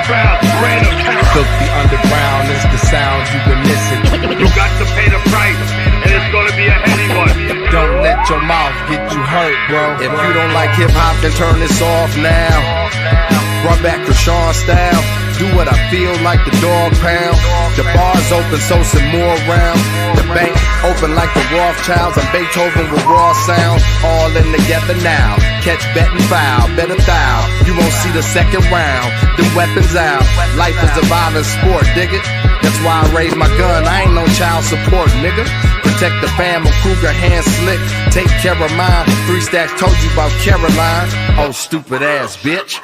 crowd, random count. Filthy underground is the sound you've been missing. You got to pay the price, and it's gonna be a heavy one. Don't let your mouth get you hurt, bro. If you don't like hip hop, then turn this off now. Run back to Sean style. Do what I feel like the dog pound. The bar's open, so some more rounds. The bank open like the Rothschilds and Beethoven with raw sounds. All in together now. Catch, bet, and foul. Bet a thou. You won't see the second round. Them weapons out. Life is a violent sport, dig it? That's why I raise my gun. I ain't no child support, nigga. Protect the fam, a Kruger hand slick. Take care of mine. 3 Stacks told you about Caroline. Oh, stupid ass bitch.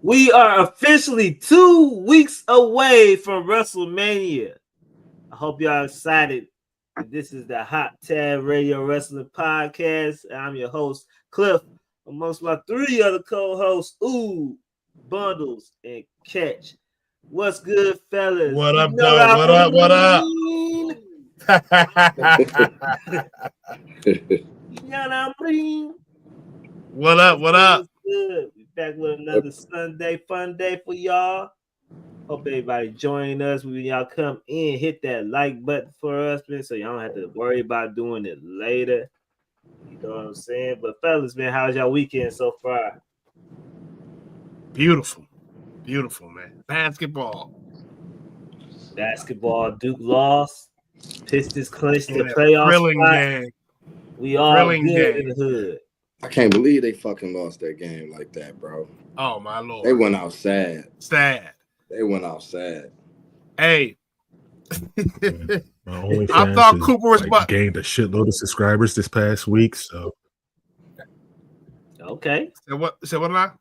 We are officially 2 weeks away from Wrestlmania. I hope y'all excited. This is the Hot Tab Radio Wrestling Podcast. I'm your host, Cliff, amongst my 3 other co-hosts, Bundles, and Catch. What's good, fellas? What up, dog? What up? What up? What up? What up? Good. We back with another Sunday fun day for y'all. Hope everybody join us when y'all come in. Hit that like button for us, man, so y'all don't have to worry about doing it later. You know what I'm saying? But fellas, man, how's y'all weekend so far? Beautiful. Beautiful, man. Basketball. Duke lost. Pistons clinched the playoff spot. Game. We all good in the hood. I can't believe they fucking lost that game like that, bro. Oh, my Lord. They went out sad. They went out sad. Hey. I thought Cooper was gained a shitload of subscribers this past week, so. Okay. Say what now?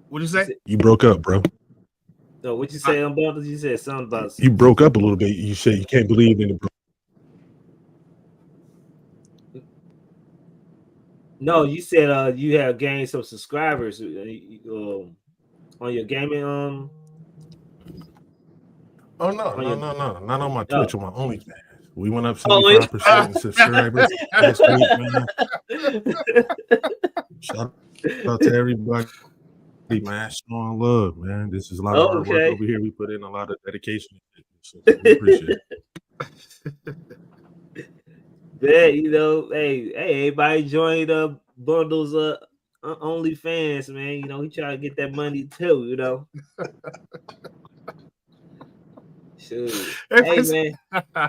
What'd you say? You broke up, bro. No, what you say on Bundles? You said something about you broke up a little bit. You said you can't believe in it, bro. No, you said you have gained some subscribers on your gaming. Oh no, not on my Twitch, on my OnlyFans. We went up 75% in subscribers last week, man. Shout out to everybody, man. Showing love, man. This is a lot of hard work over here. We put in a lot of dedication, so we appreciate it. Yeah, you know, hey, everybody joined Bundles OnlyFans, man. You know, he trying to get that money too, you know. Shoot. Hey, man,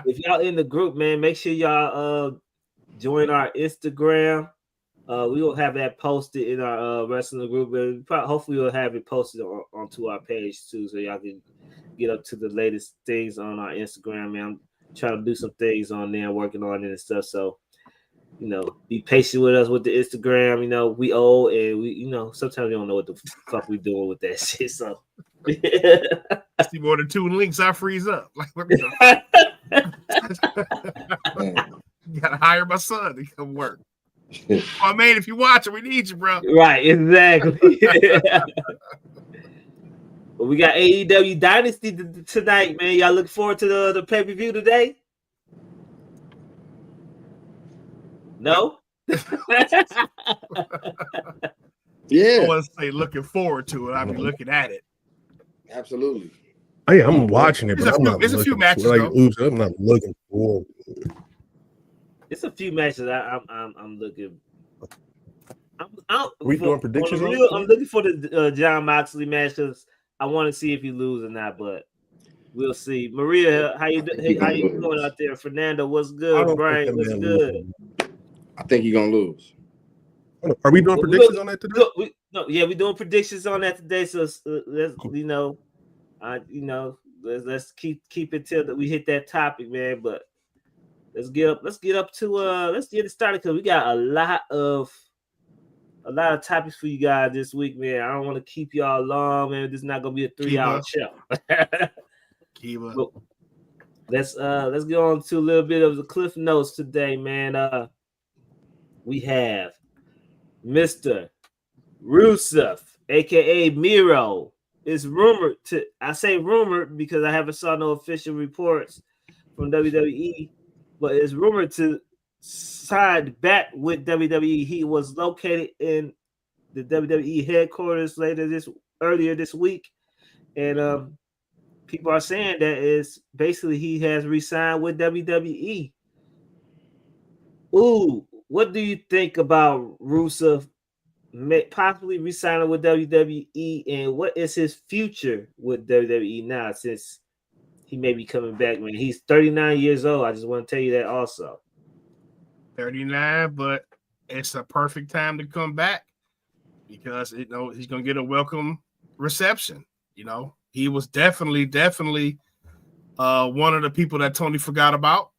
if y'all in the group, man, make sure y'all join our Instagram. We will have that posted in our wrestling group, and hopefully we'll have it posted onto our page too, so y'all can get up to the latest things on our Instagram, man. Trying to do some things on there, working on it and stuff. So, you know, be patient with us with the Instagram. You know, we old and we, you know, sometimes we don't know what the fuck we doing with that shit. So, I see more than 2 links, I freeze up. Like, what you gotta hire my son to come work. Oh man, if you watch it, we need you, bro. Right, exactly. But we got AEW Dynasty tonight, man. Y'all looking forward to the pay-per-view today? No? Yeah. I want to say looking forward to it. I'll be looking at it. Absolutely. Oh, yeah, I'm watching it, but there's a few matches. I'm not looking forward. It's a few matches I'm looking. We doing predictions? I'm looking for the John Moxley match because I want to see if he lose or not, but we'll see. Maria, how you doing out there? Fernando, what's good? Brian, what's good? I think he's gonna lose. Are we doing predictions on that today? We're doing predictions on that today. So let's let's keep it till that we hit that topic, man. But let's get it started because we got a lot of topics for you guys this week, man. I don't want to keep y'all long, man. This is not gonna be a 3-hour show. Let's get on to a little bit of the cliff notes today, man. We have Mr. Rusev, aka Miro, is rumored to. I say rumored because I haven't saw no official reports from WWE, but it's rumored to signed back with WWE. He was located in the WWE headquarters earlier this week, and people are saying that it's basically he has re-signed with WWE. Ooh, what do you think about Rusev possibly re-signing with WWE, and what is his future with WWE now since he may be coming back? Man, he's 39 years old. I just want to tell you that also. 39, but it's a perfect time to come back because he's gonna get a welcome reception. He was definitely one of the people that Tony forgot about.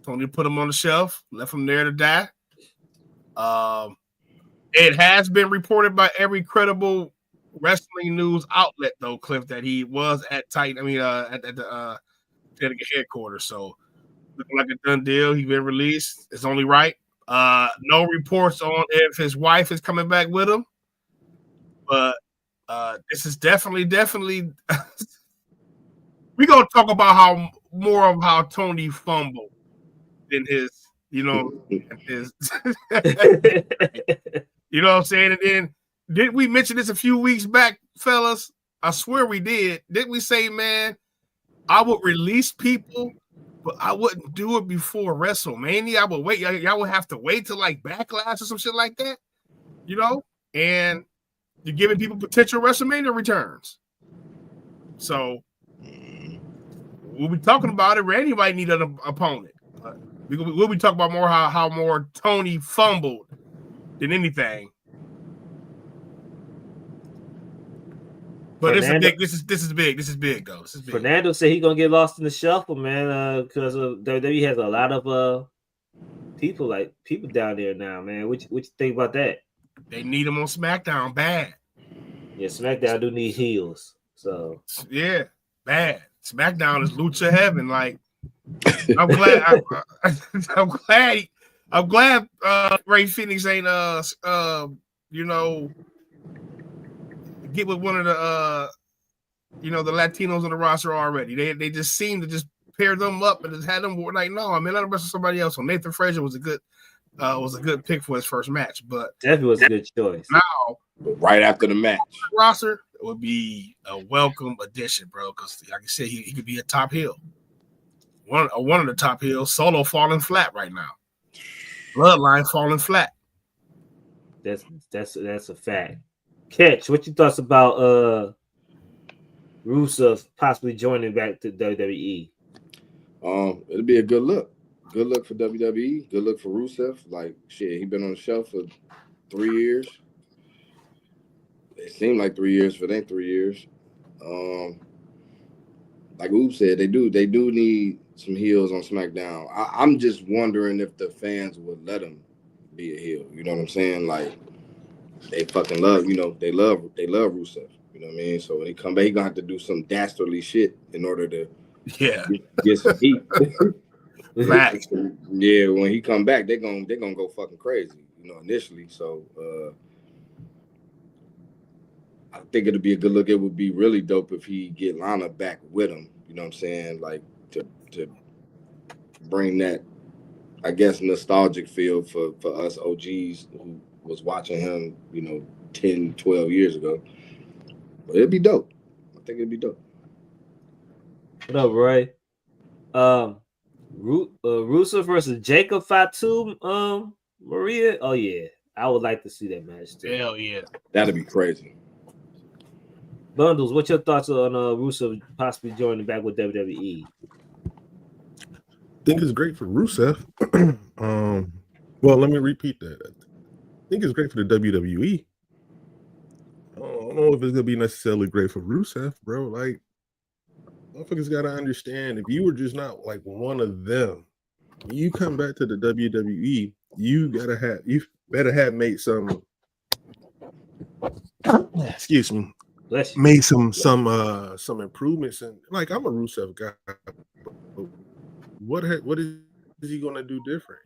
Tony put him on the shelf, left him there to die. It has been reported by every credible wrestling news outlet, though, Cliff, that he was at the headquarters. So looking like a done deal. He's been released. It's only right. No reports on if his wife is coming back with him, but this is definitely. We're gonna talk about how Tony fumbled in his, his. You know what I'm saying? And then didn't we mention this a few weeks back, fellas? I swear we did. Didn't we say, man, I would release people, but I wouldn't do it before WrestleMania. I would wait. Y'all would have to wait till like Backlash or some shit like that, and you're giving people potential WrestleMania returns. So we'll be talking about it. Randy might need an opponent. We'll be talking about more how more Tony fumbled than anything. But this is big. This is big though. This is big. Fernando said he's gonna get lost in the shuffle, man, because WWE has a lot of people down there now, man. What you think about that? They need him on SmackDown bad. Yeah, SmackDown do need heels. So yeah, bad. SmackDown is lucha heaven. Like I'm glad Ray Phoenix ain't get with one of the the Latinos on the roster already. They just seem to just pair them up and just had them like, no, I mean, let them wrestle somebody else. So Nathan Frazier was a good pick for his first match, but definitely was a good choice. Now, right after the match, roster would be a welcome addition, bro. Because like I said, he could be a top heel. One of the top heels. Solo falling flat right now. Bloodline falling flat. That's a fact. Catch, what you thoughts about Rusev possibly joining back to WWE? It'll be a good look. Good look for WWE. Good look for Rusev. Like shit, he been on the shelf for 3 years. It seemed like 3 years, but it ain't 3 years. Like Oob said, they do need some heels on SmackDown. I'm just wondering if the fans would let him be a heel. You know what I'm saying? Like they fucking love, they love Rusev. You know what I mean? So when he come back, he gonna have to do some dastardly shit in order to get some heat. Facts. Yeah, when he come back, they're gonna go fucking crazy, initially. So I think it'll be a good look. It would be really dope if he get Lana back with him. You know what I'm saying? Like to bring that, I guess, nostalgic feel for us OGs who was watching him, 10, 12 years ago. But it'd be dope. I think it'd be dope. What up, Roy? Rusev versus Jacob Fatu, Maria. Oh yeah, I would like to see that match too. Hell yeah, that'd be crazy. Bundles, what's your thoughts on Rusev possibly joining back with WWE? I think it's great for Rusev. Well, let me repeat that. I think it's great for the WWE. I don't know if it's gonna be necessarily great for Rusev, bro. Like, motherfuckers gotta understand, if you were just not like one of them, when you come back to the WWE, you better have made some. Excuse me. Made some improvements, and like, I'm a Rusev guy. What is he gonna do different?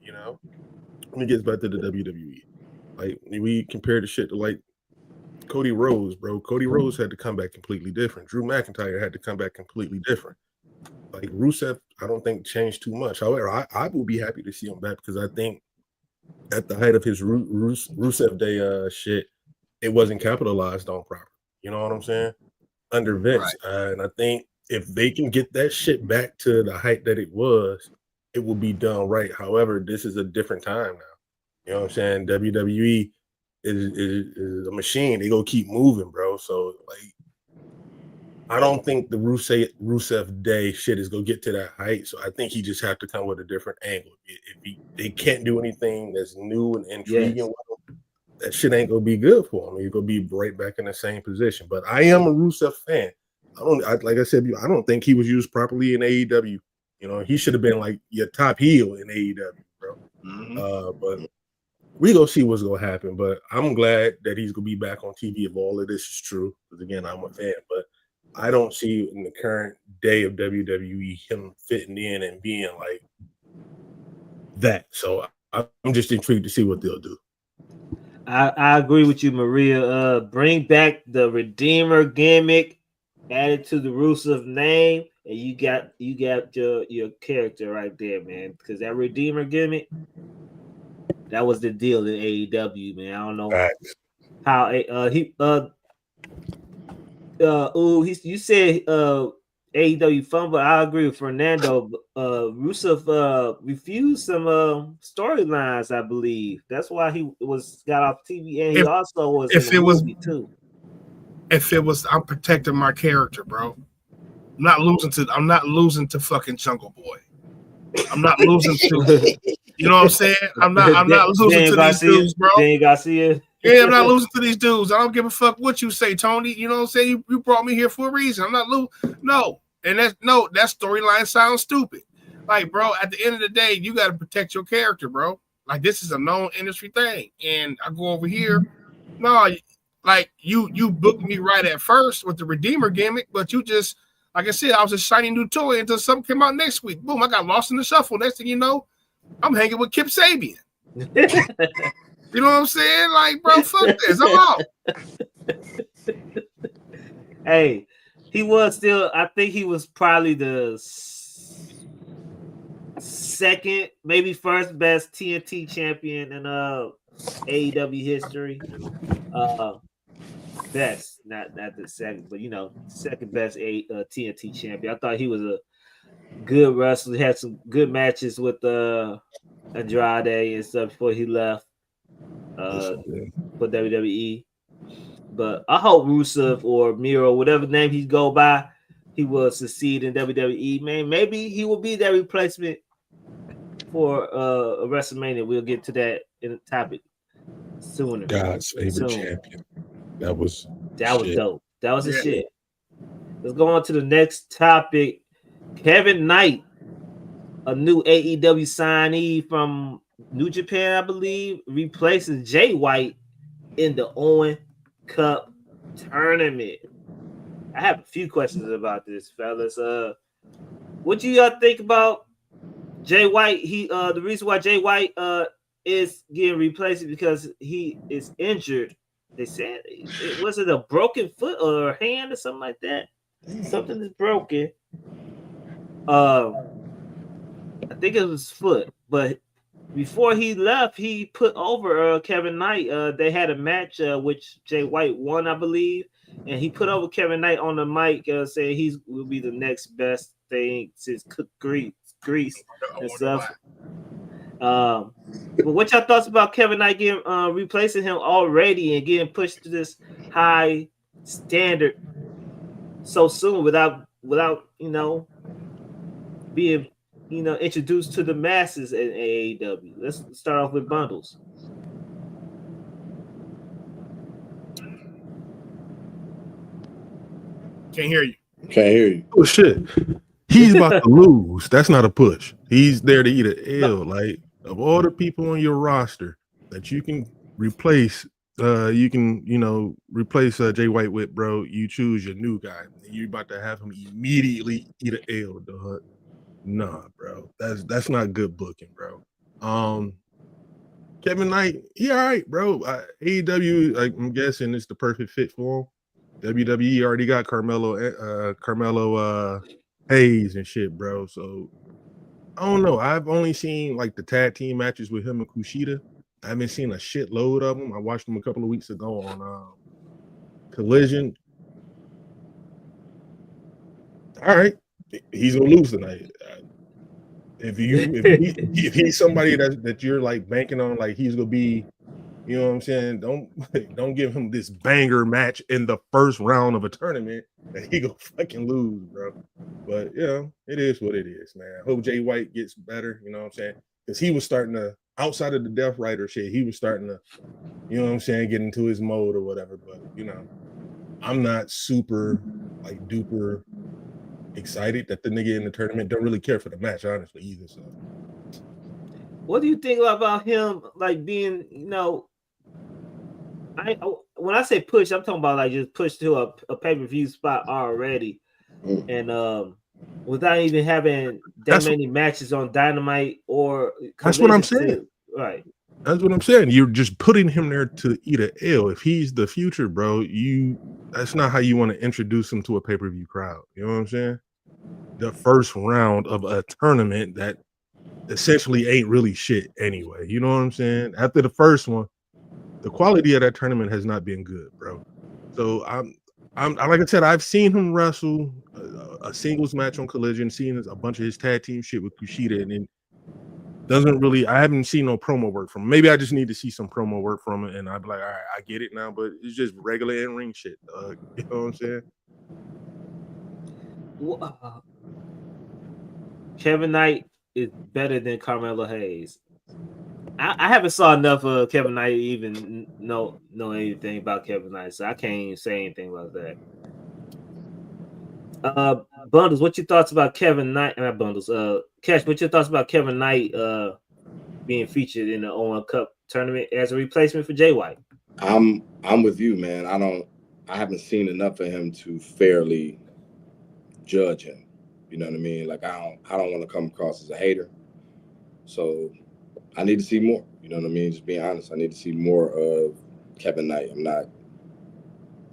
When he gets back to the WWE, like we compare the shit to like Cody Rhodes, bro. Cody Rhodes had to come back completely different. Drew McIntyre had to come back completely different. Like Rusev, I don't think changed too much. However, I will be happy to see him back because I think at the height of his Rusev Day shit, it wasn't capitalized on properly. You know what I'm saying? Under Vince. Right. And I think if they can get that shit back to the height that it was, it will be done right. However, this is a different time now. You know what I'm saying? WWE is a machine. They gonna keep moving, bro. So like, I don't think the Rusev Day shit is gonna get to that height. So I think he just have to come with a different angle. If they can't do anything that's new and intriguing, that shit ain't gonna be good for him. He's gonna be right back in the same position. But I am a Rusev fan. Like I said, I don't think he was used properly in AEW. You know, he should have been like your top heel in AEW, bro. Mm-hmm. But we gonna see what's gonna happen. But I'm glad that he's gonna be back on TV if all of this is true. Because again, I'm a fan. But I don't see in the current day of WWE him fitting in and being like that. So I'm just intrigued to see what they'll do. I agree with you, Maria. Bring back the Redeemer gimmick, add it to the Rusev name, and you got your character right there, man. Because that Redeemer gimmick, that was the deal in AEW, man. I don't know how you said AEW fun, but I agree with Fernando. Rusev refused some storylines, I believe. That's why he got off TV, and he also was in the movie too. If it was, I'm protecting my character, bro. I'm not losing to fucking Jungle Boy. I'm not losing to, you know what I'm saying? I'm not losing to these dudes, bro. Daniel Garcia. Yeah, I'm not losing to these dudes. I don't give a fuck what you say, Tony. You know what I'm saying? You brought me here for a reason. I'm not losing. No. And that storyline sounds stupid. Like, bro, at the end of the day, you got to protect your character, bro. Like, this is a known industry thing. And I go over here. No, like, you booked me right at first with the Redeemer gimmick, but you just, like I said, I was a shiny new toy until something came out next week. Boom, I got lost in the shuffle. Next thing you know, I'm hanging with Kip Sabian. You know what I'm saying? Like, bro, fuck this. I'm out. Hey, he was still, I think he was probably the second, maybe first best TNT champion in AEW history. Best, not the second, but second best TNT champion. I thought he was a good wrestler. He had some good matches with Andrade and stuff before he left for WWE. But I hope Rusev or Miro, whatever name he go by, he will succeed in WWE. Man, maybe he will be that replacement for a Wrestlemania. We'll get to that in the topic sooner. God's favorite champion. That was dope. That was the shit. Let's go on to the next topic. Kevin Knight, a new AEW signee from New Japan, I believe, replaces Jay White in the Owen Cup tournament. I have a few questions about this, fellas. What do y'all think about Jay White? The reason why Jay White is getting replaced is because he is injured. They said was it a broken foot or a hand or something like that? Something is broken. I think it was foot, but before he left, he put over Kevin Knight. They had a match which Jay White won, I believe, and he put over Kevin Knight on the mic, saying he will be the next best thing since Cook Grease and stuff. But what y'all thoughts about Kevin Knight getting replacing him already and getting pushed to this high standard so soon without being introduced to the masses in AEW? Let's start off with Bundles. Can't hear you. Oh shit. He's about to lose. That's not a push. He's there to eat an L. Like, of all the people on your roster that you can replace, replace Jay White with, bro, you choose your new guy. You're about to have him immediately eat an L, dog. Nah, bro. That's not good booking, bro. Kevin Knight, he all right, bro. AEW, I'm guessing it's the perfect fit for him. WWE already got Carmelo Hayes and shit, bro. So I don't know. I've only seen like the tag team matches with him and Kushida. I haven't seen a shitload of them. I watched them a couple of weeks ago on Collision. All right, he's gonna lose tonight. If he's somebody that you're like banking on, like he's gonna be, you know what I'm saying? Don't give him this banger match in the first round of a tournament that he gonna fucking lose, bro. But you know, it is what it is, man. I hope Jay White gets better, you know what I'm saying? Because he was starting to, outside of the Death Rider shit, he was starting to, you know what I'm saying, get into his mode or whatever. But you know, I'm not super like duper excited that the nigga in the tournament don't really care for the match, honestly, either. So what do you think about him like being, you know, when I say push, I'm talking about like just push to a pay-per-view spot already, and without even having that many matches on Dynamite or that's what I'm saying. Right. That's what I'm saying. You're just putting him there to eat an L. If he's the future, bro, that's not how you want to introduce him to a pay-per-view crowd. You know what I'm saying? The first round of a tournament that essentially ain't really shit anyway. You know what I'm saying? After the first one, the quality of that tournament has not been good, bro. So I'm like I said, I've seen him wrestle a singles match on Collision, seen a bunch of his tag team shit with Kushida, and it doesn't really. I haven't seen no promo work from him. Maybe I just need to see some promo work from it, and I'd be like, all right, I get it now. But it's just regular in ring shit. You know what I'm saying? Kevin Knight is better than Carmelo Hayes. I haven't saw enough of Kevin Knight to even know anything about Kevin Knight, so I can't even say anything about that. Bundles, what your thoughts about Kevin Knight? Not Bundles. Cash, what your thoughts about Kevin Knight being featured in the Owen Cup tournament as a replacement for Jay White? I'm with you, man. I haven't seen enough of him to fairly judge him. You know what I mean? Like I don't want to come across as a hater. So I need to see more. You know what I mean? Just being honest, I need to see more of Kevin Knight. I'm not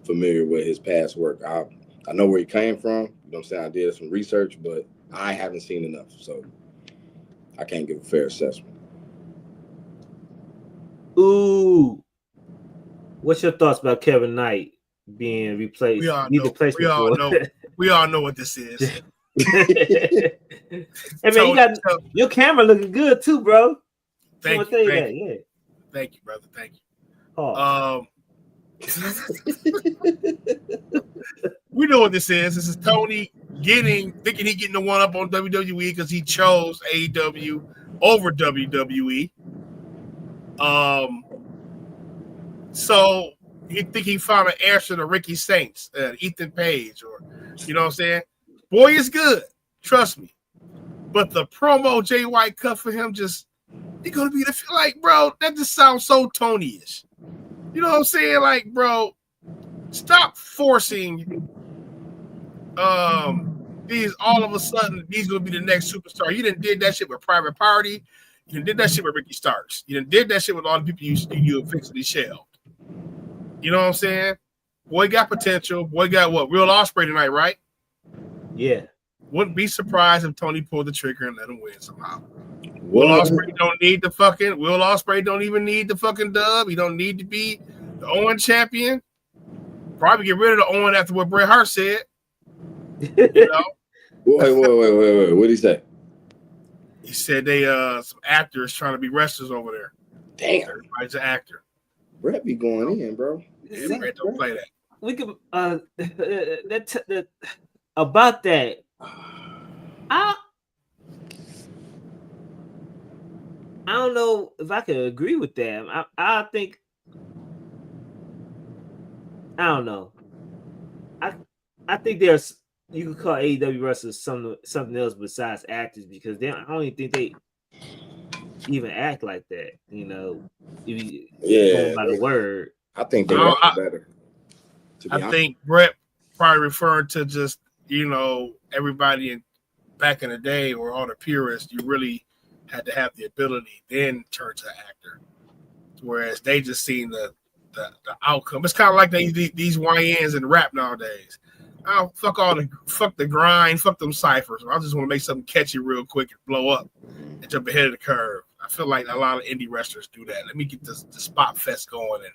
familiar with his past work. I know where he came from. You know what I'm saying? I did some research, but I haven't seen enough. So I can't give a fair assessment. Ooh. What's your thoughts about Kevin Knight being replaced? We all know what this is. Hey man, you got your camera looking good too, bro. Thank you. Thank you, brother. Thank you. Oh. We know what this is. This is Tony thinking he getting the one up on WWE because he chose AEW over WWE. So you think he found an answer to Ricky Saints, Ethan Page, or you know what I'm saying? Boy is good, trust me. But the promo Jay White cut for him he's gonna be like, bro, that just sounds so Tony-ish. You know what I'm saying? Like, bro, stop forcing these all of a sudden he's gonna be the next superstar. You done did that shit with Private Party, you done did that shit with Ricky Starks, you done did that shit with all the people you eventually shelved. You know what I'm saying? Boy got potential. Boy got what? Real Ospreay tonight, right? Yeah. Wouldn't be surprised if Tony pulled the trigger and let him win somehow. Will Ospreay don't even need the fucking dub. He don't need to be the Owen champion. Probably get rid of the Owen after what Bret Hart said. You know? Wait. What did he say? He said they some actors trying to be wrestlers over there. Damn. Everybody's an actor. Bret be going in, bro. Yeah, Bret don't play that. We can about that. I don't know if I can agree with that. I think I don't know. I think there's you could call AEW wrestlers something else besides actors because I don't even think they even act like that. You know, going by the word. I think they are better. I think Bret probably referring to just everybody back in the day or all the purists. You really had to have the ability, then turn to an actor. Whereas they just seen the outcome. It's kind of like these YNs in rap nowadays. Oh, fuck the grind, fuck them ciphers. I just want to make something catchy real quick and blow up and jump ahead of the curve. I feel like a lot of indie wrestlers do that. Let me get the spot fest going and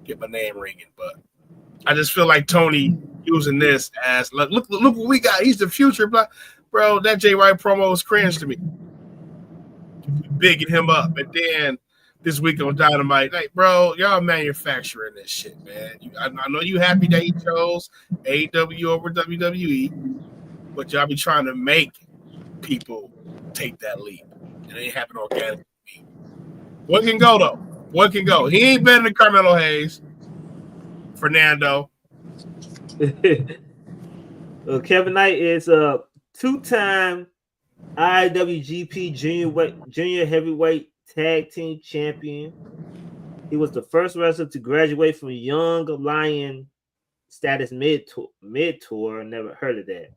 get my name ringing. But I just feel like Tony using this as look what we got. He's the future, but bro, that Jay White promo was cringe to me. Bigging him up, and then this week on Dynamite, like, bro, y'all manufacturing this shit, man. I know you happy that he chose AEW over WWE, but y'all be trying to make people take that leap. It ain't happening organically. One can go though. One can go. He ain't better than Carmelo Hayes. Fernando. Well, Kevin Knight is a two-time IWGP Junior Heavyweight Tag Team Champion. He was the first wrestler to graduate from Young Lion status mid-tour. Never heard of that.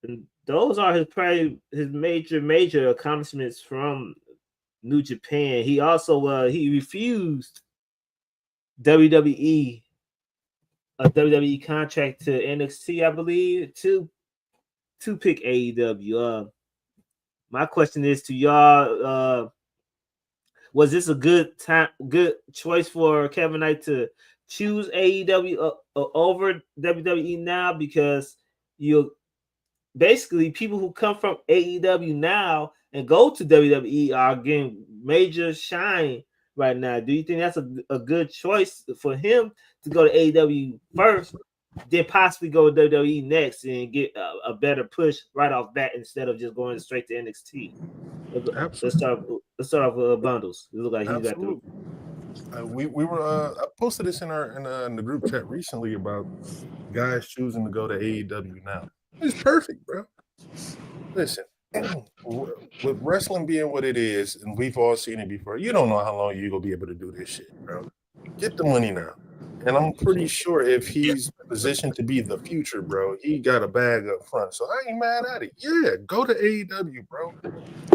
And those are his major accomplishments from New Japan. He also he refused WWE contract to NXT, I believe, to pick AEW. My question is to y'all: was this a good choice for Kevin Knight to choose AEW over WWE now? Because basically people who come from AEW now and go to WWE are getting major shine right now. Do you think that's a good choice for him to go to AEW first, then possibly go to WWE next and get a better push right off bat instead of just going straight to NXT? Absolutely. Let's start off with Bundles. It look like he got the. We were I posted this in the group chat recently about guys choosing to go to AEW now. It's perfect, bro. Listen, with wrestling being what it is, and we've all seen it before, you don't know how long you're gonna be able to do this shit, bro. Get the money now. And I'm pretty sure if he's positioned to be the future, bro, he got a bag up front. So I ain't mad at it. Yeah, go to AEW, bro.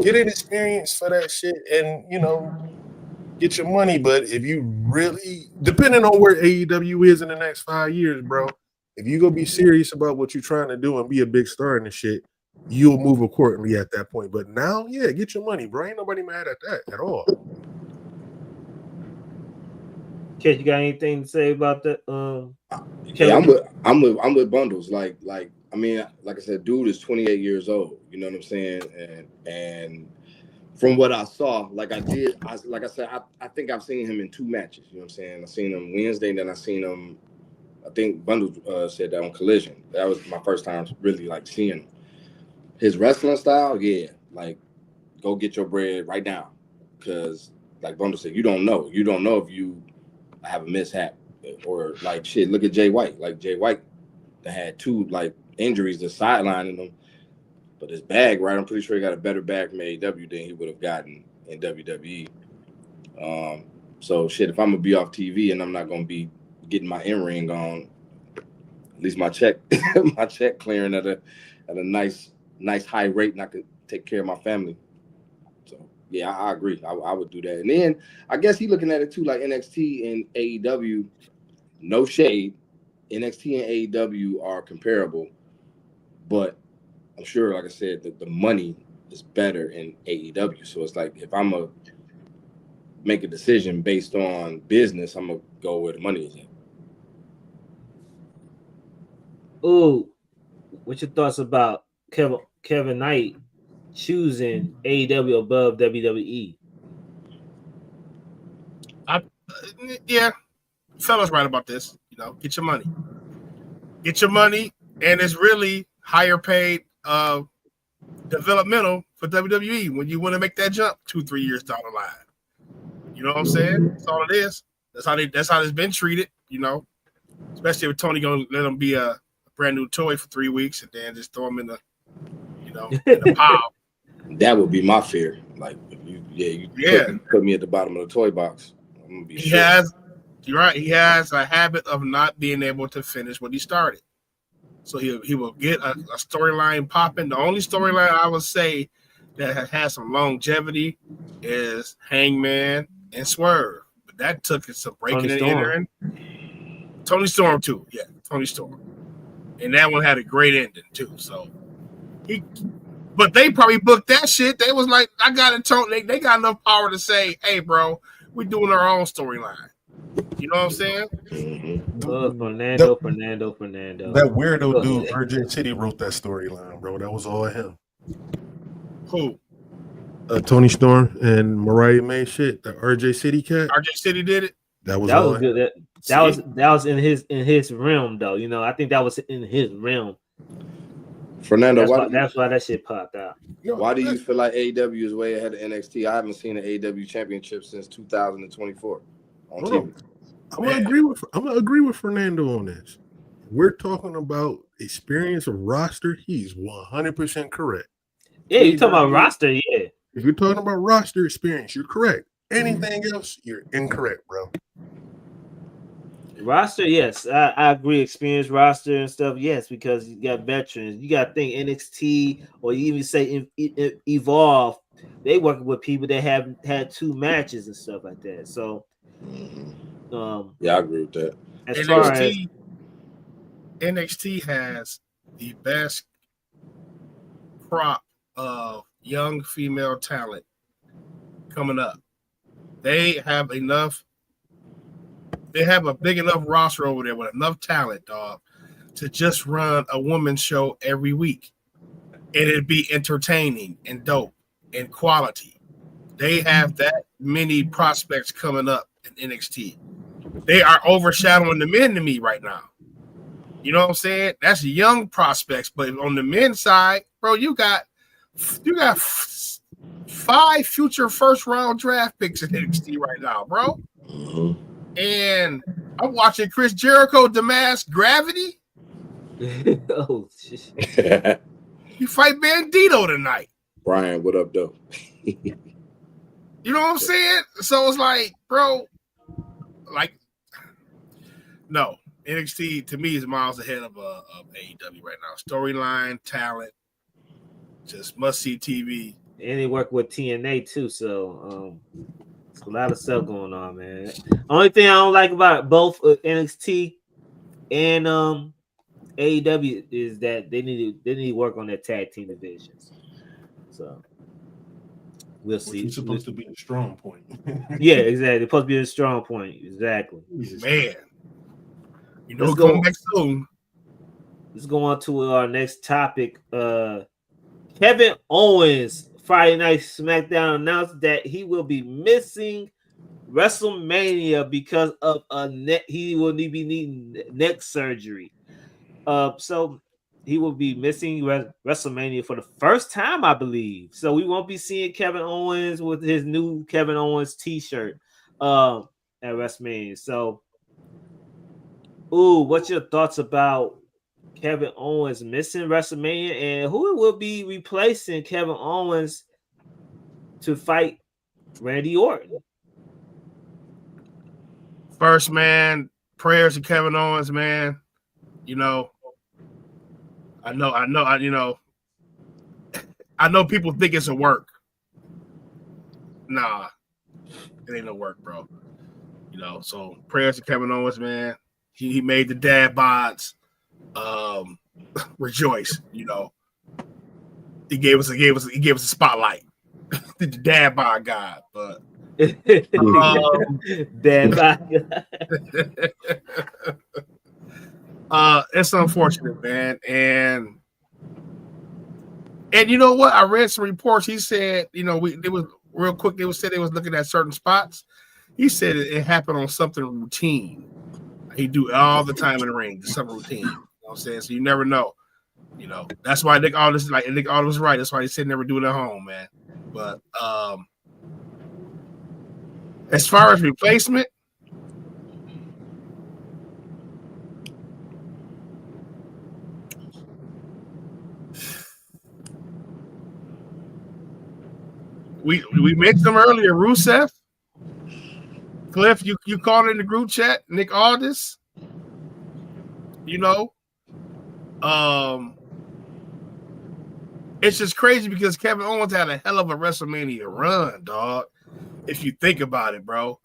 Get an experience for that shit and, get your money. But if you really, depending on where AEW is in the next 5 years, bro, if you gonna be serious about what you're trying to do and be a big star in the shit, you'll move accordingly at that point. But now, yeah, get your money, bro. Ain't nobody mad at that at all. Kid, you got anything to say about that? Yeah, I'm with Bundles. Like I said, dude is 28 years old. You know what I'm saying? And from what I saw, I think I've seen him in 2 matches. You know what I'm saying? I seen him Wednesday, and then I seen him. I think Bundles said that on Collision. That was my first time really seeing him. His wrestling style, yeah, go get your bread right now, because like Bundles said, you don't know if you have a mishap or shit. Look at Jay White. Jay White that had 2 injuries that's sidelining him, but his bag, right? I'm pretty sure he got a better bag from AEW than he would have gotten in WWE. So shit, if I'm gonna be off TV and I'm not gonna be getting my in-ring on, at least my check clearing at a nice high rate, and I could take care of my family. So yeah, I agree. I would do that. And then I guess he looking at it too, like NXT and AEW. No shade, NXT and AEW are comparable, but I'm sure, like I said, that the money is better in AEW. So it's if I'm gonna make a decision based on business, I'm gonna go where the money is at. Ooh, what's your thoughts about Kevin Knight choosing AEW above WWE? Yeah, fella's right about this. Get your money. Get your money, and it's really higher paid developmental for WWE when you want to make that jump 2-3 years down the line. You know what I'm saying? That's all it is. That's how it's been treated. Especially if Tony gonna let him be a brand new toy for 3 weeks and then just throw him in the pile. That would be my fear. If you put me at the bottom of the toy box, I'm gonna be. You're right. He has a habit of not being able to finish what he started. So he will get a storyline popping. The only storyline I would say that has some longevity is Hangman and Swerve. But that took some breaking and entering. Tony Storm too. Yeah, Tony Storm. And that one had a great ending too. So But they probably booked that shit. They was like, I got it. They got enough power to say, hey, bro, we doing our own storyline. You know what I'm saying? Fernando. That weirdo dude, RJ City, wrote that storyline, bro. That was all him. Who? Tony Storm and Mariah May shit. The RJ City cat. RJ City did it. That was good. That was in his realm though. You know, I think that was in his realm. Fernando, that's why that shit popped out. Why do you feel like AEW is way ahead of NXT? I haven't seen an AEW championship since 2024 on TV. I'm gonna agree with Fernando on this. We're talking about experience of roster. He's 100% correct. Yeah, you're talking about roster. Yeah. If you're talking about roster experience, you're correct. Anything else, you're incorrect, bro. Roster, yes, I agree. Experience roster and stuff, yes, because you got veterans. You got to think NXT, or you even say Evolve. They working with people that have had 2 matches and stuff like that. So, yeah, I agree with that. As far as NXT has the best crop of young female talent coming up. They have enough. They have a big enough roster over there with enough talent, dog, to just run a women's show every week. And it'd be entertaining and dope and quality. They have that many prospects coming up in NXT. They are overshadowing the men to me right now. You know what I'm saying? That's young prospects, but on the men's side, bro, you got 5 future first round draft picks in NXT right now, bro. And I'm watching Chris Jericho demask Gravity. Oh shit! You fight Bandito tonight. Brian, what up, though? You know what I'm saying? So it's like, bro, like, no, NXT to me is miles ahead of AEW right now. Storyline, talent, just must see TV. And they work with TNA too, so there's a lot of stuff going on, man. Only thing I don't like about both NXT and AEW is that they need to work on their tag team divisions. So we'll see. It's supposed to be a strong point. Yeah, exactly. It's supposed to be a strong point. Exactly. Man, you know, coming back soon. Let's go on to our next topic. Kevin Owens, Friday Night SmackDown, announced that he will be missing Wrestlmania because of he will be needing neck surgery. So he will be missing Wrestlemania for the first time, I believe. So we won't be seeing Kevin Owens with his new Kevin Owens t-shirt at Wrestlemania. So, what's your thoughts about Kevin Owens missing Wrestlemania, and who will be replacing Kevin Owens to fight Randy Orton? First, man, prayers to Kevin Owens, man. You know, I know people think it's a work. Nah, it ain't no work, bro. You know, so prayers to Kevin Owens, man. He made the dad bods rejoice. You know, he gave us a spotlight. The dad bod god, but dad bod god. It's unfortunate, man, and you know what? I read some reports. He said, you know, they was looking at certain spots. He said it happened on something routine. He do it all the time in the ring, something routine. You know what I'm saying? So you never know. You know, that's why Nick Aldis was right. That's why he said never do it at home, man. But as far as replacement, we mentioned them earlier. Rusev, Cliff, you called in the group chat. Nick Aldis, you know, it's just crazy because Kevin Owens had a hell of a WrestleMania run, dog. If you think about it, bro,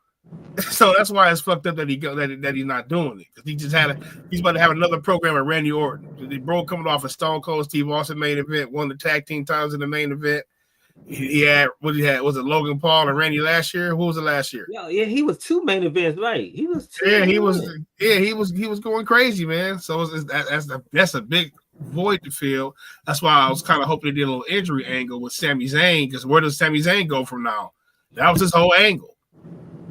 So that's why it's fucked up that that he's not doing it, because he's about to have another program at Randy Orton. The bro coming off a Stone Cold Steve Austin main event, won the tag team titles in the main event. He had was it Logan Paul and Randy last year? Who was it last year? Yeah, he was 2 main events, right? He was 2. Yeah, he was going crazy, man. So that's a big void to fill. That's why I was kind of hoping they did a little injury angle with Sami Zayn, because where does Sami Zayn go from now? That was his whole angle.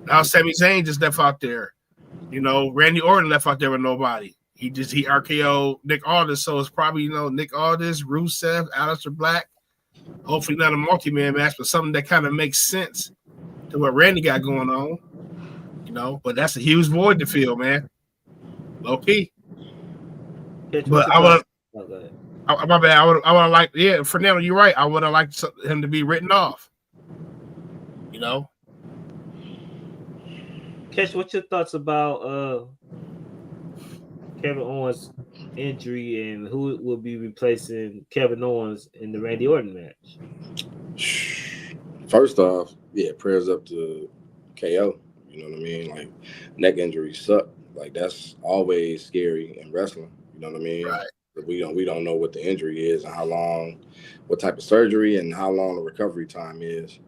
Now Sami Zayn just left out there. You know, Randy Orton left out there with nobody. He RKO'd Nick Aldis, so it's probably, you know, Nick Aldis, Rusev, Aleister Black. Hopefully not a multi-man match, but something that kind of makes sense to what Randy got going on. You know, but that's a huge void to fill, man. Low key. But I would. My bad. I would have liked. Yeah, Fernando, you're right. I would have liked him to be written off. You know. Kesh, what's your thoughts about Kevin Owens' injury and who will be replacing Kevin Owens in the Randy Orton match? First off, yeah, prayers up to KO. You know what I mean? Like, neck injuries suck. Like, that's always scary in wrestling. You know what I mean? Right. We don't know what the injury is and how long, what type of surgery and how long the recovery time is.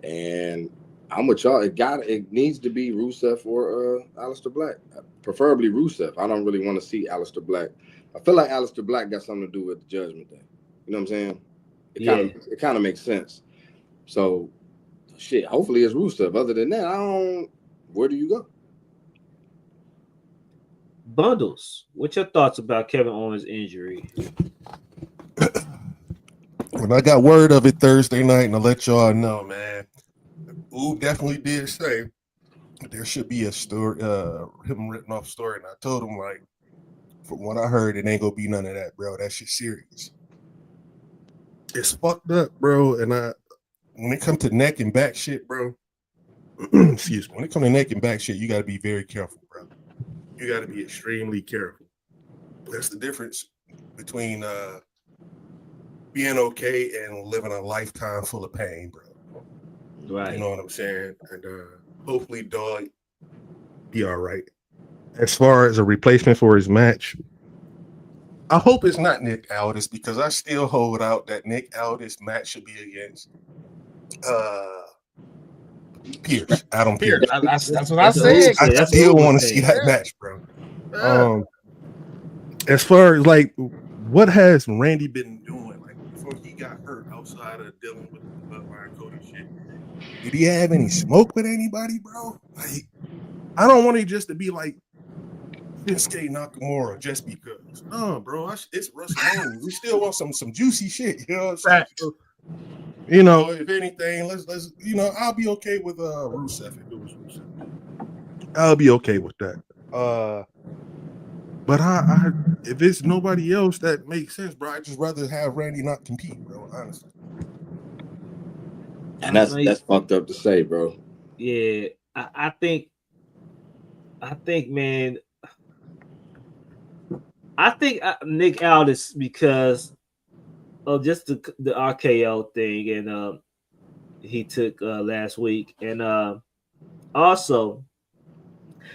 And I'm with y'all. It needs to be Rusev or Aleister Black. Preferably Rusev. I don't really want to see Aleister Black. I feel like Aleister Black got something to do with the Judgment Day. You know what I'm saying? It kind of makes sense. So, shit, hopefully it's Rusev. Other than that, where do you go? Bundles, what's your thoughts about Kevin Owens' injury? When I got word of it Thursday night, and I'll let y'all know, man, Ooh definitely did say there should be a story, him written off story. And I told him, like, from what I heard, it ain't gonna be none of that, bro. That shit serious. It's fucked up, bro. And when it comes to neck and back shit, bro, excuse me, when it comes to neck and back shit, you gotta be very careful, bro. You gotta be extremely careful. That's the difference between being okay and living a lifetime full of pain, bro. Right. You know what I'm saying? And hopefully dog be all right. As far as a replacement for his match, I hope it's not Nick Aldis, because I still hold out that Nick Aldis match should be against Pierce. Adam Pierce. That's what I said. I still want to see that match, bro. As far as like what has Randy been doing like before he got hurt outside of dealing with the bloodline code and shit? Did he have any smoke with anybody, bro? Like, I don't want it just to be like Shinsuke Nakamura just because. No, bro, it's Wrestlmania. We still want some juicy shit. You know what I'm saying? So, you know, if anything, let's you know, I'll be okay with Rusev if it was Rusev. I'll be okay with that. But I if it's nobody else that makes sense, bro, I just rather have Randy not compete, bro, honestly. And that's fucked up to say, bro. Yeah, I think, man, I think Nick Aldis, because of just the RKO thing, and he took last week, and also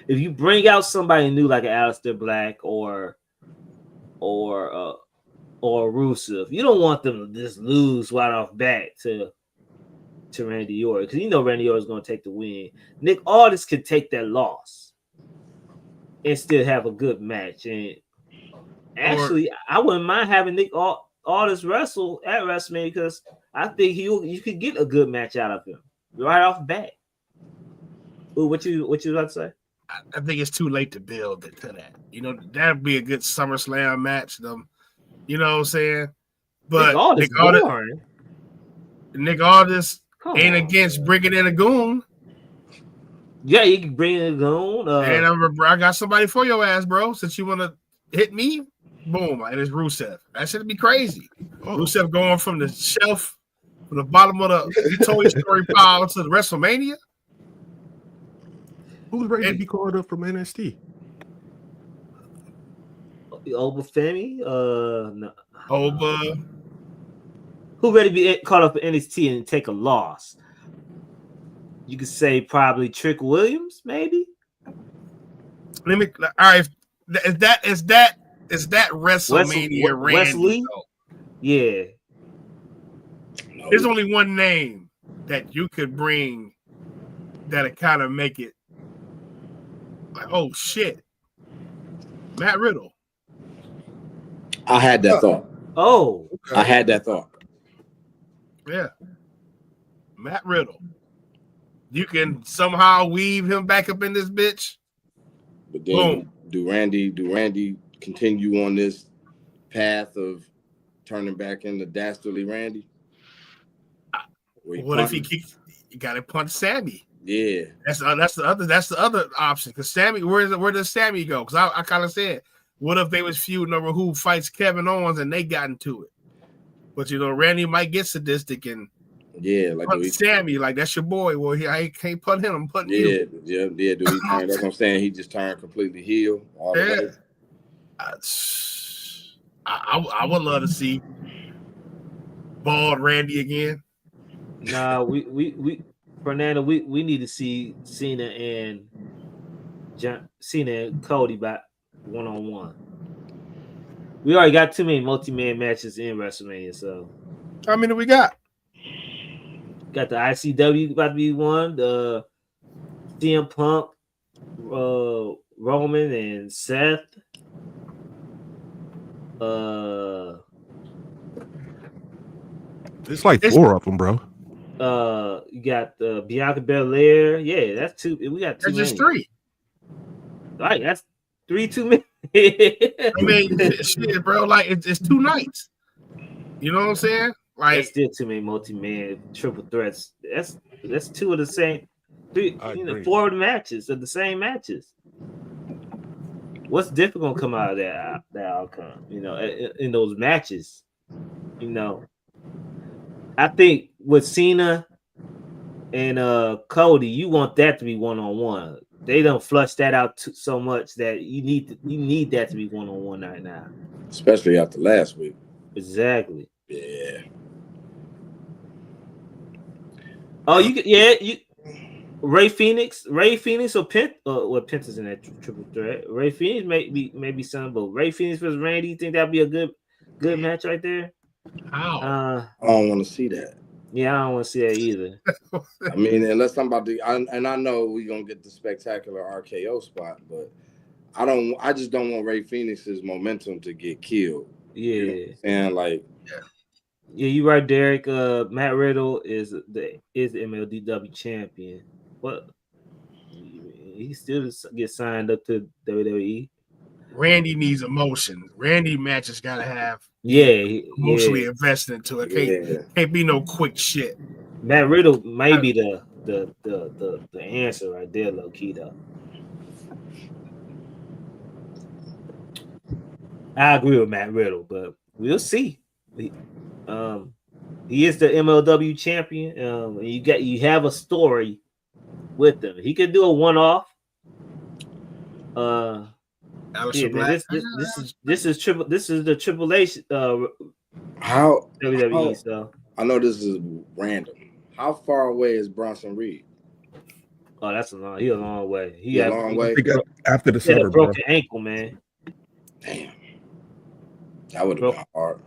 if you bring out somebody new like Aleister Black or Rusev, you don't want them to just lose right off bat to Randy Orton, because you know Randy Orton is going to take the win. Nick Aldis can take that loss and still have a good match. And actually, I wouldn't mind having Nick Aldis wrestle at Wrestlemania, because I think you could get a good match out of him right off the bat. Ooh, what you about to say? I think it's too late to build to that. You know, that'd be a good SummerSlam match. You know what I'm saying? But Nick Aldis ain't against bringing in a goon. Yeah, you can bring in a goon. And I got somebody for your ass, bro. Since you want to hit me, boom, and it's Rusev. That should be crazy. Rusev going from the shelf, from the bottom of the Toy Story pile to the WrestleMania. Who's ready to be called up from NXT? Oba Femi? No. Oba. Who ready to be caught up in NXT and take a loss? You could say probably Trick Williams, maybe. All right. Is that WrestleMania Randy? Yeah. No. There's only one name that you could bring that'll kind of make it like, oh shit, Matt Riddle. I had that thought. Oh, okay. I had that thought. Yeah, Matt Riddle. You can somehow weave him back up in this bitch. But then, do Randy continue on this path of turning back into Dastardly Randy? What if he got to punch Sammy? Yeah, that's the other option. Because Sammy, where does Sammy go? Because I kind of said, what if they was feuding over who fights Kevin Owens and they got into it? But Randy might get sadistic and punch Sammy like that's your boy. Well, I can't punt him. I'm punting you. Yeah. Do he turn? That's what I'm saying. He just turned completely heel. All the way. I would love to see bald Randy again. Nah, we Fernando, we need to see Cena and Cody back 1-on-1. We already got too many multi-man matches in WrestleMania, so how many we got? Got the ICW about to be one, the CM Punk, Roman and Seth. It's like 4 of them, bro. You got Bianca Belair. Yeah, that's 2. We got 2. That's just 3. Right, that's 3 too many. I mean, shit, bro. Like it's 2 nights. You know what I'm saying? Like that's still too many multi-man triple threats. That's 2 of the same. 3, 4 of the matches of the same matches. What's different gonna come out of that outcome? In those matches, I think with Cena and Cody, you want that to be 1-on-1. They don't flush that out so much that you need that to be 1-on-1 right now, especially after last week. Exactly. Yeah. Oh, you Ray Phoenix or Penta's in that triple threat. Ray Phoenix maybe something, but Ray Phoenix versus Randy, you think that'd be a good match right there? How? I don't want to see that. Yeah, I don't want to see that either. I mean, unless somebody, and I know we're gonna get the spectacular RKO spot, but I just don't want Ray Phoenix's momentum to get killed. Yeah. You know what I'm saying? Like, yeah, you're right, Derek. Matt Riddle is the MLDW champion. What? He still gets signed up to WWE. Randy needs emotion. Randy matches gotta have emotionally invested into it. Can't be no quick shit. Matt Riddle may be the answer right there, low key though. I agree with Matt Riddle, but we'll see. He is the MLW champion. You have a story with him. He could do a one-off. This is the Triple H how WWE. So I know this is random. How far away is Bronson Reed? Oh, that's a long way. He a long way after the summer, broken ankle, man. Damn, that would have been hard.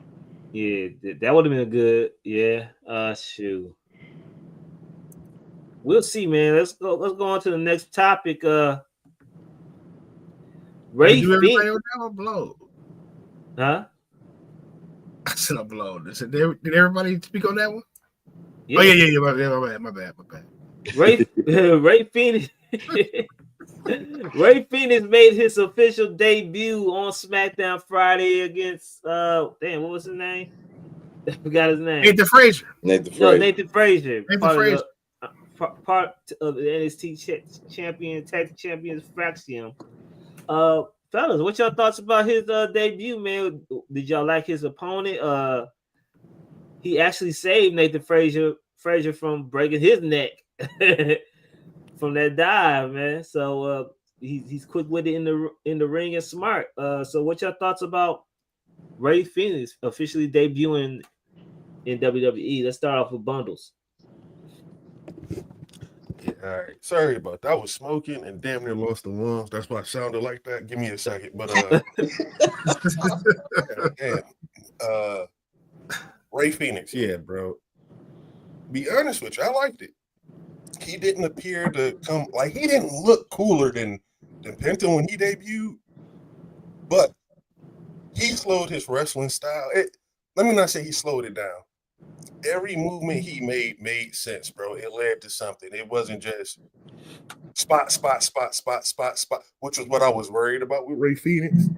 Yeah, that would have been good. Yeah. Shoot. We'll see, man. Let's go on to the next topic. Ray Phoenix. Huh? I said I blow. Did everybody speak on that one? Yeah. Oh yeah. My bad. Ray Phoenix. Ray Phoenix made his official debut on SmackDown Friday against what was his name? I forgot his name. Nathan Frazier. Nathan Frazier. Part of the NXT Tag Champions faction. Fellas, what y'all thoughts about his debut, man? Did y'all like his opponent? He actually saved Nathan Frazier from breaking his neck from that dive, man. So he's quick-witted in the ring and smart. So what y'all thoughts about Ray Phoenix officially debuting in WWE? Let's start off with Bundles. Yeah, all right. Sorry about that. I was smoking and damn near lost the lungs. That's why I sounded like that. Give me a second. But damn. Ray Phoenix, yeah, bro. Be honest with you, I liked it. He didn't appear to come like he didn't look cooler than Penta when he debuted, but he slowed his wrestling style. Let me not say he slowed it down. Every movement he made sense, bro. It led to something. It wasn't just spot, which was what I was worried about with Ray Phoenix.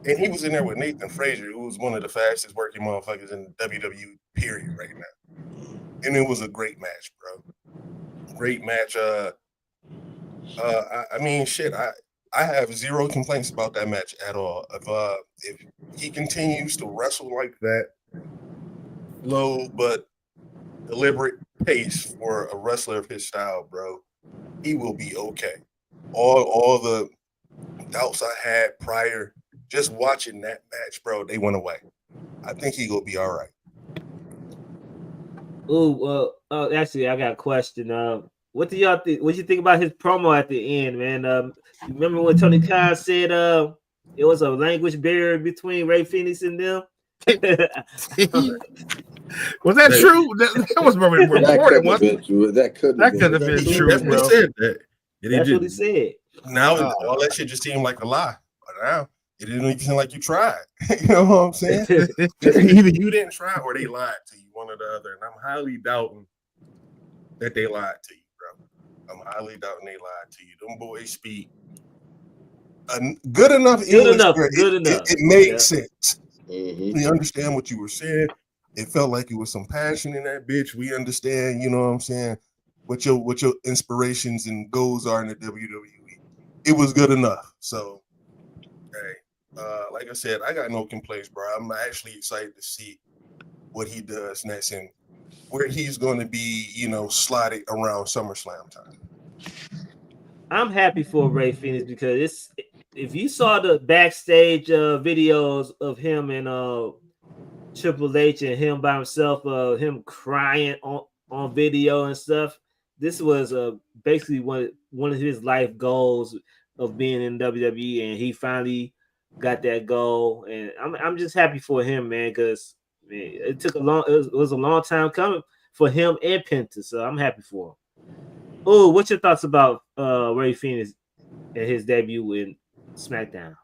And he was in there with Nathan Frazier, who was one of the fastest working motherfuckers in the WWE period right now. And it was a great match, bro. Great match. I mean, shit. I have zero complaints about that match at all. If he continues to wrestle like that, low but deliberate pace for a wrestler of his style, bro, he will be okay. All the doubts I had prior, just watching that match, bro, they went away. I think he gonna be all right. Oh, actually, I got a question. What do y'all think? What you think about his promo at the end, man? Remember when Tony Khan said it was a language barrier between Ray Phoenix and them? Was that true? That was reported. That could have been true, He bro. said that. That's what he said. Now all that shit just seemed like a lie. But now it didn't even seem like you tried. You know what I'm saying? Either you didn't try or they lied to you, one or the other. And I'm highly doubting that they lied to you, bro. I'm highly doubting they lied to you. Them boys speak good enough English. Good enough. It made sense. Mm-hmm. We understand what you were saying. It felt like it was some passion in that bitch. We understand, you know what I'm saying, what your inspirations and goals are in the WWE. It was good enough. So, hey, like I said, I got no complaints, bro. I'm actually excited to see what he does next and where he's going to be, slotted around SummerSlam time. I'm happy for Ray Phoenix because if you saw the backstage videos of him and Triple H and him by himself, him crying on video and stuff, this was basically one of his life goals of being in WWE, and he finally got that goal. And I'm just happy for him, man, because it was a long time coming for him and Penta, so I'm happy for him. Oh, what's your thoughts about Ray Phoenix and his debut in SmackDown?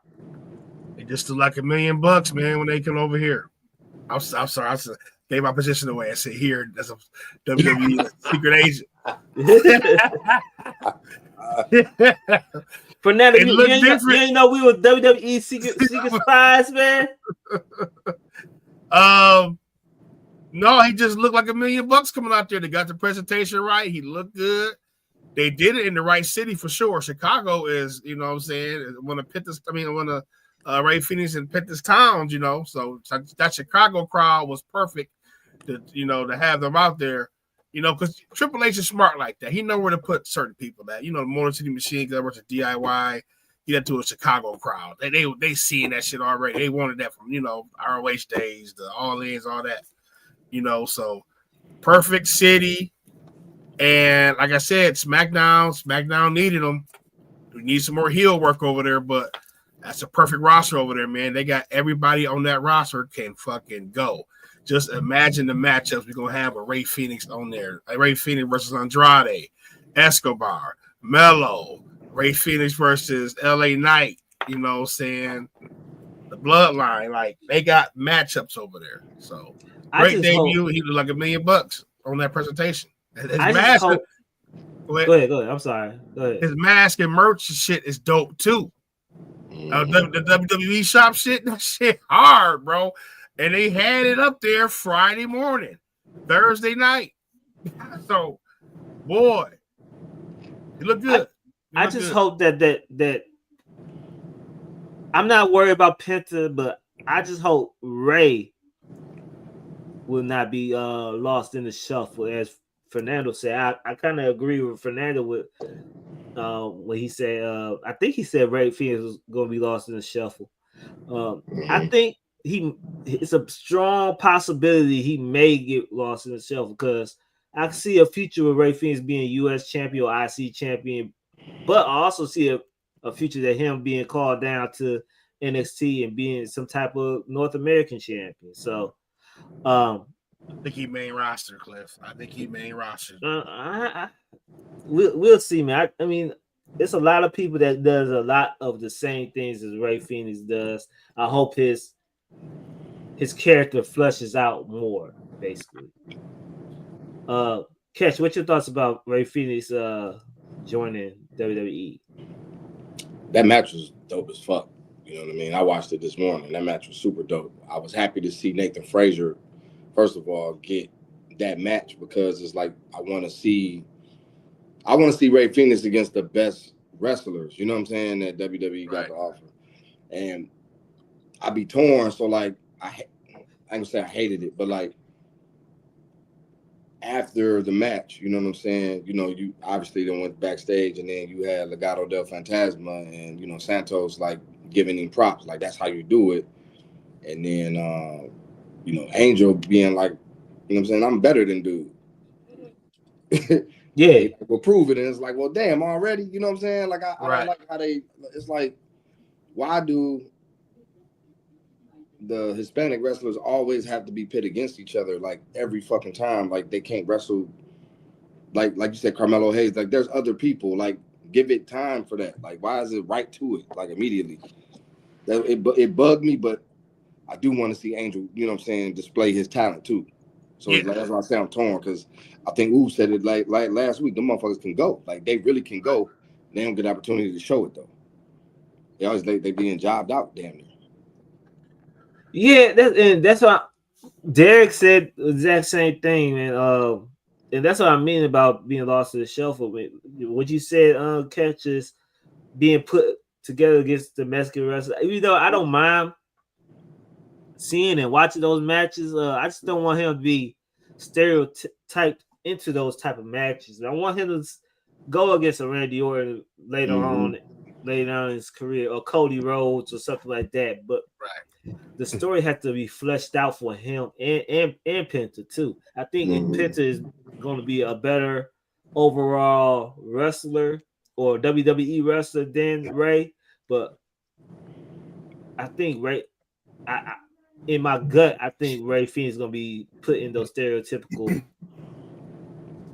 They just look like $1 million, man, when they come over here. I'm sorry, I gave my position away. I said here as a WWE secret agent. Fernando, you ain't know we were WWE secret spies, man. No, he just looked like $1 million coming out there. They got the presentation right. He looked good. They did it in the right city for sure. Chicago is, you know what I'm saying, one of Ray Phoenix and Penta's towns, so that Chicago crowd was perfect to have them out there, because Triple H is smart like that. He know where to put certain people at. The Motor City Machine Gun versus DIY, he got to a Chicago crowd. They seeing that shit already. They wanted that from, ROH days, the All-Ins, all that, so perfect city. And like I said, SmackDown needed them. We need some more heel work over there, but that's a perfect roster over there, man. They got everybody on that roster can fucking go. Just imagine the matchups we're going to have with Ray Phoenix on there. Ray Phoenix versus Andrade, Escobar, Mello, Ray Phoenix versus LA Knight, saying the Bloodline. Like, they got matchups over there. So, great debut. He looked like $1 million on that presentation. His mask. Go ahead. I'm sorry. Go ahead. His mask and merch shit is dope too. The WWE shop shit, that shit hard, bro. And they had it up there Friday morning, Thursday night. So, boy, it looked good. I just hope that I'm not worried about Penta, but I just hope Ray will not be lost in the shuffle, as Fernando said. I kind of agree with Fernando with when he said I think he said Ray Phoenix was going to be lost in the shuffle. I think it's a strong possibility he may get lost in the shuffle because I see a future with Ray Phoenix being U.S. champion or IC champion, but I also see a future that him being called down to NXT and being some type of North American champion. So, I think he main roster, Cliff. I think he main roster. We'll see, man. I mean, it's a lot of people that does a lot of the same things as Ray Phoenix does. I hope his character flushes out more, basically. Catch, what's your thoughts about Ray Phoenix joining WWE? That match was dope as fuck. You know what I mean? I watched it this morning. That match was super dope. I was happy to see Nathan Frazier, first of all, get that match because it's like I want to see Ray Phoenix against the best wrestlers. You know what I'm saying? That WWE got to offer, and I be torn. So like I ain't gonna say I hated it, but like after the match, you know what I'm saying? You know, you obviously then went backstage and then you had Legado del Fantasma and, you know, Santos like giving him props. Like, that's how you do it. And then, you know, Angel being like, you know what I'm saying? I'm better than dude. Yeah. We'll prove it. And it's like, well, damn, already? You know what I'm saying? Like, I don't like how it's like, why do the Hispanic wrestlers always have to be pit against each other like every fucking time? Like they can't wrestle like you said, Carmelo Hayes. Like there's other people. Like give it time for that. Like why is it right to it? Like immediately. It bugged me, but I do want to see Angel, you know what I'm saying, display his talent too. So it's like, that's why I say I'm torn because I think Ooh said it like last week. The motherfuckers can go. Like they really can go. They don't get the opportunity to show it though. They always they being jobbed out damn near. Yeah, that's why Derek said the exact same thing, man. And that's what I mean about being lost to the shelf. What you said, Catch, is being put together against the Mexican wrestlers. Even though I don't mind seeing and watching those matches, I just don't want him to be stereotyped into those type of matches. I want him to go against a Randy Orton later on in his career, or Cody Rhodes or something like that. But the story has to be fleshed out for him and Penta too. I think Penta is going to be a better overall wrestler or WWE wrestler than Ray, but I think Ray, in my gut, I think Ray Phoenix is going to be put in those stereotypical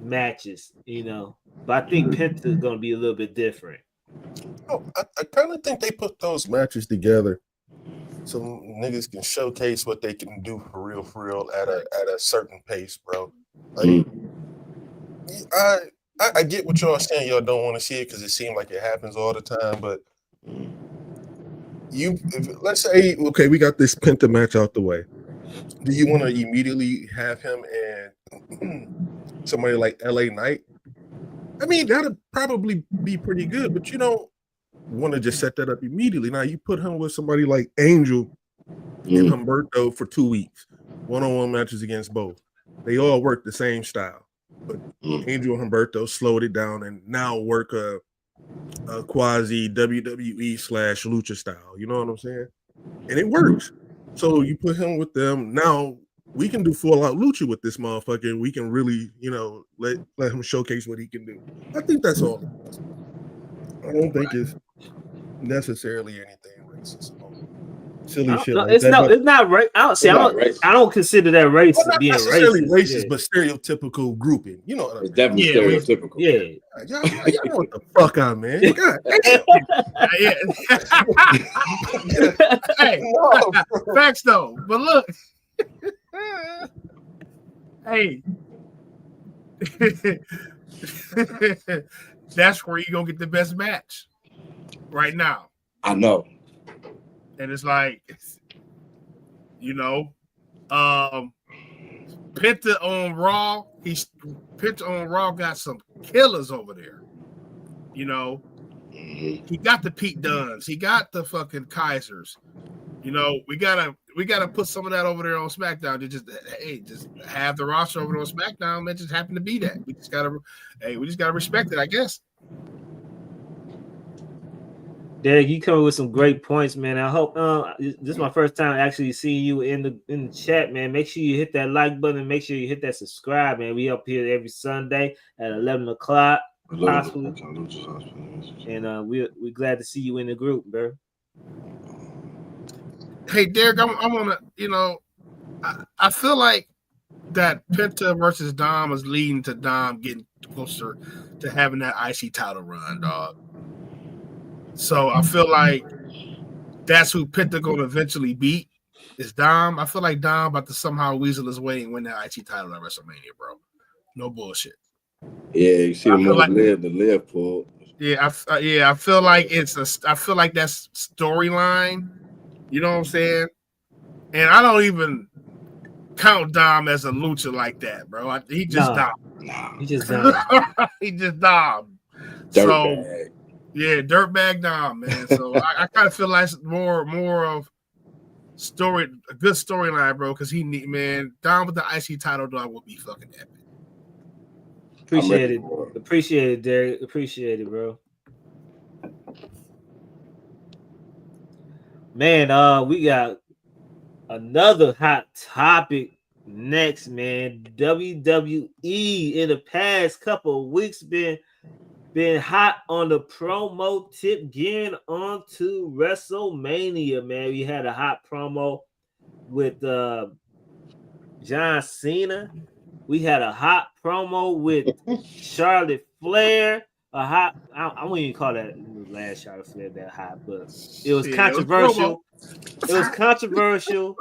matches, you know. But I think Penta is going to be a little bit different. Oh, I kind of think they put those matches together so niggas can showcase what they can do for real at a certain pace, bro. Like, I get what y'all saying. Y'all don't want to see it because it seems like it happens all the time. But let's say, okay, we got this Penta match out the way. Do you want to immediately have him and somebody like LA Knight? I mean, that'd probably be pretty good, but you don't want to just set that up immediately. Now you put him with somebody like Angel and Humberto for 2 weeks, one-on-one matches against both. They all work the same style, but Angel and Humberto slowed it down and now work a quasi WWE / lucha style. You know what I'm saying? And it works. So you put him with them. Now we can do full out lucha with this motherfucker. And we can really, you know, let him showcase what he can do. I think that's all. I don't think it's necessarily anything racist. Silly shit. No, like it's that, not. It's not right. I don't consider that racist. Well, not being necessarily racist, but stereotypical grouping. You know what I mean? It's definitely stereotypical. Yeah. Y'all know what the fuck I mean. God, Hey, facts though. But look, hey, that's where you're gonna get the best match right now. I know. And it's like, you know, Penta on Raw. Penta on Raw got some killers over there. You know, he got the Pete Dunnes. He got the fucking Kaisers. You know, we gotta put some of that over there on SmackDown. To just have the roster over there on SmackDown. That just happened to be that. We just gotta respect it, I guess. Derek, you coming with some great points, man. I hope this is my first time actually seeing you in the chat, man. Make sure you hit that like button. Make sure you hit that subscribe, man. We up here every Sunday at 11 o'clock, possibly. And we're glad to see you in the group, bro. Hey, Derek, I want to, I feel like that Penta versus Dom is leading to Dom getting closer to having that IC title run, dog. So I feel like that's who Penta gonna eventually beat is Dom. I feel like Dom about to somehow weasel his way and win that IC title at WrestleMania, bro. No bullshit. Yeah, you see the live pull. Yeah, I feel like I feel like that's storyline. You know what I'm saying? And I don't even count Dom as a lucha like that, bro. He just Dom. He just Dom. He just Dom. Dirtbag. Yeah, dirtbag Dom, man. So I kind of feel like more of a good storyline, bro. Because Dom with the IC title, dog, will be fucking epic. Appreciate it, Derek. Appreciate it, bro. Man, we got another hot topic next, man. WWE in the past couple of weeks been hot on the promo tip, gearing on to WrestleMania, man. We had a hot promo with John Cena. We had a hot promo with Charlotte Flair. I wouldn't even call that the last Charlotte Flair that hot, but it was controversial. It was controversial.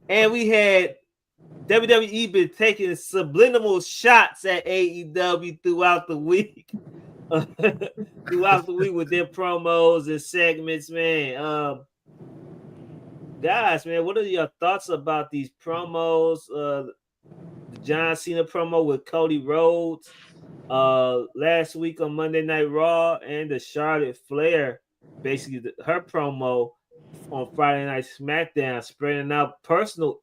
And we had WWE been taking subliminal shots at AEW throughout the week. Throughout the week with their promos and segments, man. Guys, man, what are your thoughts about these promos? The John Cena promo with Cody Rhodes last week on Monday Night Raw, and the Charlotte Flair, basically her promo on Friday Night SmackDown, spreading out personal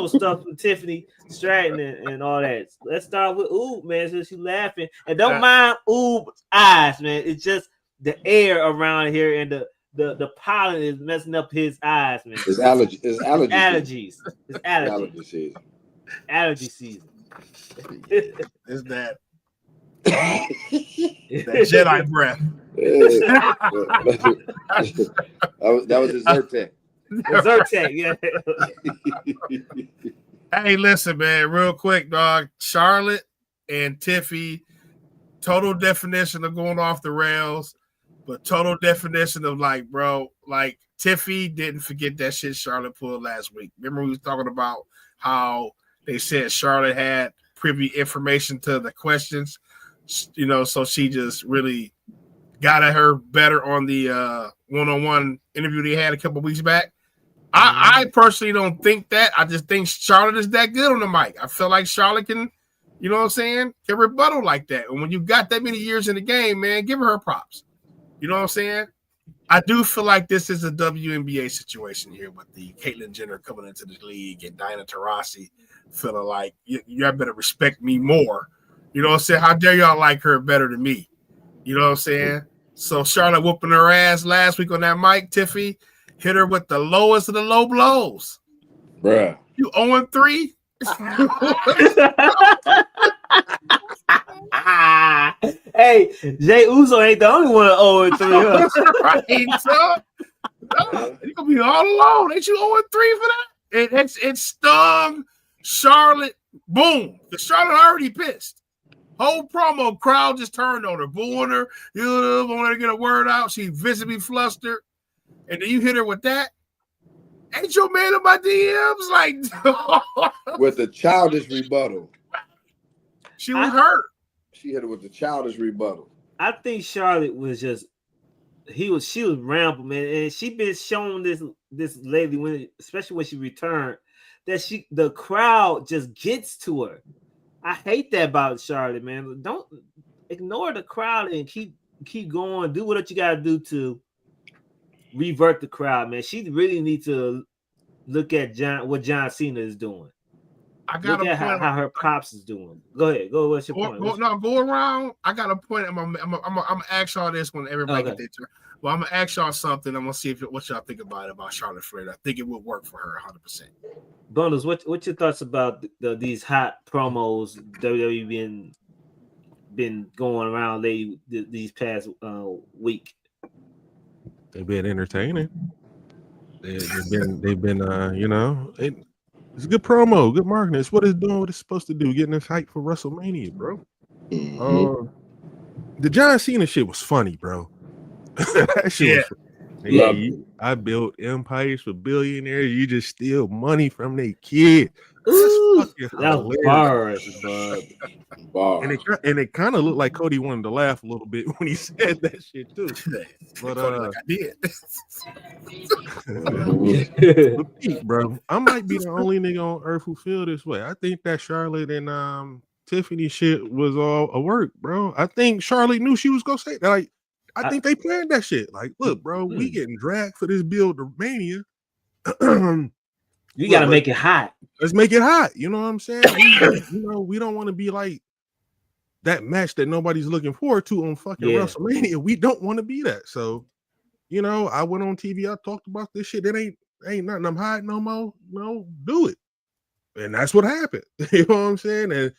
stuff with Tiffany Stratton and all that. Let's start with Oob, man. So she's laughing, and don't mind Oob's eyes, man. It's just the air around here, and the pollen is messing up his eyes, man. It's allergies. It's allergy season. Allergy season. Is that Jedi breath? That was his Zyrtec. Yeah. Hey, listen, man, real quick, dog. Charlotte and Tiffy, total definition of going off the rails, but total definition of like, bro, like Tiffy didn't forget that shit Charlotte pulled last week. Remember we was talking about how they said Charlotte had privy information to the questions, so she just really got at her better on the one-on-one interview they had a couple of weeks back. I personally don't think that. I just think Charlotte is that good on the mic. I feel like Charlotte can, you know what I'm saying, can rebuttal like that. And when you got that many years in the game, man, give her props. You know what I'm saying? I do feel like this is a WNBA situation here with the Caitlyn Jenner coming into the league and Diana Taurasi feeling like y'all better respect me more. You know what I'm saying? How dare y'all like her better than me? You know what I'm saying? So Charlotte whooping her ass last week on that mic. Tiffy hit her with the lowest of the low blows. Bruh. You 0-3? Hey, Jay Uso ain't the only one 0-3. Right, so you gonna be all alone. Ain't you 0-3 for that? It stung Charlotte. Boom. The Charlotte already pissed. Whole promo crowd just turned on her, booing her. You want her to get a word out. She visibly flustered. And then you hit her with that. Ain't your man in my DMs? Like with the childish rebuttal. She was hurt. She hit her with the childish rebuttal. I think Charlotte was just she was ramble, man, and she been showing this lately especially when she returned, that the crowd just gets to her. I hate that about Charlotte, man. Don't ignore the crowd and keep going. Do what you got to do to revert the crowd, man. She really needs to look at what John Cena is doing. I got look a at point. how her pops is doing. Go ahead. Go. What's your point? Go around. I got a point. I'm gonna ask y'all this when everybody get their turn. Well, I'm gonna ask y'all something. I'm gonna see what y'all think about Charlotte Flair. I think it would work for her 100%. Bonus, what's your thoughts about these hot promos WWE been going around lately these past week? They've been entertaining. They've been you know, it's a good promo, good marketing. It's what it's doing, what it's supposed to do, getting us hype for WrestleMania, bro. The John Cena shit was funny, bro. That shit was funny. Yeah. I built empires for billionaires. You just steal money from their kid. That was bars, bud. And it kind of looked like Cody wanted to laugh a little bit when he said that shit too. But like I did. Bro, I might be the only nigga on earth who feel this way. I think that Charlotte and Tiffany shit was all a work, bro. I think Charlotte knew she was gonna say that. Like, I think they planned that shit. Like, look, bro, we getting dragged for this build to Mania. You gotta make it hot. Let's make it hot. You know what I'm saying? We don't want to be like that match that nobody's looking forward to on fucking WrestleMania. We don't want to be that. So, I went on TV. I talked about this shit. It ain't nothing I'm hiding no more. No, do it. And that's what happened. You know what I'm saying? And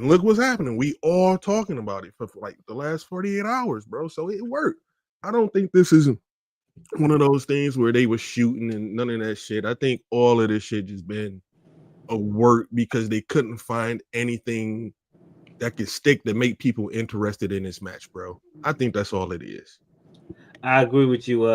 look what's happening. We all talking about it for like the last 48 hours, bro. So it worked. I don't think this is one of those things where they were shooting and none of that shit. I think all of this shit just been a work because they couldn't find anything that could stick to make people interested in this match, bro. I think that's all it is. I agree with you,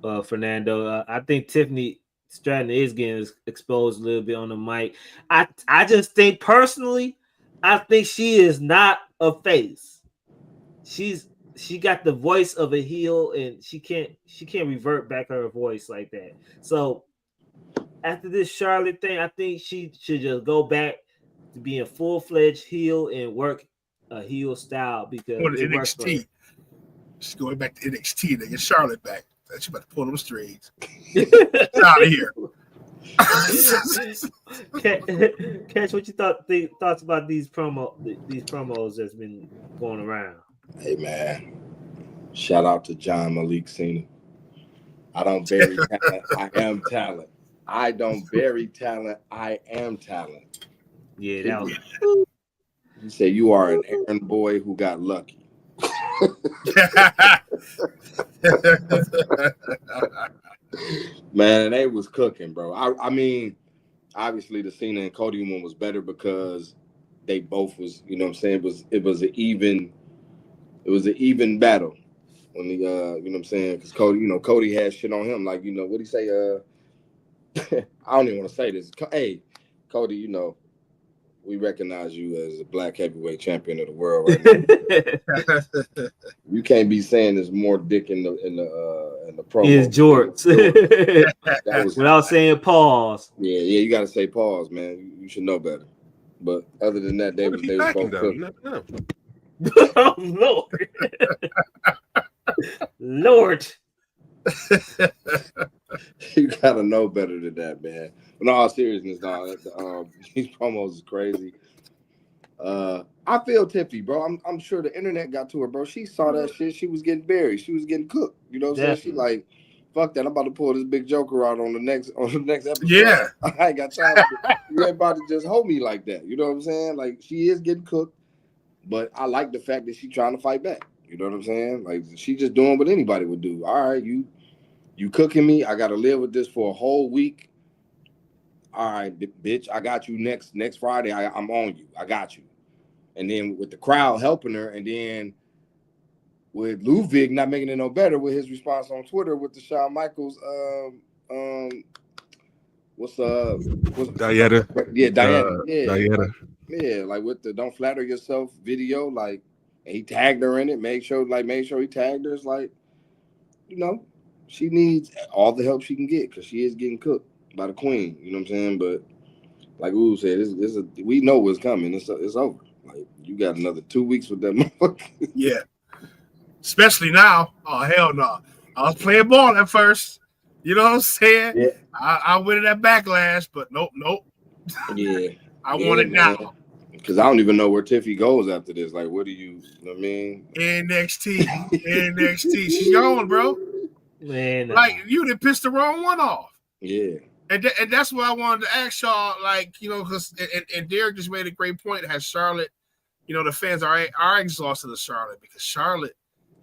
Fernando. I think Tiffany Stratton is getting exposed a little bit on the mic. I just think personally, I think she is not a face. She got the voice of a heel, and she can't revert back her voice like that. So after this Charlotte thing, I think she should just go back to being full-fledged heel and work a heel style because it works for her. She's going back to NXT to get Charlotte back. She about to pull them strings. Get out of here. Catch, what you thoughts about these promos that's been going around? Hey man, shout out to John Malik Cena. I don't bury talent. I am talent. I don't bury talent. I am talent. Yeah, that was. You say you are an errand boy who got lucky. Man, they was cooking, bro. I mean, obviously the Cena and Cody one was better because they both was, you know what I'm saying, it was an even battle when the you know what I'm saying, because Cody had shit on him, like, what he say, I don't even want to say this. Hey, Cody, we recognize you as a black heavyweight champion of the world right now. You can't be saying there's more dick in the promo. Is jorts. Without saying pause. Yeah, you got to say pause, man. You should know better. But other than that, they was both cooking. Oh, Lord. Lord. You gotta know better than that, man. In all seriousness, dog, these promos is crazy. I feel Tiffy, bro. I'm sure the internet got to her, bro. She saw that shit. She was getting buried. She was getting cooked. You know what I'm saying? She like, fuck that. I'm about to pull this big joker out on the next episode. Yeah. I ain't got time. You ain't about to just hold me like that. You know what I'm saying? Like, she is getting cooked, but I like the fact that she trying to fight back. You know what I'm saying? Like, she just doing what anybody would do. All right, you cooking me. I got to live with this for a whole week. All right, bitch, I got you next Friday. I'm on you. I got you. And then with the crowd helping her, and then with Ludwig not making it no better with his response on Twitter with the Shawn Michaels, what's Dieta? Yeah, Diana. Dieta. Yeah, like with the "Don't Flatter Yourself" video, like, and he tagged her in it. Made sure he tagged her. It's like, she needs all the help she can get because she is getting cooked by the queen. You know what I'm saying? But like Ooh said, we know what's coming. It's over. Like, you got another 2 weeks with that motherfucker. Yeah. Especially now. Oh, hell no. I was playing ball at first. You know what I'm saying? Yeah. I went in that backlash, but nope. Yeah. I want it now. Because I don't even know where Tiffy goes after this. Like, what do you know what I mean? NXT. She's gone, bro. Man, like you done pissed the wrong one off. Yeah. And that's what I wanted to ask y'all, like, you know, because and Derek just made a great point. Has Charlotte, you know, the fans are exhausted of Charlotte because Charlotte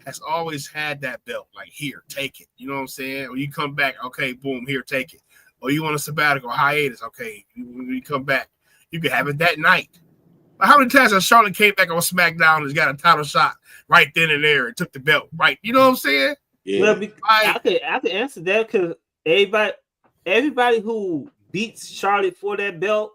has always had that belt. Like, here, take it. You know what I'm saying? Or you come back, okay, boom, here, take it. Or you want a sabbatical, hiatus, okay, when you come back, you can have it that night. How many times has Charlotte came back on SmackDown and got a title shot right then and there and took the belt? Right? You know what I'm saying? Yeah. Well, I could answer that because everybody who beats Charlotte for that belt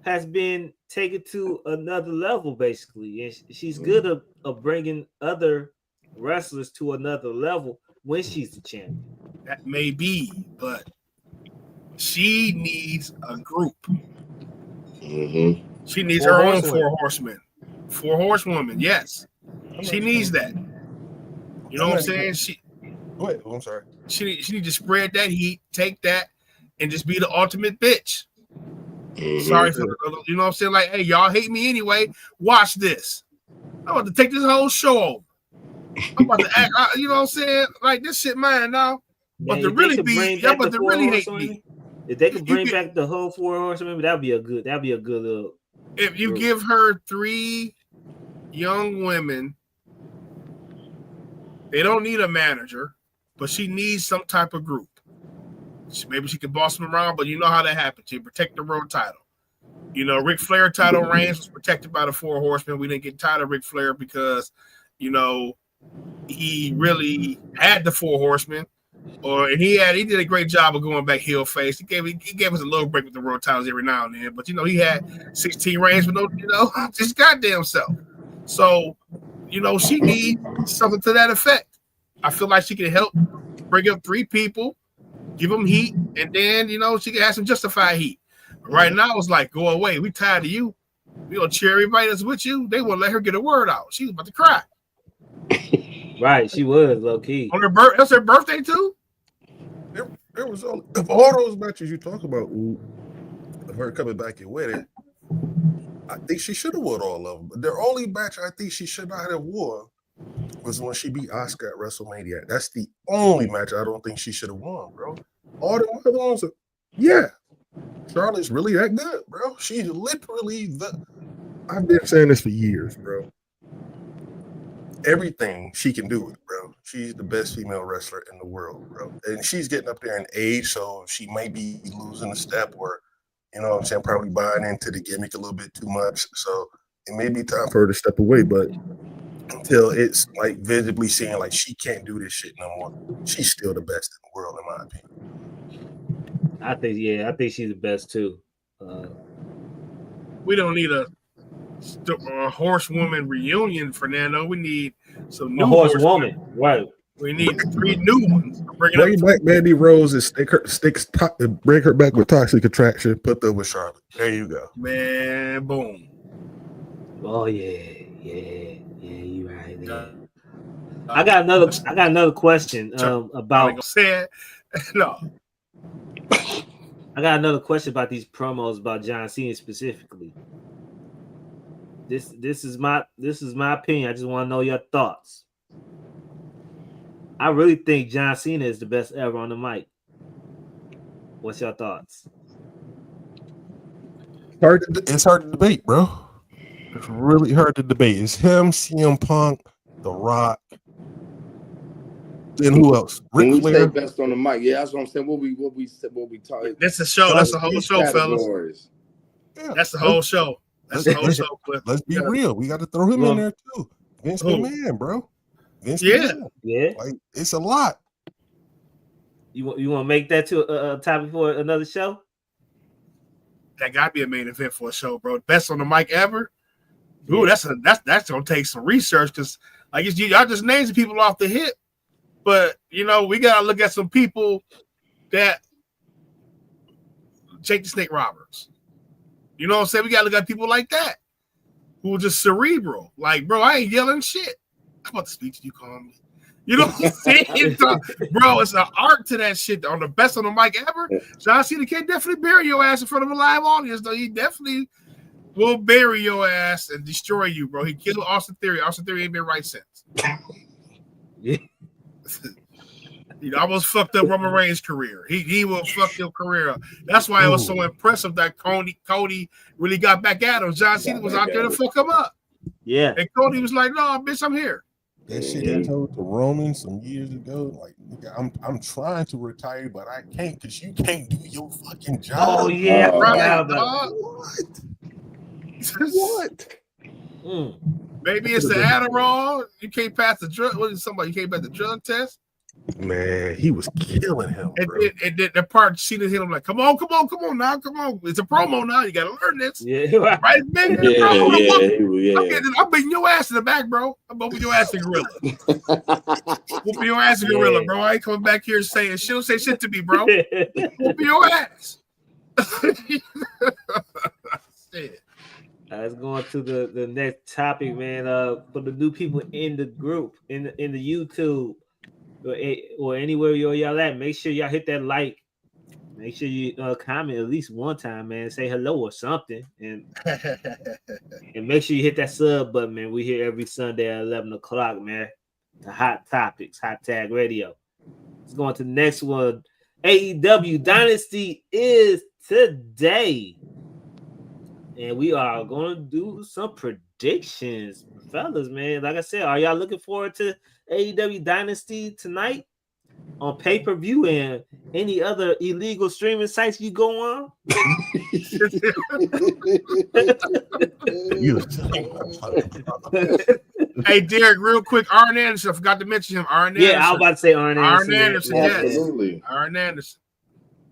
has been taken to another level, basically, and she's good at bringing other wrestlers to another level when she's the champion. That may be, but she needs a group. Mm-hmm. She needs her own 4 horsemen. 4 horsewomen, yes. She needs that. You know what I'm saying? Wait, I'm sorry. She needs to spread that heat, take that, and just be the ultimate bitch. Mm-hmm. Sorry for you know what I'm saying? Like, hey, y'all hate me anyway. Watch this. I'm about to take this whole show over. I'm about to act, you know what I'm saying? Like, this shit mine now. But to really be, y'all about to really hate me. If they could bring back the whole 4 horsemen, that'd be a good little. If you give her 3 young women, they don't need a manager, but she needs some type of group. Maybe she can boss them around, but you know how that happens. She protect the world title. You know, Ric Flair title reigns was protected by the 4 horsemen. We didn't get tired of Ric Flair because, you know, he really had the 4 horsemen. And he did a great job of going back heel face. He gave us a little break with the world titles every now and then, but you know he had 16 reigns with just goddamn self. So, you know, she needs something to that effect. I feel like she can help bring up 3 people, give them heat, and then you know she can have some justified heat. Right now it's like, go away. We tired of you. We gonna cheer everybody that's with you. They won't let her get a word out. She was about to cry. Right, she was low key. On that's her birthday too. There was all those matches you talk about. Of her coming back and winning, I think she should have won all of them. But the only match I think she should not have won was when she beat Asuka at WrestleMania. That's the only match I don't think she should have won, bro. All the other ones, Charlotte's really that good, bro. She's literally I've been saying this for years, bro. Everything she can do it, bro. She's the best female wrestler in the world, bro. And she's getting up there in age, so she might be losing a step or, you know what I'm saying, probably buying into the gimmick a little bit too much. So it may be time for her to step away, but until it's like visibly seeing like she can't do this shit no more, she's still the best in the world, in my opinion. I think she's the best too. We don't need a horsewoman reunion, Fernando. We need some new horsewoman, right? We need 3 new ones. Bring back Mandy Rose and bring her back with Toxic Attraction. Put them with Charlotte. There you go, man. Boom. Oh yeah, you right there. I got another question about. No. I got another question about these promos about John Cena specifically. This is my opinion. I just want to know your thoughts. I really think John Cena is the best ever on the mic. What's your thoughts? It's hard to debate, bro. It's really hard to debate. It's him, CM Punk, The Rock. Then who else? Ric Flair. Best on the mic. Yeah, that's what I'm saying. What we talking. That's a show. That's the whole show, fellas. Yeah, that's the whole show. That's the whole show. Let's be real. We got to throw him in there too. Vince McMahon, bro. Vince McMahon. Yeah. Like, it's a lot. You want to make that to a topic for another show? That got to be a main event for a show, bro. Best on the mic ever. Ooh, that's gonna take some research because I guess y'all just named some people off the hip, but you know we gotta look at some people that Jake the Snake Roberts. You know what I'm saying? We gotta look at people like that who are just cerebral. Like, bro, I ain't yelling shit. I'm about to speak to you calmly. You know what I'm saying? Bro, it's an art to that shit on the best on the mic ever. John Cena can't definitely bury your ass in front of a live audience, though. He definitely will bury your ass and destroy you, bro. He killed Austin Theory. Austin Theory ain't been right since. Yeah. He almost fucked up Roman Reigns' career. He will fuck your career up. That's why it was so impressive that Cody really got back at him. John Cena was out there to fuck him up. Yeah. And Cody was like, no, bitch, I'm here. That shit he told to Roman some years ago, like, nigga, I'm trying to retire, but I can't because you can't do your fucking job. Oh yeah, right, dog. What? Maybe it's the Adderall. You can't pass the drug. What is somebody? You can't pass the drug test. Man, he was killing him. And bro. then the part Cena hit him like, come on now, come on. It's a promo now. You gotta learn this. Yeah, right, man. Yeah. I'm beating your ass in the back, bro. I'm whooping your ass in gorilla. Whooping your ass in gorilla, bro. I ain't coming back here saying shit. Don't say shit to me, bro. Whooping your ass. Shit. Let's go on to the next topic, man. For the new people in the group, in the YouTube, or anywhere y'all at, make sure y'all hit that like. Make sure you comment at least one time, man. Say hello or something, and make sure you hit that sub button, man. We here every Sunday at 11 o'clock, man. The Hot Topics, Hot Tag Radio. Let's go on to the next one. AEW Dynasty is today. And we are going to do some predictions, fellas, man. Like I said, are y'all looking forward to AEW Dynasty tonight on pay-per-view and any other illegal streaming sites you go on? Hey, Derek, real quick, Arn Anderson. I forgot to mention him. Arn Anderson. Yeah, I was about to say Arn Anderson. Arn Anderson, yes. Absolutely. Arn Anderson.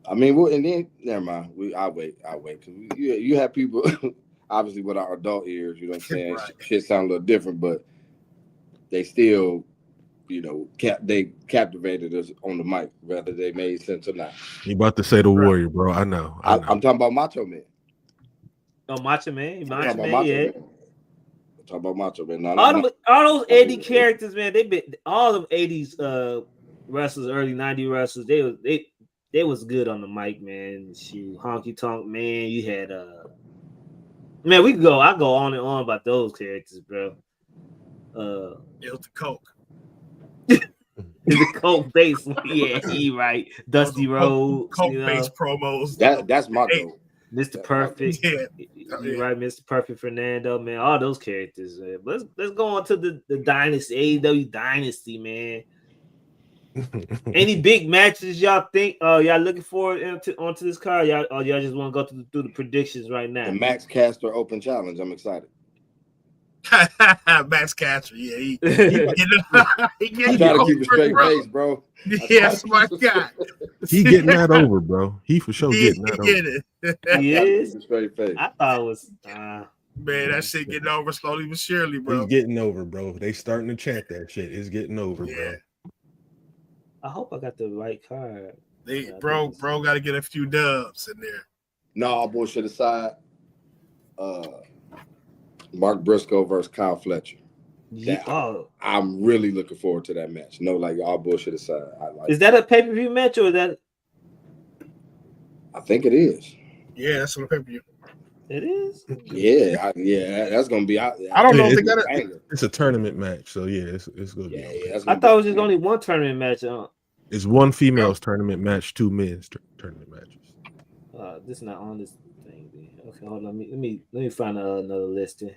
I mean, and then never mind. I'll wait. Because you have people, obviously, with our adult ears, you know what I'm saying? Right. Shit sound a little different, but they still, they captivated us on the mic, whether they made sense or not. You about to say the Warrior, bro? I know. I'm talking about Macho Man. Oh, Macho Man, yeah. I'm talking about Macho Man. No, all those 80 characters, man. They been all of 80s wrestlers, early 90s wrestlers. They was good on the mic, man. Shoot, Honky Tonk Man. You had man. I go on and on about those characters, bro. It was the Coke. The Coke base, yeah, he right. Dusty Rhodes, Coke based promos. That's my goal. Mr. Perfect, yeah. You right, Mr. Perfect Fernando, man. All those characters, man. But let's go on to the Dynasty, AEW Dynasty, man. Any big matches y'all think? Y'all looking forward onto this card? Y'all just want to go through the predictions right now? The Max Caster Open Challenge. I'm excited. Max Caster, yeah. He try to keep a straight face, bro. Yes, my God. He getting that over, bro. He for sure getting that over. He is. Straight face. I thought it was. Man, that shit getting over slowly but surely, bro. He's getting over, bro. They starting to chant that shit. It's getting over, bro. I hope I got the right card. Bro, got to get a few dubs in there. No, bullshit aside. Mark Briscoe versus Kyle Fletcher. I'm really looking forward to that match. No, like all bullshit aside. Is that a pay-per-view match or is that? I think it is. Yeah, that's on the pay-per-view. It is. Yeah, that's gonna be. I don't know if they got it. It's a tournament match, so yeah, it's gonna be. Yeah, I thought it was just only one tournament match. It's one female's tournament match, two men's tournament matches. This is not on this thing. Okay, hold on. Let me find another listing.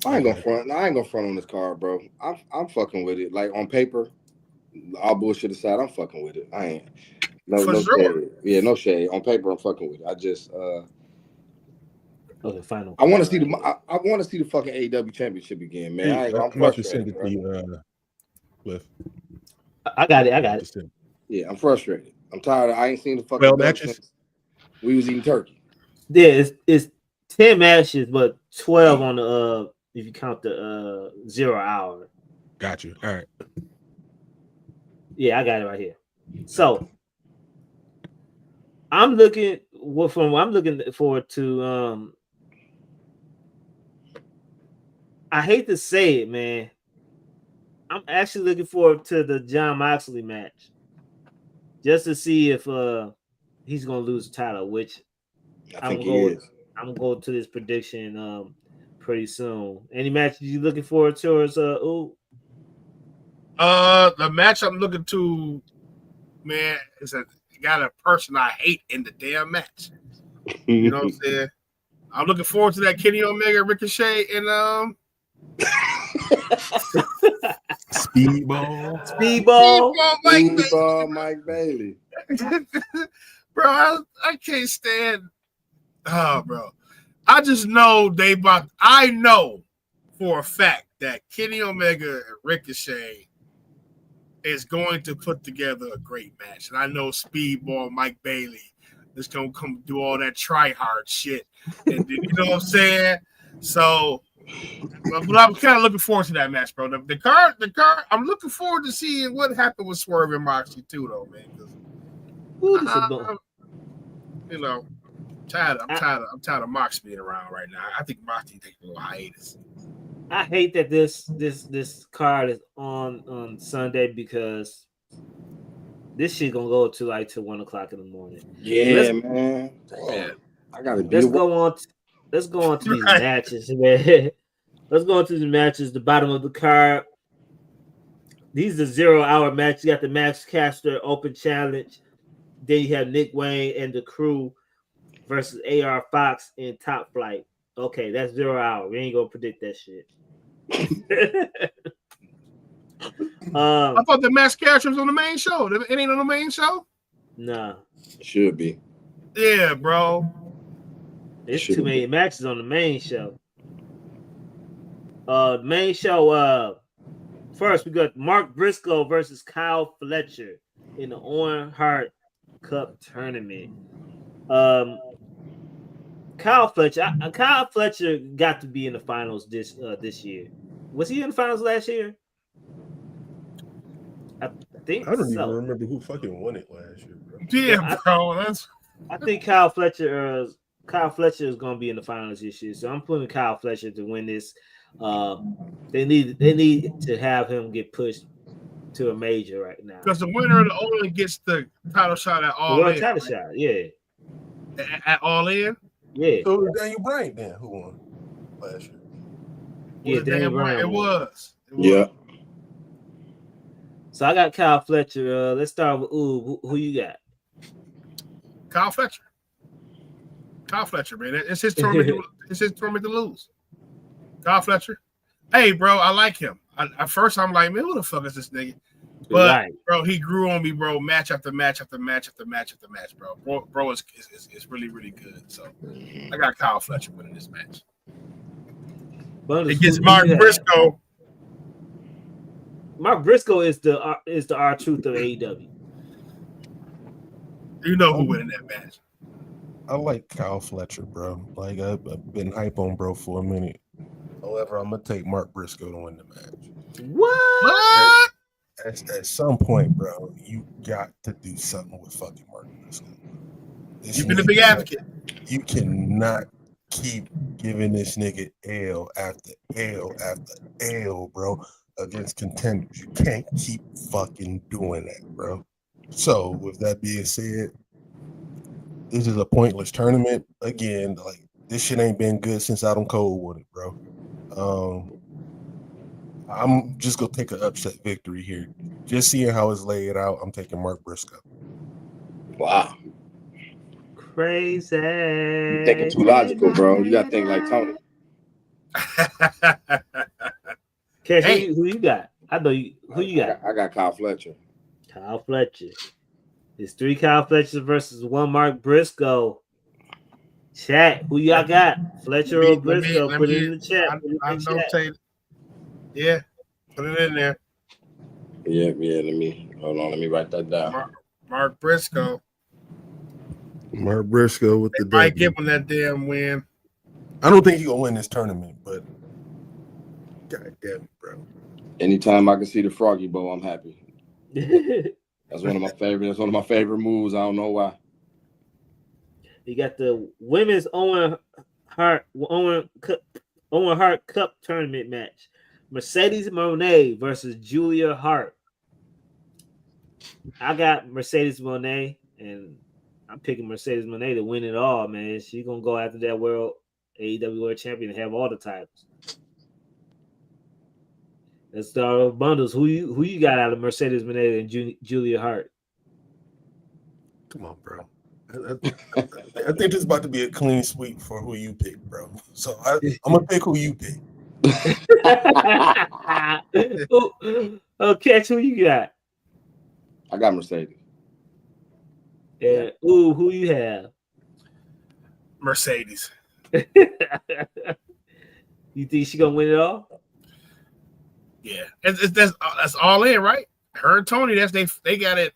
I ain't gonna front on this card, bro. I'm fucking with it. Like on paper, all bullshit aside, I'm fucking with it. I ain't. No shade. Yeah, no shade. On paper, I'm fucking with it. I just okay, final. I want to see the fucking AEW championship again, man. I'm frustrated. Cliff. I got it. Yeah, I'm frustrated. I'm tired. I ain't seen the fucking matches. We was eating turkey. Yeah, it's 10 matches, but 12 on the if you count the 0 hour. Got you. All right. Yeah, I got it right here. So I'm looking forward to I hate to say it, man. I'm actually looking forward to the John Moxley match, just to see if he's gonna lose the title. Which I think he is. I'm going to this prediction pretty soon. Any matches you looking forward to? Ooh? The match I'm looking to, man, is got a person I hate in the damn match. You know what I'm saying? I'm looking forward to that Kenny Omega, Ricochet, and Speedball, Mike Bailey. Bro, I can't stand. Oh, bro, I just know I know for a fact that Kenny Omega and Ricochet is going to put together a great match, and I know Speedball Mike Bailey is gonna come do all that try hard shit, and you know what I'm saying. So, but I'm kind of looking forward to that match, bro. The card. I'm looking forward to seeing what happened with Swerve and Moxley too, though, man. You know, I'm tired of Mox being around right now. I think Moxley takes a little hiatus. I hate that this card is on Sunday because this shit gonna go to 1:00 in the morning. Yeah, man. Damn. I gotta be. Let's go on to these matches, man. Let's go on to the matches. The bottom of the card. These are 0-hour matches. You got the Max Caster Open Challenge. Then you have Nick Wayne and the Crew versus AR Fox in Top Flight. Okay, that's 0 hour. We ain't gonna predict that shit. I thought the Max Caster was on the main show. It ain't on the main show? Nah. Should be. Yeah, bro. There's too many matches on the main show. Main show, first we got Mark Briscoe versus Kyle Fletcher in the Owen Hart Cup tournament. Kyle Fletcher got to be in the finals this year. Was he in the finals last year? I think I don't even remember who fucking won it last year, bro. Yeah, bro. I think Kyle Fletcher is going to be in the finals this year, so I'm putting Kyle Fletcher to win this. They need to have him get pushed to a major right now because the winner of the All In gets the title shot at All In. Title shot, yeah. At All In, yeah. So Daniel Bryan then who won last year? Yeah, Daniel Bryan. It was. Yeah. So I got Kyle Fletcher. Let's start with who you got? Kyle Fletcher. Kyle Fletcher, man. It's his tournament. It's his tournament to lose. Kyle Fletcher. Hey, bro, I like him. At first, I'm like, man, who the fuck is this nigga? But bro, he grew on me, bro. Match after match after match after match after match, bro. Bro is really, really good. So I got Kyle Fletcher winning this match. It gets Mark Briscoe. Mark Briscoe is the R-Truth of AEW. You know who winning that match. I like Kyle Fletcher, bro. Like I've been hype on bro for a minute. However, I'm gonna take Mark Briscoe to win the match. What? At some point, bro, you got to do something with fucking Mark Briscoe. You've been a big advocate. You cannot keep giving this nigga L after L after L, bro, against contenders. You can't keep fucking doing that, bro. So, with that being said, this is a pointless tournament. Again, like, this shit ain't been good since Adam Cole won it, bro. I'm just gonna take an upset victory here. Just seeing how it's laid out, I'm taking Mark Briscoe. Wow. Crazy. You're thinking too logical, bro. You gotta think like Tony. Cash, who you got? I know you. Who you got? I got Kyle Fletcher. Kyle Fletcher. It's 3 Kyle Fletchers versus 1 Mark Briscoe. Chat. Who y'all got? Fletcher or Briscoe? Put it in the chat. I notate. Yeah, put it in there. Yeah. Let me write that down. Mark Briscoe. Mark Briscoe with the might give him that damn win. I don't think he's gonna win this tournament, but god damn it, bro. Anytime I can see the Froggy Bow, I'm happy. That's one of my favorite moves. I don't know why. You got the women's Owen Hart Cup tournament match. Mercedes Moné versus Julia Hart. I got Mercedes Moné, and I'm picking Mercedes Moné to win it all, man. She's gonna go after that world AEW World Champion and have all the titles. Let's start with bundles. Who you got out of Mercedes Moné and Julia Hart? Come on, bro. I think this is about to be a clean sweep for who you pick, bro. So I'm gonna pick who you pick. Catch who you got? I got Mercedes. Yeah. Ooh, who you have? Mercedes. You think she gonna win it all? Yeah, that's all in, right? Her and Tony. They got it.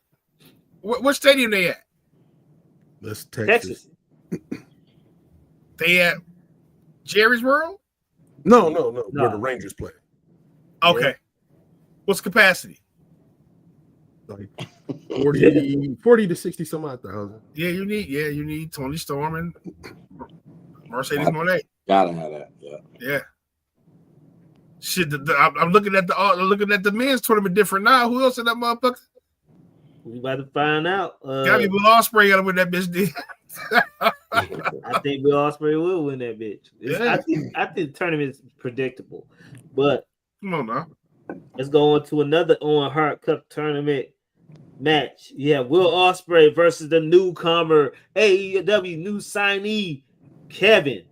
What stadium they at? That's Texas. They at Jerry's World? No. Where the Rangers play. Okay. Yeah. What's capacity? Like 40 to 60 some odd thousand. Yeah, you need Tony Storm and Mercedes Moné. Gotta have that. Yeah. Shit, I'm looking at the men's tournament different now. Who else in that motherfucker? We about to find out. Gotta be Will Ospreay gotta win that bitch. I think Will Ospreay will win that bitch. Yeah. I think the tournament is predictable. But come on now. Let's go on to another Owen Hart Cup tournament match. Yeah, Will Ospreay versus the newcomer AEW new signee Kevin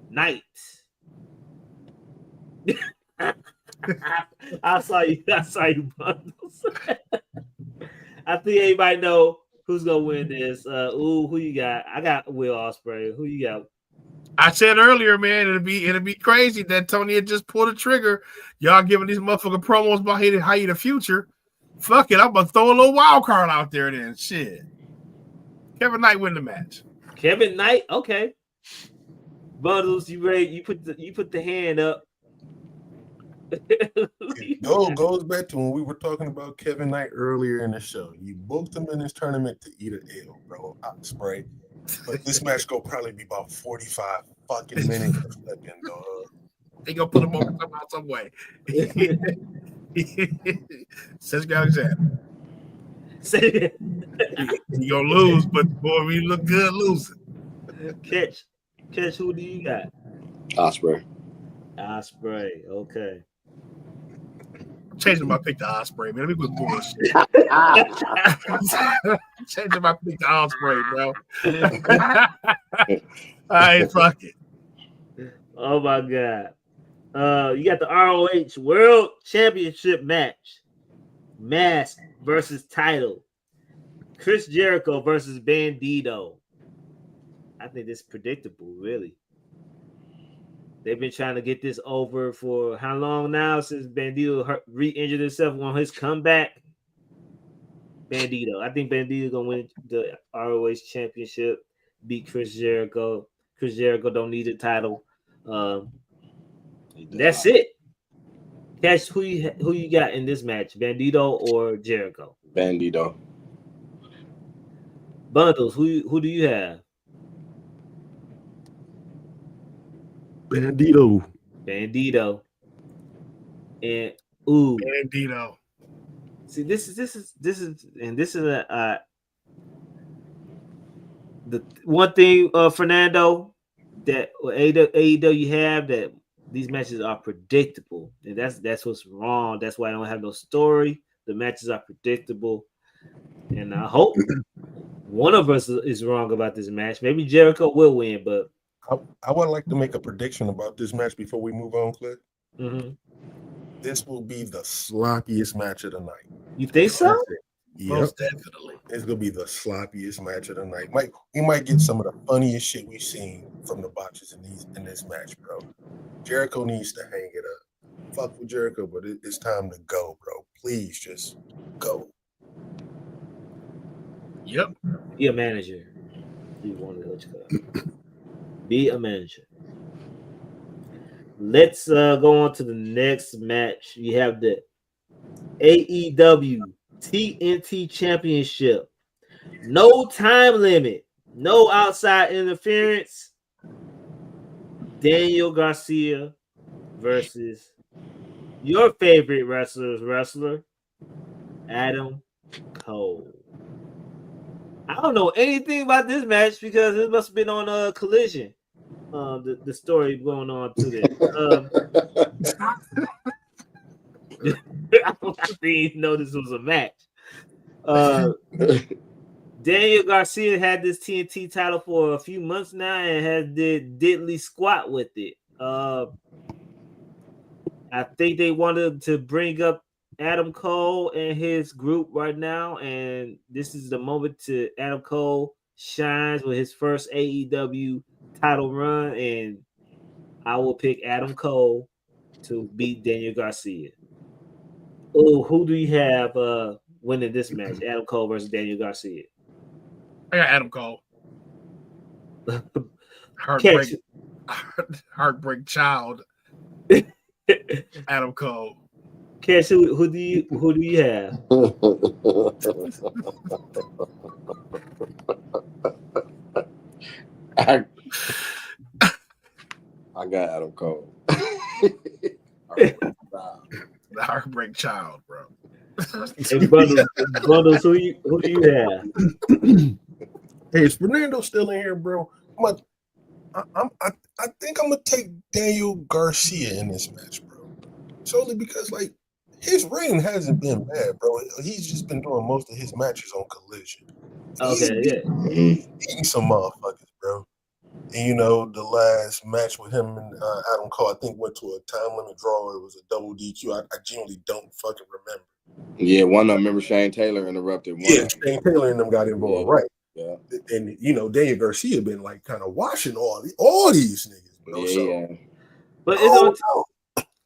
Knight. I saw you bundles. I think everybody know who's gonna win this. Who you got? I got Will Ospreay. Who you got? I said earlier, man, it'll be crazy that Tony had just pulled a trigger. Y'all giving these motherfucking promos about how you the future. Fuck it, I'm gonna throw a little wild card out there then. Shit. Kevin Knight win the match. Kevin Knight, okay. Bundles, you ready? You put the hand up. It goes back to when we were talking about Kevin Knight earlier in the show. You booked him in this tournament to eat an L, bro. Ospreay. But this match go probably be about 45 fucking minutes. They gonna put him on some way. Says Alexander. You gonna lose, but boy, we look good losing. Catch, who do you got? Ospreay, okay. I'm changing my pick to Ospreay, man. Let me quit bullshit. Changing my pick to Ospreay, bro. All right, fuck it. Oh my god. You got the ROH World Championship match. Mask versus title. Chris Jericho versus Bandito. I think this is predictable, really. They've been trying to get this over for how long now since Bandito re-injured himself on his comeback? Bandito. I think Bandito going to win the ROH Championship, beat Chris Jericho. Chris Jericho don't need the title. That's it. Cash, who you got in this match? Bandito or Jericho? Bandito. Bundles, who do you have? Bandito. And ooh. Bandito. See, this is the one thing, Fernando, that AEW have, that these matches are predictable, and that's what's wrong. That's why I don't have no story. The matches are predictable, and I hope one of us is wrong about this match. Maybe Jericho will win, but I would like to make a prediction about this match before we move on, Cliff. Mm-hmm. This will be the sloppiest match of the night. You think so? Yep. Most definitely. It's gonna be the sloppiest match of the night. We might get some of the funniest shit we've seen from the botches in this match, bro. Jericho needs to hang it up. Fuck with Jericho, but it's time to go, bro. Please just go. Yep. Be a manager. Be a manager. Let's go on to the next match. You have the AEW TNT Championship. No time limit. No outside interference. Daniel Garcia versus your favorite wrestler, Adam Cole. I don't know anything about this match because it must have been on Collision. The story going on to this. I didn't even know this was a match. Daniel Garcia had this TNT title for a few months now and has did diddly squat with it. I think they wanted to bring up Adam Cole and his group right now, and this is the moment to Adam Cole shines with his first AEW title run, and I will pick Adam Cole to beat Daniel Garcia. Oh, who do you have winning this match? Adam Cole versus Daniel Garcia. I got Adam Cole. Heartbreak child. Adam Cole. Cash, who do you have? I got Adam Cole. The heartbreak child, bro. Hey, Bundles, who do you have? Hey, is Fernando still in here, bro? I think I'm gonna take Daniel Garcia in this match, bro. Solely because like his reign hasn't been bad, bro. He's just been doing most of his matches on Collision. Okay, Eating some motherfuckers, bro. And you know, the last match with him and Adam Cole, I think went to a time limit draw. Or it was a double DQ. I genuinely don't fucking remember. Yeah, one of them, remember Shane Taylor interrupted one. Yeah, Shane Taylor and them got involved, right? Yeah. And you know, Daniel Garcia been like kind of washing all these niggas, bro. Yeah. But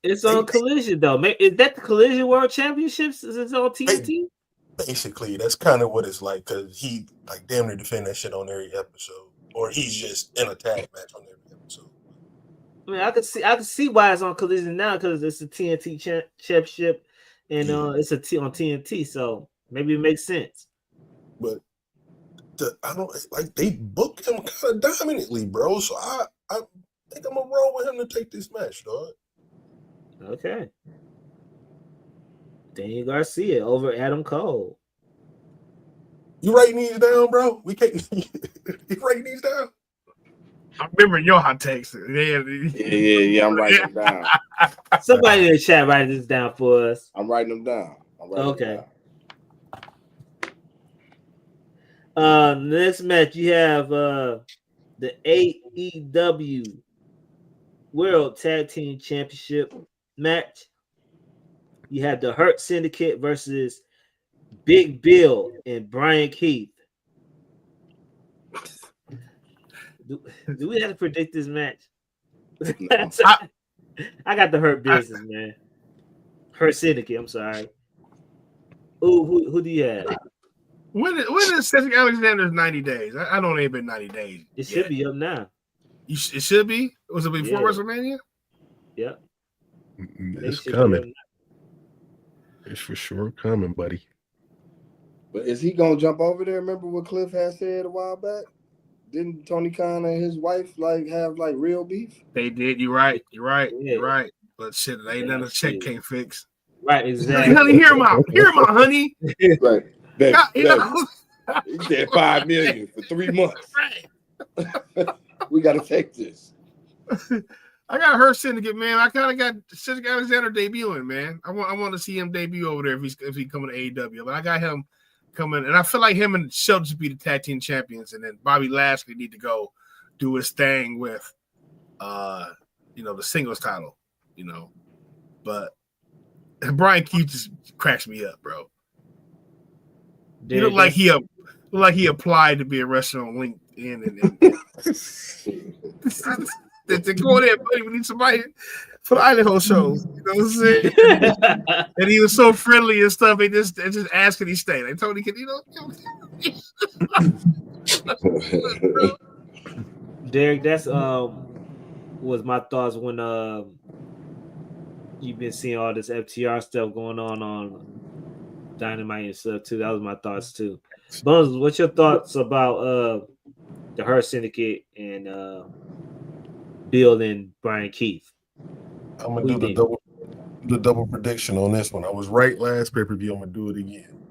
it's on Collision though. Is that the Collision World Championships? Is it on TNT? Basically, that's kind of what it's like because he like damn near defend that shit on every episode, or he's just in a tag match on every episode. I mean, I could see why it's on Collision now because it's a TNT championship, and it's on TNT, so maybe it makes sense. But I don't like they booked him kind of dominantly, bro. So I think I'm gonna roll with him to take this match, dog. Okay. Daniel Garcia over Adam Cole. You writing these down, bro? We can't. You writing these down? I'm remembering your hot takes. Yeah. I'm writing them down. Somebody in the chat write this down for us. I'm writing them down. Okay. Next match you have the AEW World Tag Team Championship match. You have the Hurt Syndicate versus Big Bill and Brian Keith. Do we have to predict this match? No. I got the Hurt Business, man. Hurt Syndicate. I'm sorry. Ooh, who do you have? When is Cedric Alexander's 90 days? I don't even been 90 days. It should be up now. It should be? Was it before WrestleMania? Yep. It's coming. It's for sure coming, buddy. But is he gonna jump over there? Remember what Cliff had said a while back? Didn't Tony Khan and his wife have real beef? They did. You're right. You're right. But shit, ain't nothing a check can't fix. Right, exactly. Honey, hear him out, honey. Right. Baby, You know? He said $5 million for 3 months. Right. We gotta take this. I got Hurt Syndicate, man. I kind of got Cedric Alexander debuting, man. I want to see him debut over there if he's coming to AEW. But I got him coming, and I feel like him and Shelton should be the tag team champions, and then Bobby Lashley need to go do his thing with, the singles title, But Brian Keith just cracks me up, bro. He looked like he applied to be a wrestler on LinkedIn, and they go there, buddy. We need somebody for the Idaho show. You know what I'm saying? And he was so friendly and stuff. They just asked can he stay. They told him, Derek, that's was my thoughts when you've been seeing all this FTR stuff going on Dynamite and stuff too. That was my thoughts too. Bones, what's your thoughts about the Hurt Syndicate and Bill and Brian Keith? I'm gonna do the double. the double prediction on this one. I was right last pay-per-view. I'm gonna do it again.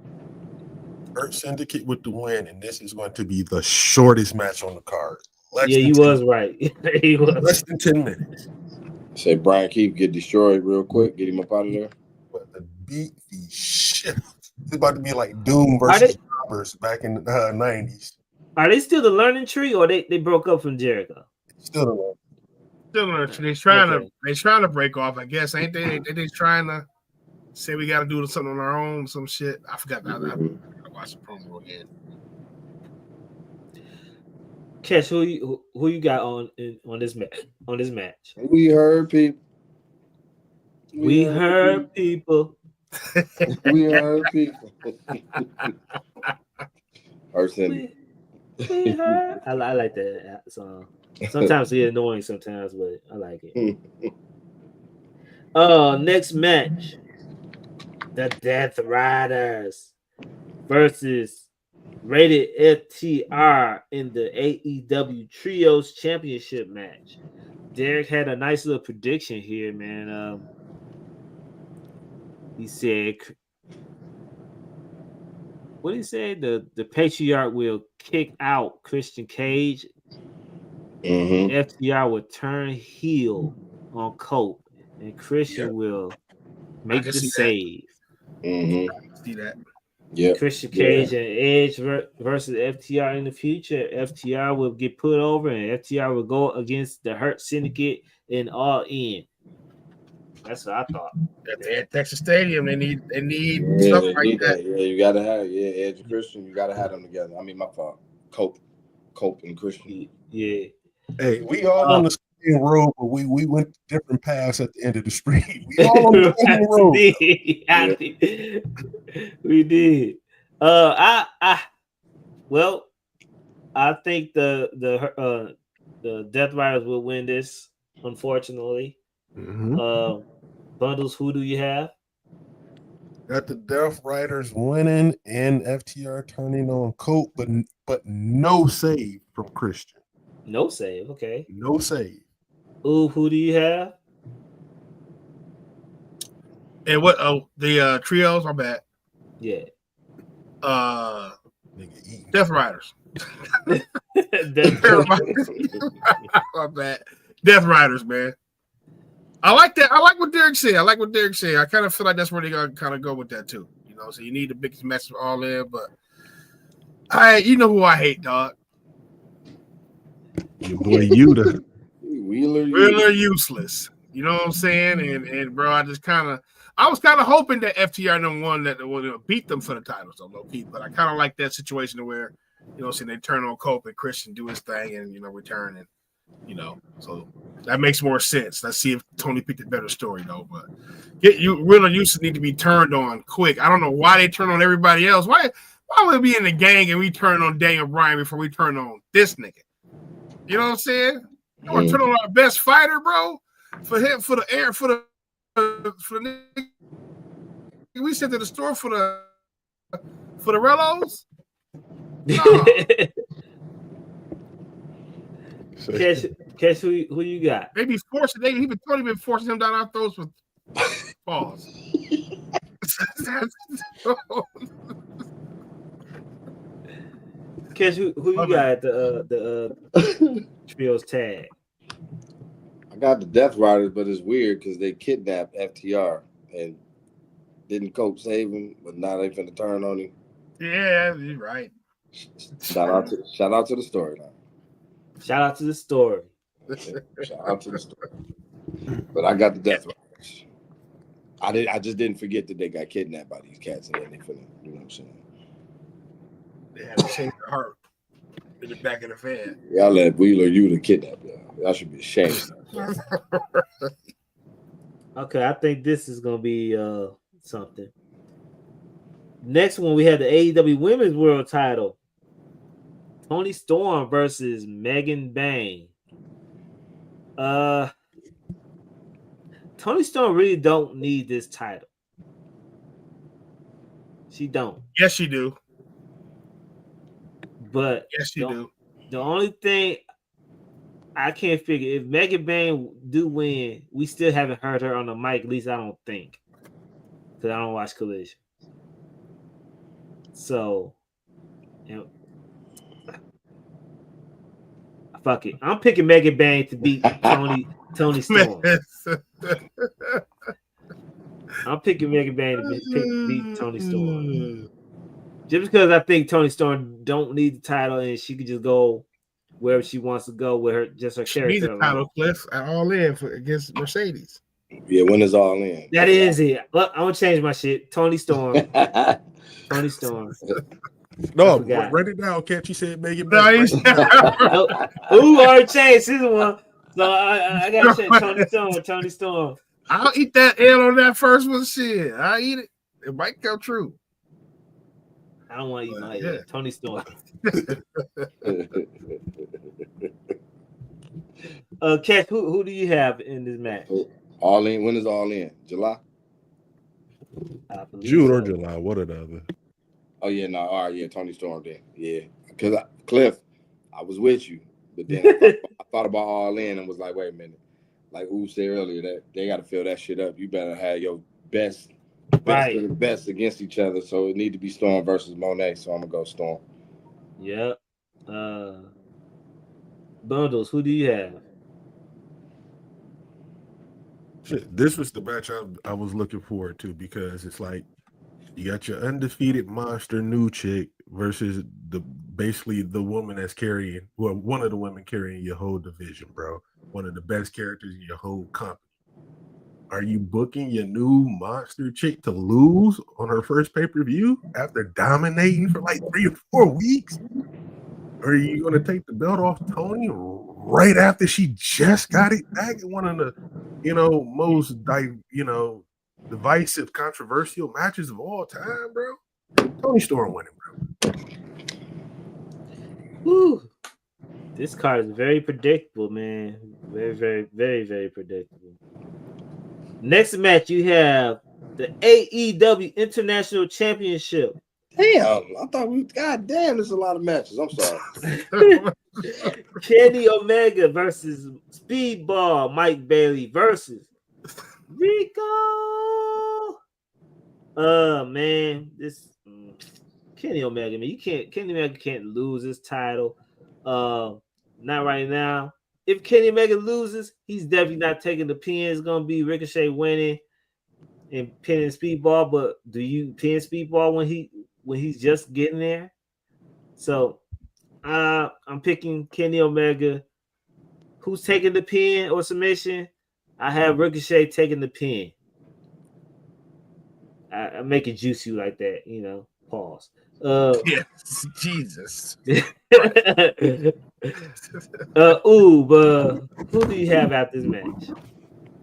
Hurt Syndicate with the win, and this is going to be the shortest match on the card. You was right. He was less than 10 minutes. Say Brian Keith get destroyed real quick. Get him up out of there. But the beat the shit. It's about to be like Doom versus Robbers back in the 90s. Are they still the learning tree, or they broke up from Jericho? Still the learning. They're trying to break off, I guess, ain't they? They trying to say we got to do something on our own, some shit. I forgot. I watched the promo again. Cash, who you got on this match? We heard people. We heard people. We heard people. We heard. I like that song. Sometimes it's annoying, sometimes, but I like it. Next match, the Death Riders versus Rated FTR in the AEW Trios Championship match. Derek had a nice little prediction here, man. He said, what did he say? The Patriarch will kick out Christian Cage. FTR will turn heel on Cope, and Christian will make the save. See that? Yeah. Christian Cage and Edge versus FTR in the future. FTR will get put over, and FTR will go against the Hurt Syndicate in All In. That's what I thought. At Texas Stadium, they need something like that. Yeah, you gotta have Edge and Christian. You gotta have them together. I mean, my fault. Cope and Christian. Yeah. Hey, we all on the same road, but we went different paths at the end of the street. We all on the same road. We did. I think the Death Riders will win this, unfortunately. Bundles, who do you have? Got the Death Riders winning and FTR turning on Cope, but no save from Christian. No save, okay. No save. Ooh, who do you have? And what? Oh, the trios. My bad. Yeah. Death Riders. My bad. Death Riders, man. I like that. I like what Derek said. I kind of feel like that's where they're gonna kind of go with that too. You know, so you need the biggest match all in, but you know who I hate, dog. Your boy Yuta. Wheeler useless. You know what I'm saying? And bro, I was kind of hoping that FTR number one that will beat them for the titles, so low key. But I kind of like that situation where, you know, they turn on Cope and Christian do his thing and, you know, return, and, you know, so that makes more sense. Let's see if Tony picked a better story though. But Wheeler useless need to be turned on quick. I don't know why they turn on everybody else. Why would we be in the gang and we turn on Daniel Bryan before we turn on this nigga? You know what I'm saying? I want to turn on our best fighter, bro. For him, for the nigga we sent to the store for the Rellos. No. Catch who you got? They be forcing. Tony been forcing him down our throats with pause. Catch who you got at the trios tag? I got the Death Riders, but it's weird because they kidnapped FTR and didn't Cope save him, but now they finna turn on him. Yeah, you're right. Shout out to the story now. Shout out to the story. Shout out to the story. But I got the Death Riders. I just didn't forget that they got kidnapped by these cats and then they finna, you know what I'm saying? They had to change their heart in the back of the van. Y'all let Wheeler Yuta kidnap y'all. Y'all should be ashamed. Okay, I think this is gonna be something. Next one, we have the AEW Women's World Title. Toni Storm versus Megan Bayne. Toni Storm really don't need this title. She don't. Yes, she do. But yes, you do. The only thing I can't figure if Megan Bain do win, we still haven't heard her on the mic. At least I don't think, because I don't watch Collision. So, fuck it. I'm picking Megan Bain to beat Tony Storm. I'm picking Megan Bain to beat Tony Storm. Just because I think Tony Storm don't need the title and she could just go wherever she wants to go with her character. She needs a title, Cliff, all in against Mercedes. Yeah, when is all in? That is it. Look, I'm gonna change my shit. Tony Storm. Tony Storm. No, write it down. Can't you say it, Megan? Ooh, already changed season one. So I gotta change Tony Storm with Tony Storm. I'll eat that L on that first one. Shit, I'll eat it. It might come true. I don't want to eat my L. Tony Storm. Cat, who do you have in this match? All in. When is all in? July? June or July, one or the other. Oh yeah, no, all right, yeah, Tony Storm then. Yeah. Because Cliff, I was with you, but then I thought about all in and was like, wait a minute. Like Ooh said earlier, that they gotta fill that shit up. You better have your best of the best against each other. So it need to be Storm versus Monet. So I'm gonna go Storm. Yep. Bundles, who do you have? Shit, this was the match I was looking forward to because it's like you got your undefeated monster new chick versus basically the woman that's carrying, well, one of the women carrying your whole division, bro. One of the best characters in your whole company. Are you booking your new monster chick to lose on her first pay-per-view after dominating for like 3 or 4 weeks? Or are you going to take the belt off Tony right after she just got it back in one of the, most, divisive, controversial matches of all time, bro? Tony Storm winning, bro. Woo. This card is very predictable, man. Very, very, very, very predictable. Next match, you have the AEW International Championship. Damn, I thought God damn, there's a lot of matches. I'm sorry. Kenny Omega versus Speedball Mike Bailey versus Rico. Man, this Kenny Omega, man, Kenny Omega can't lose his title. Not right now. If Kenny Omega loses, he's definitely not taking the pin. It's gonna be Ricochet winning and pinning Speedball. But do you pin Speedball when he's just getting there? So I'm picking Kenny Omega. Who's taking the pin or submission? I have Ricochet taking the pin. I make it juicy like that, Pause. Yes, Jesus. But who do you have after this match?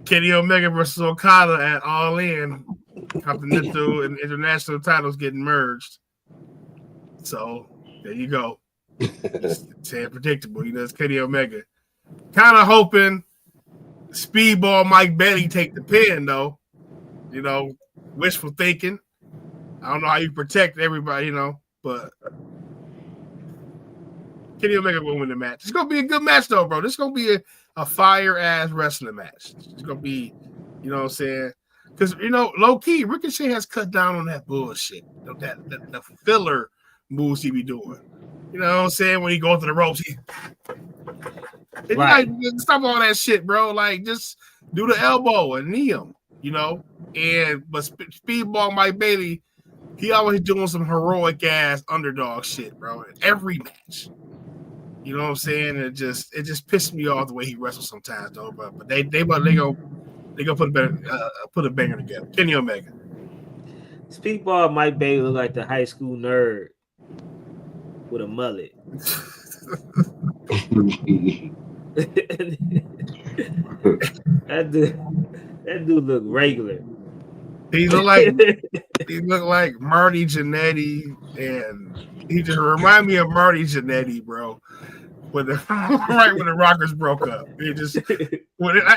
Kenny Omega versus Okada at All In. Continental and international titles getting merged. So there you go. It's predictable. It's Kenny Omega. Kind of hoping Speedball Mike Bailey take the pin, though. Wishful thinking. I don't know how you protect everybody, but Kenny Omega will win the match. It's going to be a good match, though, bro. This is going to be a fire-ass wrestling match. It's going to be, what I'm saying? Because, low-key, Ricochet has cut down on that bullshit, the filler moves he be doing. You know what I'm saying? When he goes to the ropes, Right. Stop all that shit, bro. Like, just do the elbow and knee him, But Speedball Mike Bailey, he always doing some heroic ass underdog shit, bro. In every match. You know what I'm saying? It just pisses me off the way he wrestles sometimes, though. But they go put a banger together. Kenny Omega. Speedball Mike Bailey look like the high school nerd with a mullet. That dude look regular. He look like Marty Jannetty, and he just remind me of Marty Jannetty, bro. When the Rockers broke up, I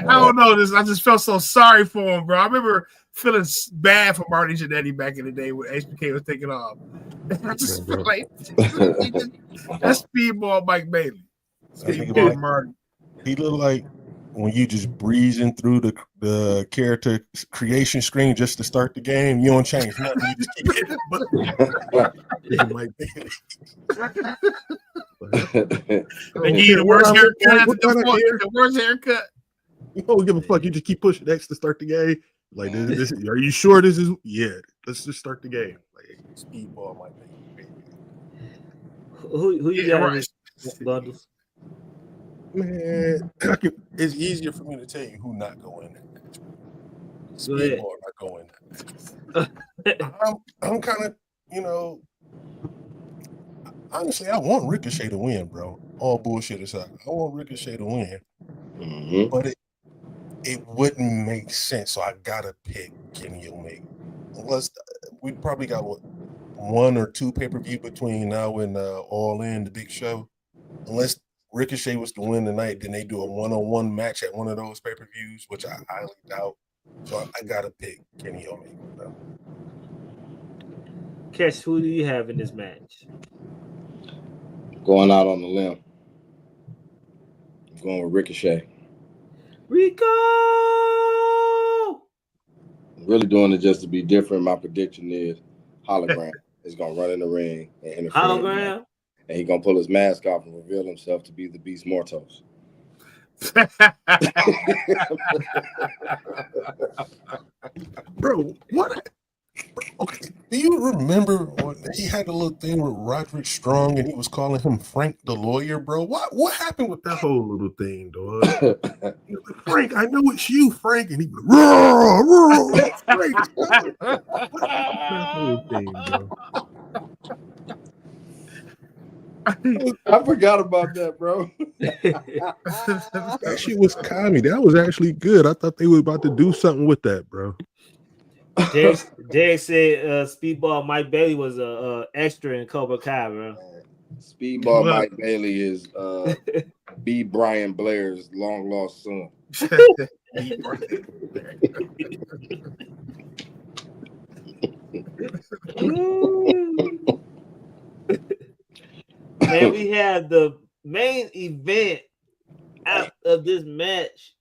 don't know this. I just felt so sorry for him, bro. I remember feeling bad for Marty Jannetty back in the day when HBK was taking off. I just feel like that's Speedball Mike Bailey. Speedball Marty. He looked like when you just breezing through the character creation screen just to start the game. You don't change nothing. You just keep hitting the They give you the worst haircut. The worst haircut. You don't give a fuck. You just keep pushing X to start the game. Like this are you sure this is? Yeah, let's just start the game. Like speedball, my baby. Who you got in this bundles? Man, it's easier for me to tell you who not going in that match. Speedball not going in that match. I'm kind of, honestly, I want Ricochet to win, bro. All bullshit aside, I want Ricochet to win, but it wouldn't make sense. So I gotta pick Kenny Omega. Unless we probably got one or two pay-per-view between now and All In, the big show. Unless Ricochet was to win tonight, then they do a one-on-one match at one of those pay-per-views, which I highly doubt. So I gotta pick Kenny Omega, bro. Cash, who do you have in this match? Going out on the limb. I'm going with Ricochet. Rico! I'm really doing it just to be different. My prediction is Hologram is going to run in the ring and interfere. Hologram? And he's going to pull his mask off and reveal himself to be the Beast Mortos. Bro, what? Okay, do you remember when he had a little thing with Roderick Strong and he was calling him Frank the lawyer, bro? What happened with that whole little thing, dog? Frank, I know it's you, Frank, and he was Frank. That whole thing, bro. I forgot about that, bro. That shit was comedy. That was actually good. I thought they were about to do something with that, bro. Derek said Speedball Mike Bailey was a extra in Cobra Kai, bro. Speedball Mike Bailey is B. Brian Blair's long lost son. And we have the main event out of this match.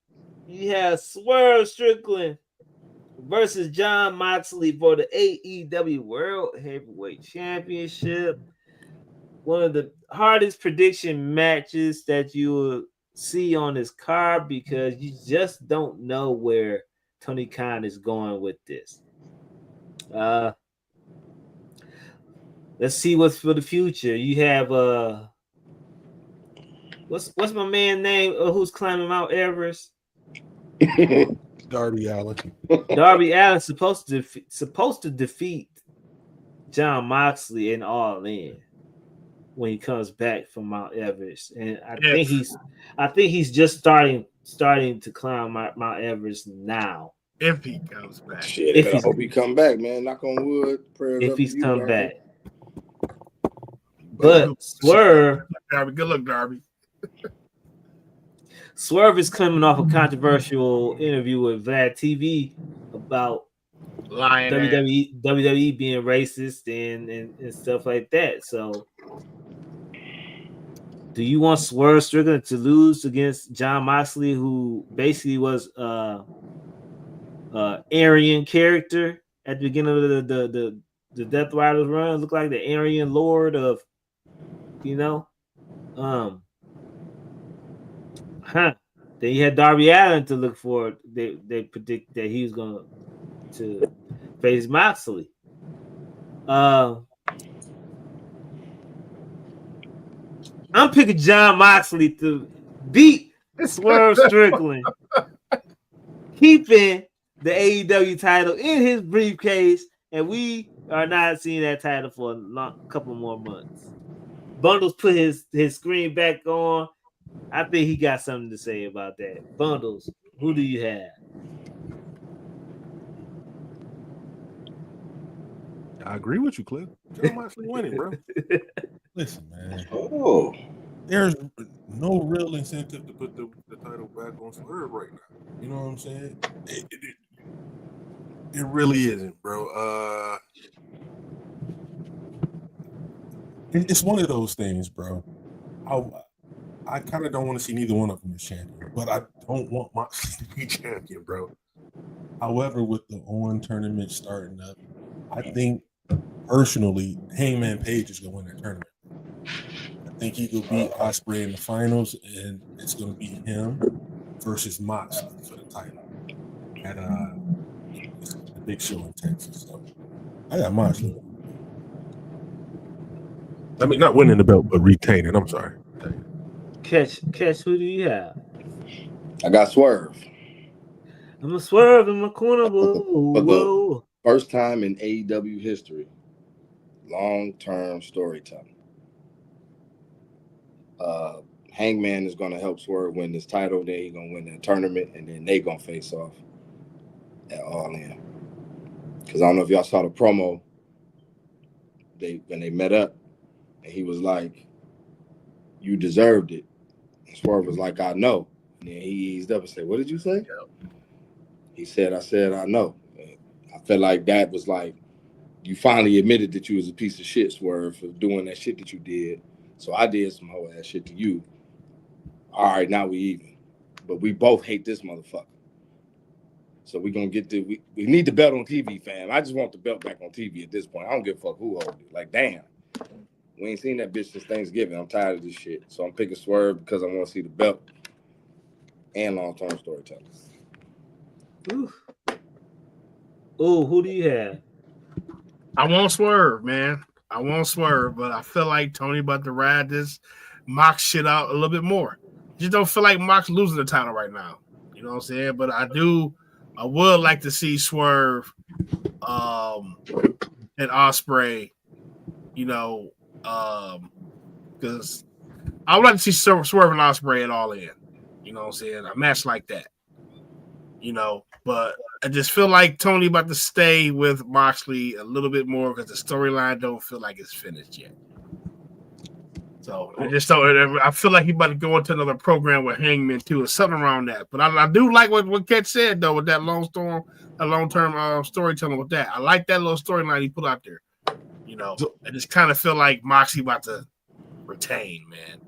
You have Swerve Strickland versus Jon Moxley for the AEW World Heavyweight Championship. One of the hardest prediction matches that you will see on this card because you just don't know where Tony Khan is going with this. Let's see what's for the future. You have what's my man name? Who's climbing Mount Everest? Darby Allin. Darby Allin supposed to defeat Jon Moxley in All In when he comes back from Mount Everest, and I think he's just starting to climb Mount Everest now. If he comes back, shit, I hope he come back, man. Knock on wood. If he's come back, but Swerve, Darby, good luck, Darby. Swerve is coming off a controversial interview with Vlad TV about WWE being racist and stuff like that. So, do you want Swerve Strickland to lose against Jon Moxley, who basically was Aryan character at the beginning of the Death Riders run? Looked like the Aryan Lord of, Then you had Darby Allin to look for. They predict that he was going to face Moxley. I'm picking Jon Moxley to beat Swerve Strickland, keeping the AEW title in his briefcase, and we are not seeing that title for a couple more months. Bundles put his screen back on. I think he got something to say about that. Bundles, who do you have? I agree with you, Cliff. Jon Moxley winning, bro. Listen, man. Oh, there's no real incentive to put the title back on Swerve right now. You know what I'm saying? It really isn't, bro. It's one of those things, bro. I kind of don't want to see neither one of them as champion, but I don't want Moxley to be champion, bro. However, with the Owen tournament starting up, I think personally, Hangman Page is gonna win that tournament. I think he will beat Ospreay in the finals, and it's gonna be him versus Moxley for the title at the big show in Texas. So I got Moxley. I mean, not winning the belt, but retaining. I'm sorry. Catch, who do you have? I got Swerve. I'm gonna swerve in my corner. Whoa. First time in AEW history, long-term storytelling. Hangman is going to help Swerve win this title. Then he's going to win that tournament, and then they going to face off at All In. Because I don't know if y'all saw the promo. When they met up, and he was like, "You deserved it." And Swerve was like, "I know." And then he eased up and said, "What did you say?" He said, "I said I know." And I felt like that was like, you finally admitted that you was a piece of shit, Swerve, for doing that shit that you did. So I did some whole ass shit to you. All right, now we even. But we both hate this motherfucker. So we're going to get we need the belt on TV, fam. I just want the belt back on TV at this point. I don't give a fuck who holds it. Like, damn. We ain't seen that bitch since Thanksgiving. I'm tired of this shit. So I'm picking Swerve because I want to see the belt and long-term storytelling. Ooh, who do you have? I want Swerve, man. I want Swerve, but I feel like Tony about to ride this Mox shit out a little bit more. Just don't feel like Mox losing the title right now. You know what I'm saying? But I would like to see Swerve and Ospreay, you know, because I would like to see Swerve and Ospreay at All In. You know what I'm saying? A match like that. You know, but I just feel like Tony about to stay with Moxley a little bit more because the storyline don't feel like it's finished yet. So I just don't. I feel like he about to go into another program with Hangman too, or something around that. But I do like what Ket said though with that long-term storytelling with that. I like that little storyline he put out there. You know, I just kind of feel like Moxley about to retain, man.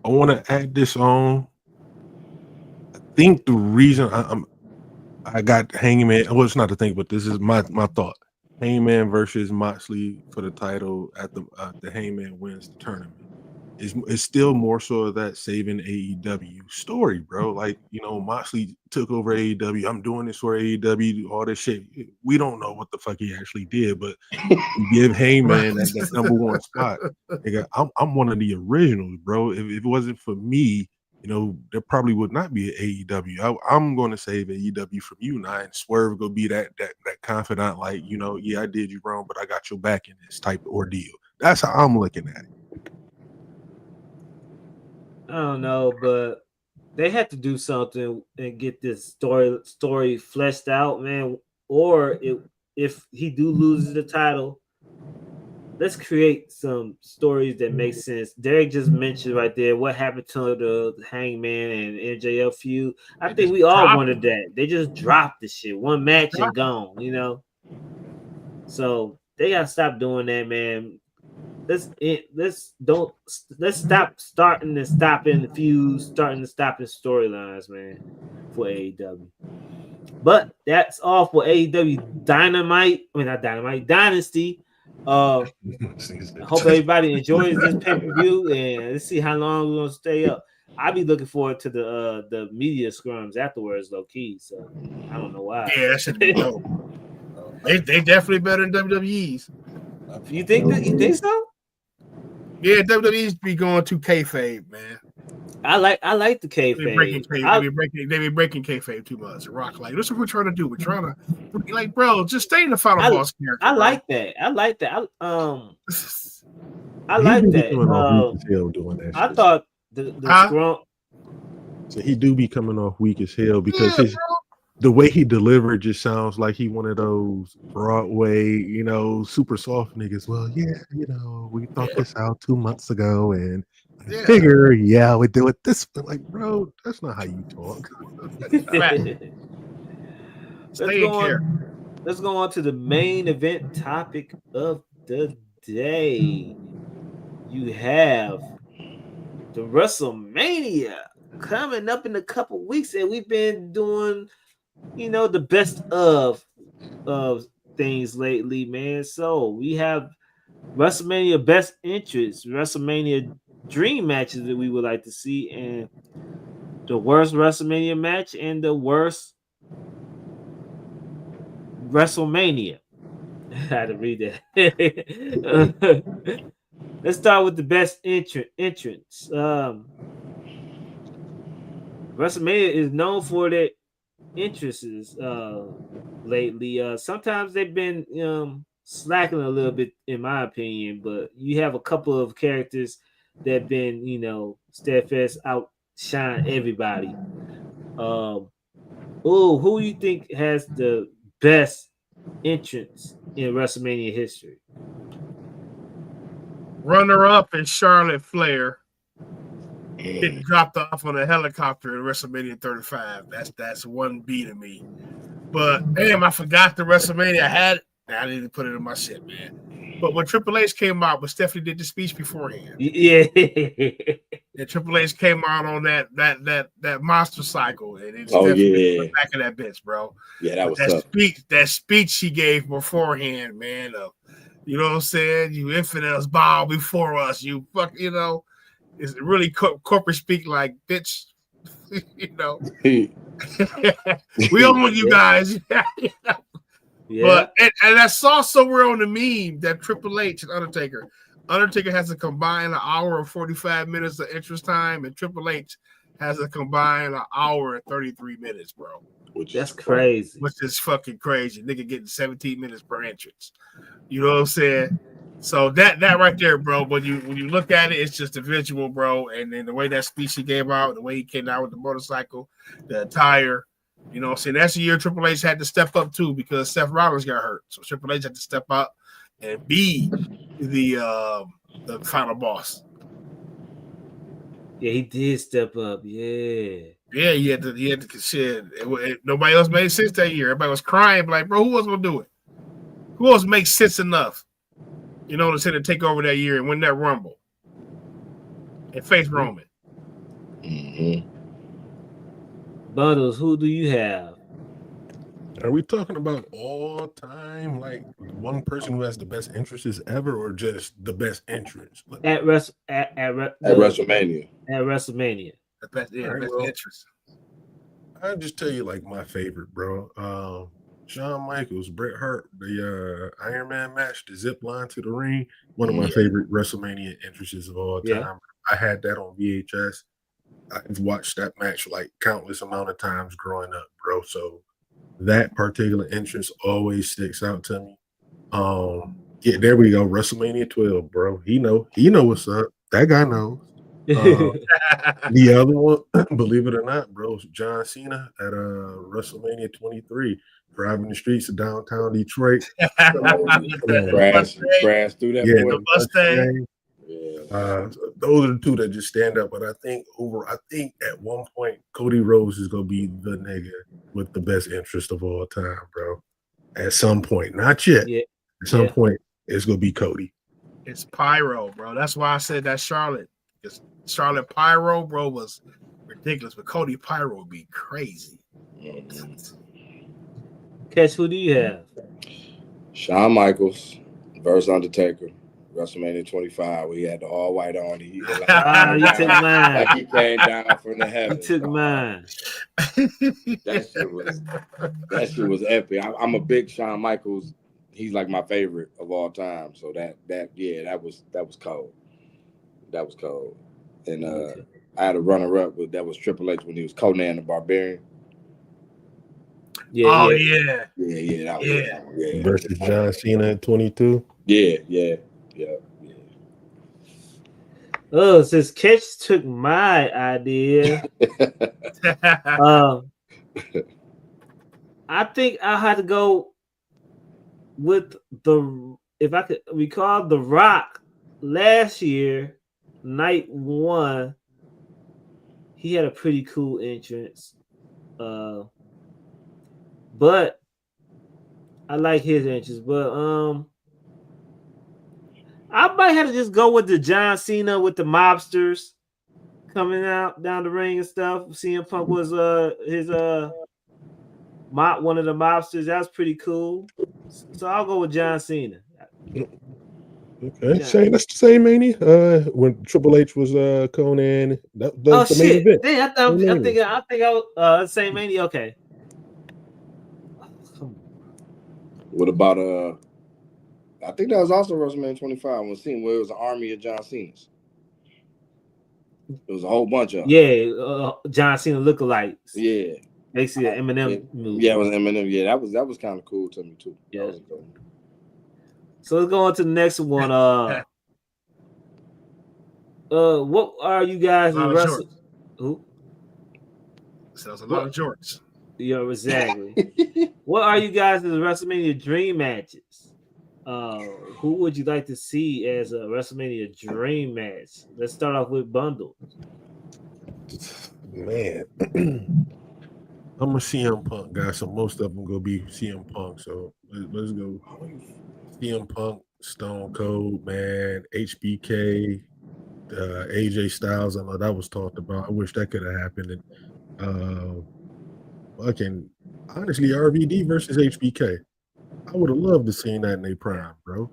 I want to add this on. I think the reason I got Hangman. Well, it's not the thing, but this is my thought. Hangman versus Moxley for the title at the Hangman wins the tournament. It's still more so of that saving AEW story, bro. Like, you know, Moxley took over AEW. I'm doing this for AEW, all this shit. We don't know what the fuck he actually did, but give Hangman that number one spot. Nigga, I'm one of the originals, bro. If it wasn't for me, you know, there probably would not be an AEW. I'm going to save AEW from you now, and Swerve go be that confidant, like, you know, yeah, I did you wrong, but I got your back in this type of ordeal. That's how I'm looking at it. I don't know, but they had to do something and get this story fleshed out, man. Or if he do loses the title, let's create some stories that make sense. Derek just mentioned right there what happened to the Hangman and MJF feud. I think we all wanted that. They just dropped the shit, one match and gone, you know. So they gotta stop doing that, man. Let's stop starting and stopping the feuds, starting and stopping storylines, man, for AEW. But that's all for AEW Dynasty. I hope everybody enjoys this pay-per-view, and let's see how long we're gonna stay up. I'll be looking forward to the media scrums afterwards, low key. So I don't know why. Yeah, that should be dope. They definitely better than WWE's. You think so? Yeah, WWE's be going to kayfabe, man. I like the kayfabe. They be breaking kayfabe too much. Rock like this is what we're trying to do. We're trying to like, bro, just stay in the Final Boss character. I like that. I like that. I like that. Doing that I shit. thought the scrum. So he do be coming off weak as hell because the way he delivered just sounds like he one of those Broadway, you know, super soft niggas. Well, yeah, you know, we thought this out 2 months ago, and I figure, we do it this. But like, bro, that's not how you talk. Let's go on to the main event topic of the day. You have the Wrestlmania coming up in a couple weeks, and we've been doing, the best of things lately, man. So we have Wrestlemania best entrance, Wrestlemania dream matches that we would like to see, and the worst Wrestlemania match and the worst Wrestlemania. I had to read that. Let's start with the best entrance. WrestleMania is known for their entrances lately. Sometimes they've been slacking a little bit, in my opinion, but you have a couple of characters that have been, steadfast, outshine everybody. Who you think has the best entrance in WrestleMania history? Runner-up is Charlotte Flair getting dropped off on a helicopter in WrestleMania 35. That's 1B to me. But damn, I forgot the WrestleMania I had. I need to put it in my shit, man. But when Triple H came out, but Stephanie did the speech beforehand. Yeah. And Triple H came out on that monster cycle, and it's Oh, Stephanie yeah. back of that bitch, bro. Yeah, that was that tough. speech she gave beforehand, man. You know what I'm saying? You infidels bow before us. You fuck, it's really corporate speak, like, bitch, we own you guys. Yeah. But and I saw somewhere on the meme that Triple H and Undertaker has to combine an hour and 45 minutes of entrance time, and Triple H has to combine an hour and 33 minutes, bro. That's crazy. Which is fucking crazy. Nigga getting 17 minutes per entrance. You know what I'm saying? So that right there, bro. When you look at it, it's just a visual, bro. And then the way that speech he gave out, the way he came out with the motorcycle, the attire, you know what I'm saying? That's the year Triple H had to step up too, because Seth Rollins got hurt. So Triple H had to step up and be the final boss. Yeah, he did step up. Yeah. Yeah, he had to shit. Nobody else made sense that year. Everybody was crying, like, bro, who else gonna do it? Who else makes sense enough? You know what I'm saying, to take over that year and win that Rumble and face Roman. Mm-hmm. Bundles, who do you have? Are we talking about all time, like one person who has the best entrances ever, or just the best entrance? At WrestleMania. At WrestleMania. The best, Right, best well, entrance. I'll just tell you like my favorite, bro. Shawn Michaels, Bret Hart, the Iron Man match, the zip line to the ring, one of my favorite WrestleMania entrances of all time. Yeah. I had that on VHS. I've watched that match like countless amount of times growing up, bro. So that particular entrance always sticks out to me. Yeah, there we go. WrestleMania 12, bro. He know what's up. That guy knows. The other one, believe it or not, bro, John Cena at WrestleMania 23, driving the streets of downtown Detroit. Crash through that boy. The Mustang. Yeah. Those are the two that just stand up. But I think at one point Cody Rhodes is gonna be the nigga with the best interest of all time, bro. At some point, not yet. Yeah. At some point, it's gonna be Cody. It's Pyro, bro. That's why I said that Charlotte. Because Charlotte Pyro, bro, was ridiculous. But Cody Pyro would be crazy. Catch, who do you have? Shawn Michaels versus Undertaker. WrestleMania 25. We had the all white on. He you took mine. Like he came down from the heavens. You took mine. That shit was epic. I'm a big Shawn Michaels. He's like my favorite of all time. So that was cold. That was cold. And I had a runner-up with that was Triple H when he was Conan the Barbarian. Yeah. Versus John Cena at 22. Yeah. Oh, since Catch took my idea, I think I had to go with if I could recall, The Rock last year, night one. He had a pretty cool entrance, but I like his entrance. But I might have to just go with the John Cena with the mobsters coming out down the ring and stuff. CM Punk was his one of the mobsters. That was pretty cool. So I'll go with John Cena. Okay, that's the same Mania. When Triple H was Conan, that was the main event. Damn, I think I was same Mania. Okay. What about I think that was also WrestleMania 25 when Cena, where it was an army of John Cena's. It was a whole bunch of them. Yeah, John Cena lookalikes. Yeah. Basically an Eminem movie. Yeah, it was Eminem. Yeah, that was kind of cool to me too. Yeah. That was cool. So let's go on to the next one. What are you guys in wrestling? Who? So it's a lot of jorts. Yeah, exactly. What are you guys in the WrestleMania dream matches? Who would you like to see as a WrestleMania dream match? Let's start off with Bundle. Man, I'm a CM Punk guy, so most of them gonna be CM Punk. So let's go. CM Punk, Stone Cold, man, HBK, AJ Styles. I know that was talked about. I wish that could have happened. And honestly, RVD versus HBK. I would have loved to see that in their prime, bro.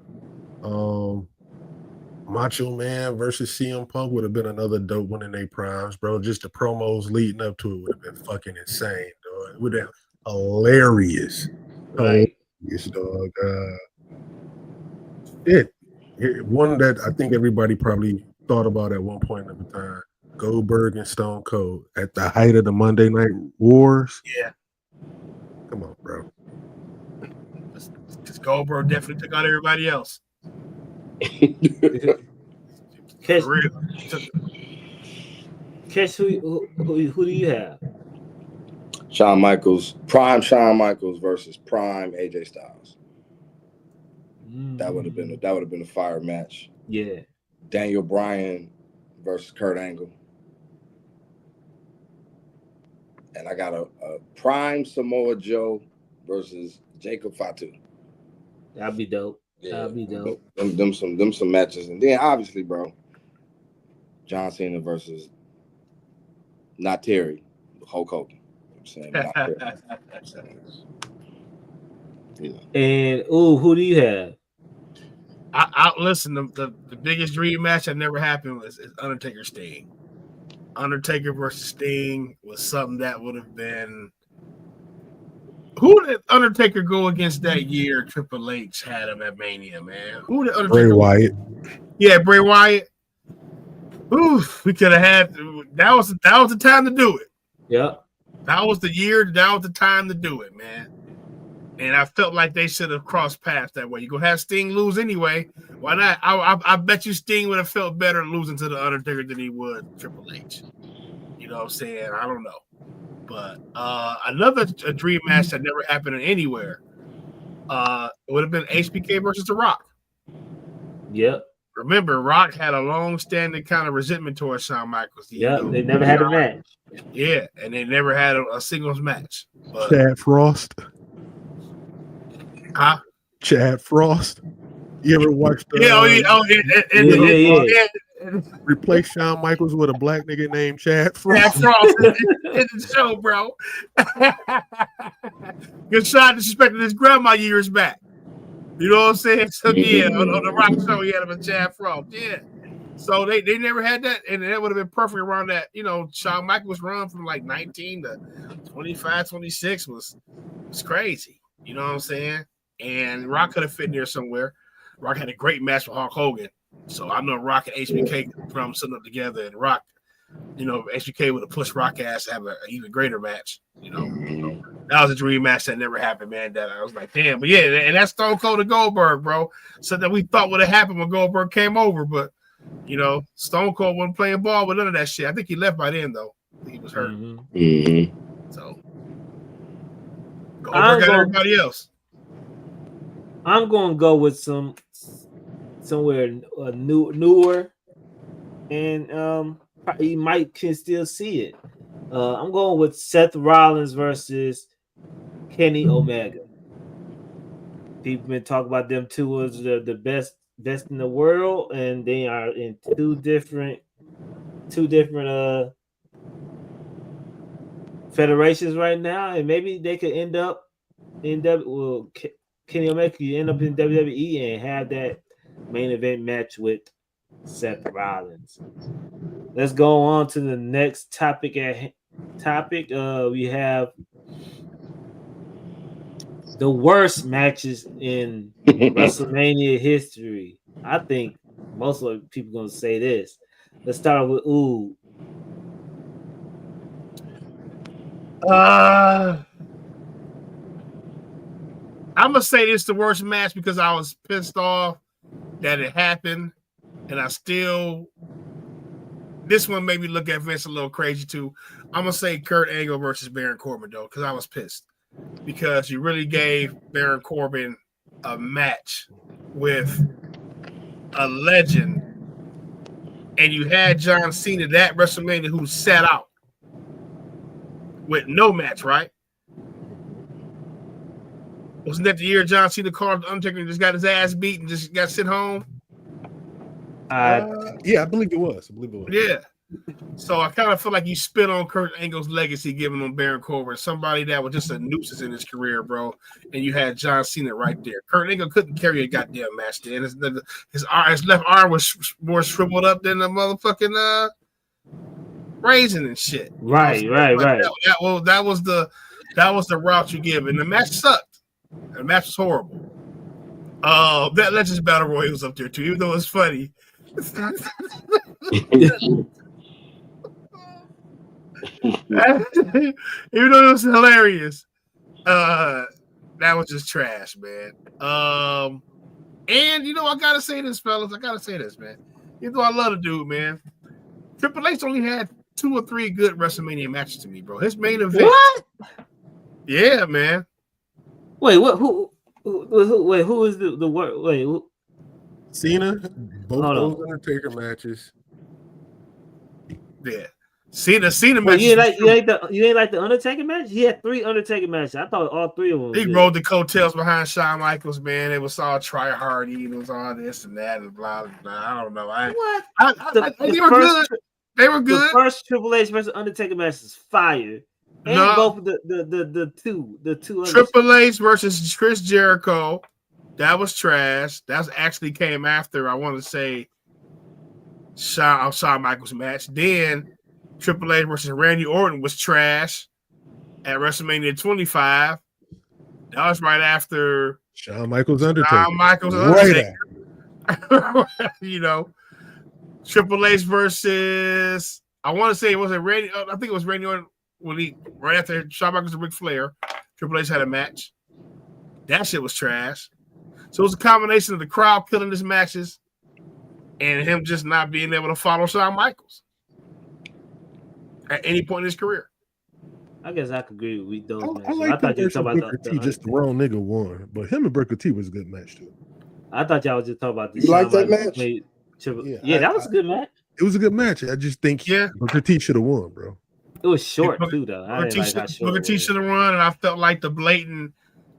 Macho Man versus CM Punk would have been another dope one in their primes, bro. Just the promos leading up to it would have been fucking insane, dog. It would have been hilarious. Right. Hilarious, dog. One that I think everybody probably thought about at one point in the time. Goldberg and Stone Cold at the height of the Monday Night Wars. Yeah. Come on, bro. Because Goldberg definitely took out everybody else. Catch who do you have? Shawn Michaels, prime Shawn Michaels versus prime AJ Styles. That would have been a fire match. Yeah. Daniel Bryan versus Kurt Angle. And I got a prime Samoa Joe versus Jacob Fatu. That'd be dope. Yeah, that'd be dope. Them some matches. And then obviously, bro, John Cena versus not Terry, Hulk Hogan. I'm saying not Terry. Yeah. And who do you have? Listen, the biggest dream match that never happened is Undertaker Sting. Undertaker versus Sting was something that would have been. Who did Undertaker go against that year? Triple H had him at Mania, man. Who did Undertaker? Bray Wyatt. Yeah, Bray Wyatt. Oof, we could have had. That was the time to do it. Yeah, that was the year. That was the time to do it, man. And I felt like they should have crossed paths that way. You're going to have Sting lose anyway. Why not? I bet you Sting would have felt better losing to the Undertaker than he would Triple H. You know what I'm saying? I don't know. But another dream match that never happened anywhere it would have been HBK versus The Rock. Yep. Remember, Rock had a long-standing kind of resentment towards Shawn Michaels. Yeah, they never had a match. Yeah, and they never had a singles match. But, Chad Frost. Huh? Chad Frost. You ever watched replace Shawn Michaels with a black nigga named Chad Frost? Chad Frost in the show, bro. Good shot disrespecting his grandma years back. You know what I'm saying? So yeah, on the Rock show he had him with Chad Frost. Yeah. So they never had that, and that would have been perfect around that. You know, Shawn Michaels run from like 19 to 25, 26 was crazy. You know what I'm saying? And Rock could have fit in there somewhere. Rock had a great match with Hulk Hogan. So I know Rock and HBK could put them something up together, and Rock, you know, HBK would have pushed Rock ass to have an even greater match. You know, that was a dream match that never happened, man. That I was like, damn. But yeah, and that's Stone Cold and Goldberg, bro. Something that we thought would have happened when Goldberg came over, but you know, Stone Cold wasn't playing ball with none of that shit. I think he left by then, though. He was hurt. So Goldberg got everybody else. I'm going to go with somewhere newer, and you can still see it. I'm going with Seth Rollins versus Kenny Omega. People been talking about them two as the best in the world, and they are in two different two different federations right now, and maybe they could end up in Kenny Omega could end up in WWE and have that main event match with Seth Rollins. Let's go on to the next topic. We have the worst matches in WrestleMania history. I think most of the people gonna say this. Let's start with I'm gonna say this is the worst match because I was pissed off that it happened, and this one made me look at Vince a little crazy too. I'm gonna say Kurt Angle versus Baron Corbin though, because I was pissed because you really gave Baron Corbin a match with a legend, and you had John Cena that WrestleMania who sat out with no match, right? Wasn't that the year John Cena called the Undertaker and just got his ass beat and just got sent home? Yeah, I believe it was. Yeah. So I kind of feel like you spit on Kurt Angle's legacy, giving him Baron Corbin, somebody that was just a nuisance in his career, bro. And you had John Cena right there. Kurt Angle couldn't carry a goddamn match there. His left arm was more shriveled up than the motherfucking raisin and shit. right. That was the route you give, and the match sucked. The match was horrible. That Legends Battle Royal was up there too, even though it's funny. Even though it was hilarious, that was just trash, man. And I gotta say this, fellas. Man. Even though I love the dude, man. Triple H only had 2 or 3 good WrestleMania matches to me, bro. His main event. What? Yeah, man. Wait, what? Who is the worst? Wait, who? Cena, both those Undertaker matches. Yeah. Cena Wait, matches. you ain't like the Undertaker match? He had 3 Undertaker matches. I thought all 3 of them. He rode the coattails behind Shawn Michaels, man. It was all try-hardy. It was all this and that and blah, blah, blah. I don't know. They were good. They were good. The first Triple H versus Undertaker match is fire. And both the two Triple H versus Chris Jericho, that was trash. That actually came after, I want to say, Shawn Michaels match. Then Triple H versus Randy Orton was trash at WrestleMania 25. That was right after Shawn Michaels Undertaker. Right. Triple H versus, I want to say it wasn't Randy. I think it was Randy Orton. Right after Shawn Michaels and Ric Flair, Triple H had a match. That shit was trash. So it was a combination of the crowd killing his matches and him just not being able to follow Shawn Michaels at any point in his career. I guess I could agree with those matches. I like thought you were talking about Booker T, just the wrong nigga won. But him and Booker T was a good match too. I thought y'all was just talking about the You like that match? That was a good match. It was a good match. I just think Booker T should have won, bro. It was short too, though. Booker T should have won, and I felt like the blatant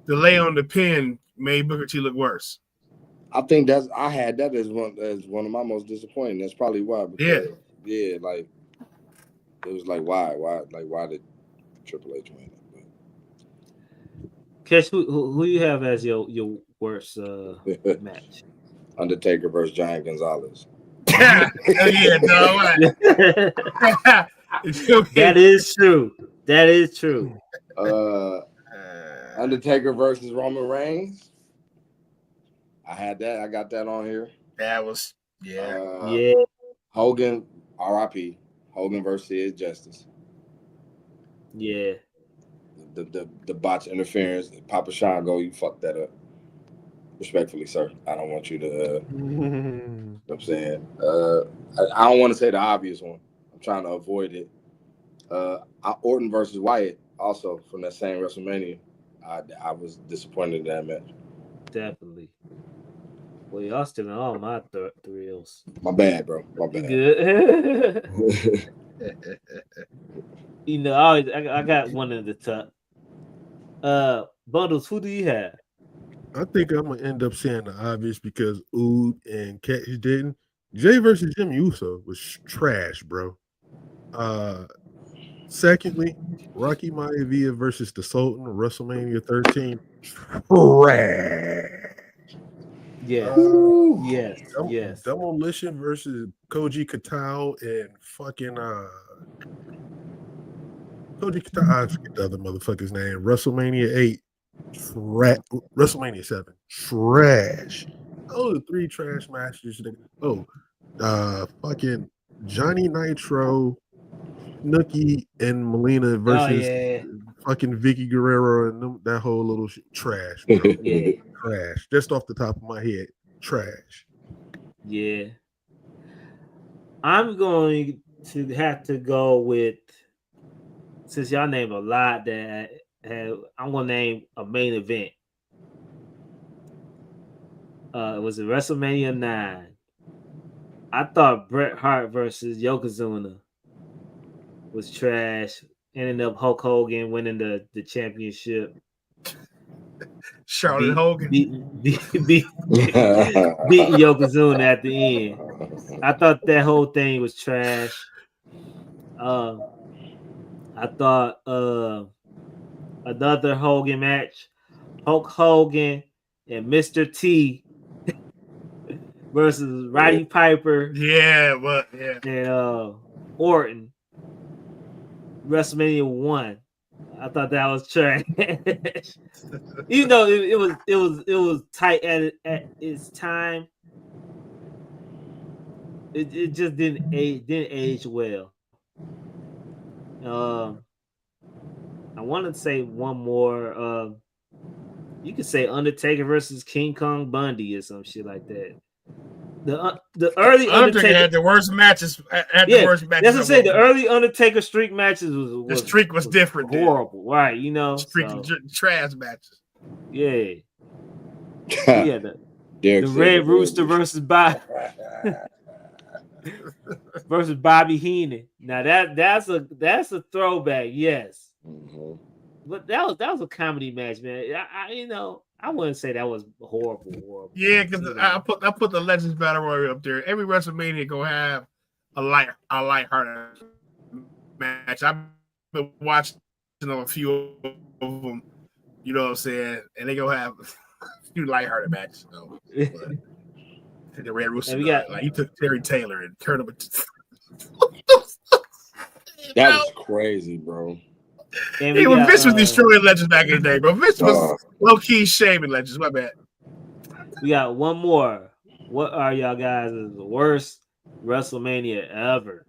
delay on the pin made Booker T look worse. I think I had that as one of my most disappointing. That's probably why. Because, like it was like why did Triple H win? Cash, who you have as your worst match? Undertaker versus Giant Gonzalez. That is true. That is true. Undertaker versus Roman Reigns. I had that. I got that on here. That was Hogan, R.I.P. Hogan versus Sid Justice. Yeah. The botch interference. Papa Shango, you fucked that up. Respectfully, sir. I don't want you to. You know what I'm saying? I don't want to say the obvious one. I'm trying to avoid it. Orton versus Wyatt, also from that same WrestleMania. I was disappointed in that match. Definitely. Well, y'all still in all my thrills. My bad, bro. My bad. Good. I got one in the top. Bundles, who do you have? I think I'm gonna end up saying the obvious because Ood and Catch didn't. Jay versus Jim Uso was trash, bro. Secondly, Rocky Maivia versus the Sultan, WrestleMania 13. Trash. Yes. Yes. Demolition versus Koji Katao and fucking Koji Katao. I forget the other motherfucker's name. WrestleMania 8. WrestleMania 7. Trash. Those are 3 trash matches. Fucking Johnny Nitro, Nookie, and Melina versus fucking Vicky Guerrero and that whole little trash, bro. Yeah. Trash. Just off the top of my head, trash. Yeah. I'm going to have to go with, since y'all name a lot that I'm gonna name a main event. It was a WrestleMania 9. I thought Bret Hart versus Yokozuna was trash. Ended up Hulk Hogan winning the championship. Charlotte Hogan beat Yokozuna at the end. I thought that whole thing was trash. I thought another Hogan match, Hulk Hogan and Mr. T versus Roddy Piper. And Orton. WrestleMania 1. I thought that was trash. Even though it was tight at its time, it just didn't age well. I want to say one more. You could say Undertaker versus King Kong Bundy or some shit like that. The early Undertaker had the worst matches. The worst matches. That's to say, the early Undertaker streak matches was the streak was different. Horrible, right? You know, trash matches. Yeah. The Red Rooster versus Bobby versus Bobby Heenan. Now that's a throwback, yes. Mm-hmm. But that was a comedy match, man. I wouldn't say that was horrible. Yeah, because I put the Legends Battle Royal up there. Every WrestleMania gonna have a lighthearted match. I've been watching a few of them. You know what I'm saying? And they gonna have a few lighthearted matches. So, the Red Rooster, he took Terry Taylor and turned him. That was crazy, bro. Vince was destroying Legends back in the day, bro. Vince was low-key shaming Legends. My bad. We got one more. What are y'all guys' worst WrestleMania ever?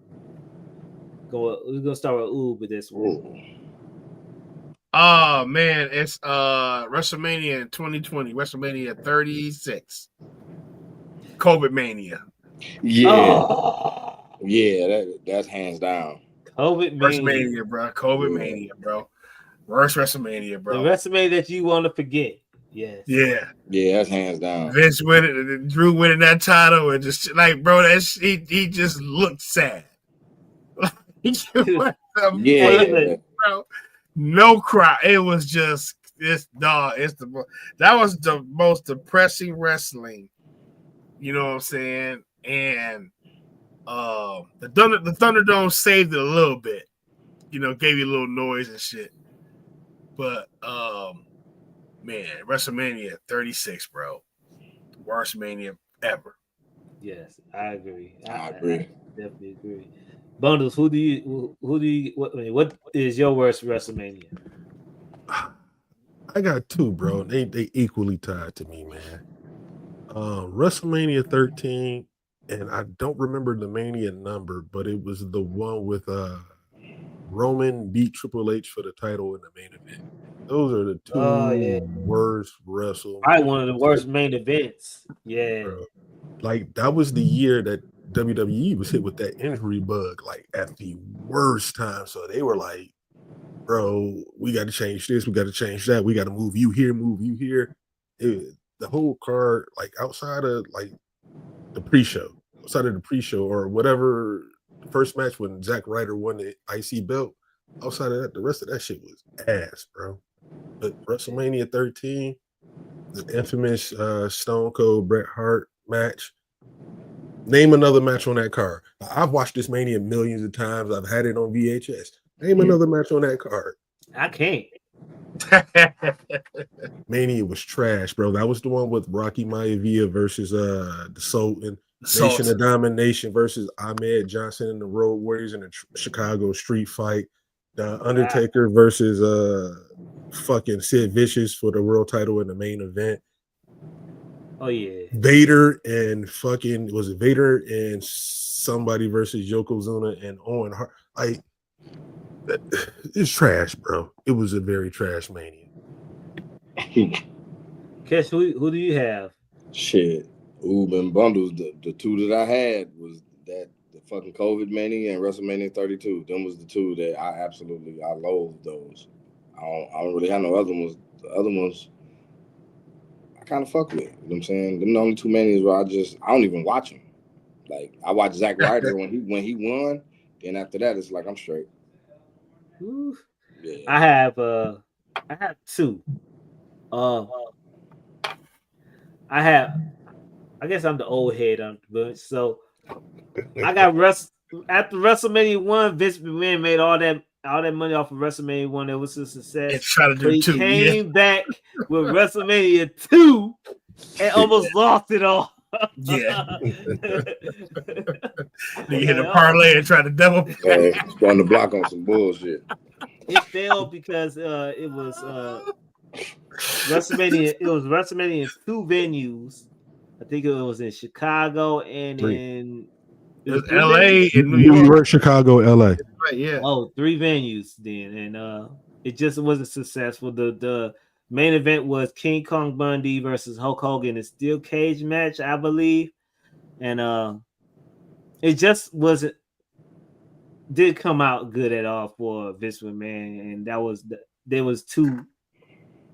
We're gonna start with this one. Oh man, it's WrestleMania in 2020, WrestleMania 36. COVID Mania. Yeah, that's hands down. COVID Mania, bro. COVID Mania, bro. Worst WrestleMania, bro. The WrestleMania that you want to forget. Yes. Yeah, that's hands down. Vince winning, Drew winning that title, and just like, bro, he just looked sad. Bro. No cry. It was just that was the most depressing wrestling. You know what I'm saying? And the Thunderdome saved it a little bit. You know, gave you a little noise and shit. But man, WrestleMania 36, bro. Worst Mania ever. Yes, I agree. I agree. I definitely agree. Bundles, what is your worst WrestleMania? I got 2, bro. They equally tied to me, man. WrestleMania 13, and I don't remember the Mania number, but it was the one with Roman beat Triple H for the title in the main event. Those are the 2 worst WrestleMania. Probably one of the worst main events. Yeah. Bro. Like, that was the year that WWE was hit with that injury bug, like, at the worst time. So they were like, bro, we got to change this. We got to change that. We got to move you here, move you here. The whole card, like, outside of, like, the pre-show or whatever, the first match when Zack Ryder won the IC belt, outside of that, the rest of that shit was ass, bro. But WrestleMania 13, the infamous Stone Cold Bret Hart match, Name another match on that card. I've watched this Mania millions of times. I've had it on VHS. Name another match on that card. I can't. Mania was trash, bro. That was the one with Rocky Maivia versus the Sultan. Nation of Domination versus Ahmed Johnson and the Road Warriors in the Chicago street fight. The Undertaker versus fucking Sid Vicious for the world title in the main event. Oh yeah. Vader and fucking was it Vader and somebody versus Yokozuna and Owen Hart. Like it's trash, bro. It was a very trash Mania. Kesh, who do you have? Shit. And bundles. The two that I had was the fucking COVID Mania and WrestleMania 32. Them was the two that I loathe those. I don't really have no other ones. The other ones I kind of fuck with. You know what I'm saying? Them the only two Manias where I don't even watch them. Like I watched Zack Ryder when he won. Then after that, it's like I'm straight. Yeah. I have two. I guess I'm the old head on the bunch. So I got after WrestleMania 1, Vince McMahon made all that money off of WrestleMania 1. It was a success. He came back with WrestleMania 2 and almost lost it all. Yeah. You hit a parlay and try to double. On the block on some bullshit. It failed because it was WrestleMania. It was WrestleMania in 2 venues. I think it was in Chicago and in LA and New York, Chicago, LA. Right, yeah. Oh, 3 venues then, and it just wasn't successful. The main event was King Kong Bundy versus Hulk Hogan in a steel cage match, I believe, and it just didn't come out good at all for Vince McMahon, and there was too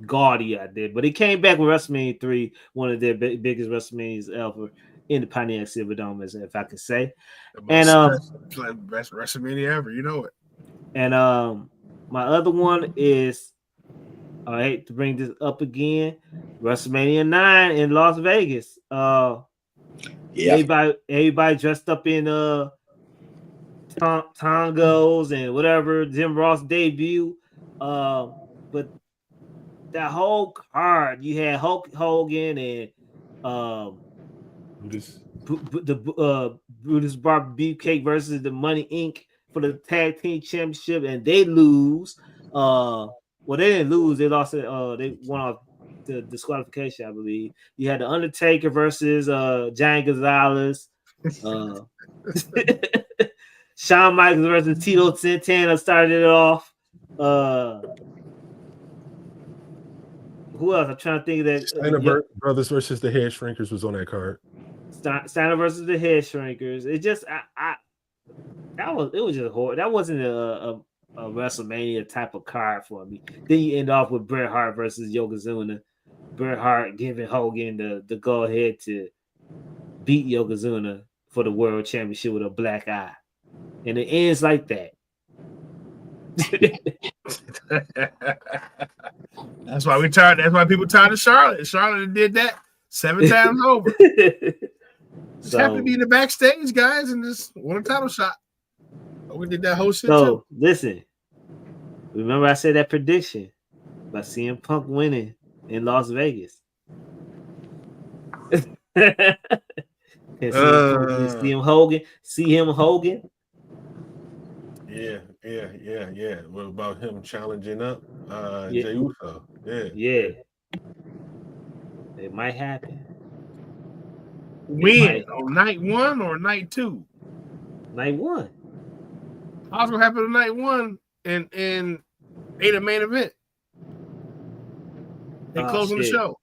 gaudy out there. But it came back with WrestleMania 3, one of their biggest WrestleManias ever in the Pioneer Silverdome, if I could say. And best WrestleMania ever, you know it. And my other one is, I hate to bring this up again, WrestleMania 9 in Las Vegas. Everybody dressed up in tongos and whatever, Jim Ross debut. But that whole card, you had Hulk Hogan and Brutus Barber Beefcake versus the Money Inc. for the tag team championship, and they lose. Well, they didn't lose; they lost it. They won off the disqualification, I believe. You had the Undertaker versus Giant Gonzalez. Shawn Michaels versus Tito Santana started it off. Who else? I'm trying to think of that. Steiner Brothers versus the Head Shrinkers was on that card. Steiner versus the Head Shrinkers. It just, it was just horrible. That wasn't a WrestleMania type of card for me. Then you end off with Bret Hart versus Yokozuna. Bret Hart giving Hogan the go ahead to beat Yokozuna for the world championship with a black eye, and it ends like that. That's why people tired of Charlotte. Charlotte did that 7 times over. Just happened to be in the backstage, guys, and just won a title shot. We did that whole shit too. Listen, remember I said that prediction about CM Punk winning in Las Vegas. See him Hogan. Yeah. What about him challenging up Jey Uso? Yeah. It might happen. When? On night 1 or night 2? Night 1. How's gonna happen on night 1 and ain't a main event? They closing the show.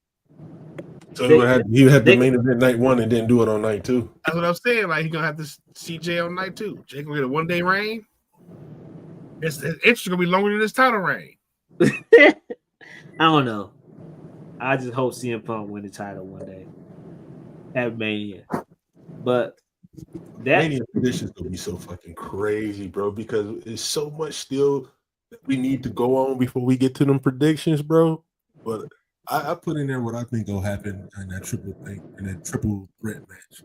So he had the main event night 1 and didn't do it on night 2. That's what I'm saying. Like he's gonna have to see Jay on night 2. Jay gonna get a 1-day reign. It's gonna be longer than this title reign. I don't know. I just hope CM Punk win the title one day at Mania. But that Mania predictions gonna be so fucking crazy, bro, because it's so much still that we need to go on before we get to them predictions, bro. But I put in there what I think will happen in that triple threat match.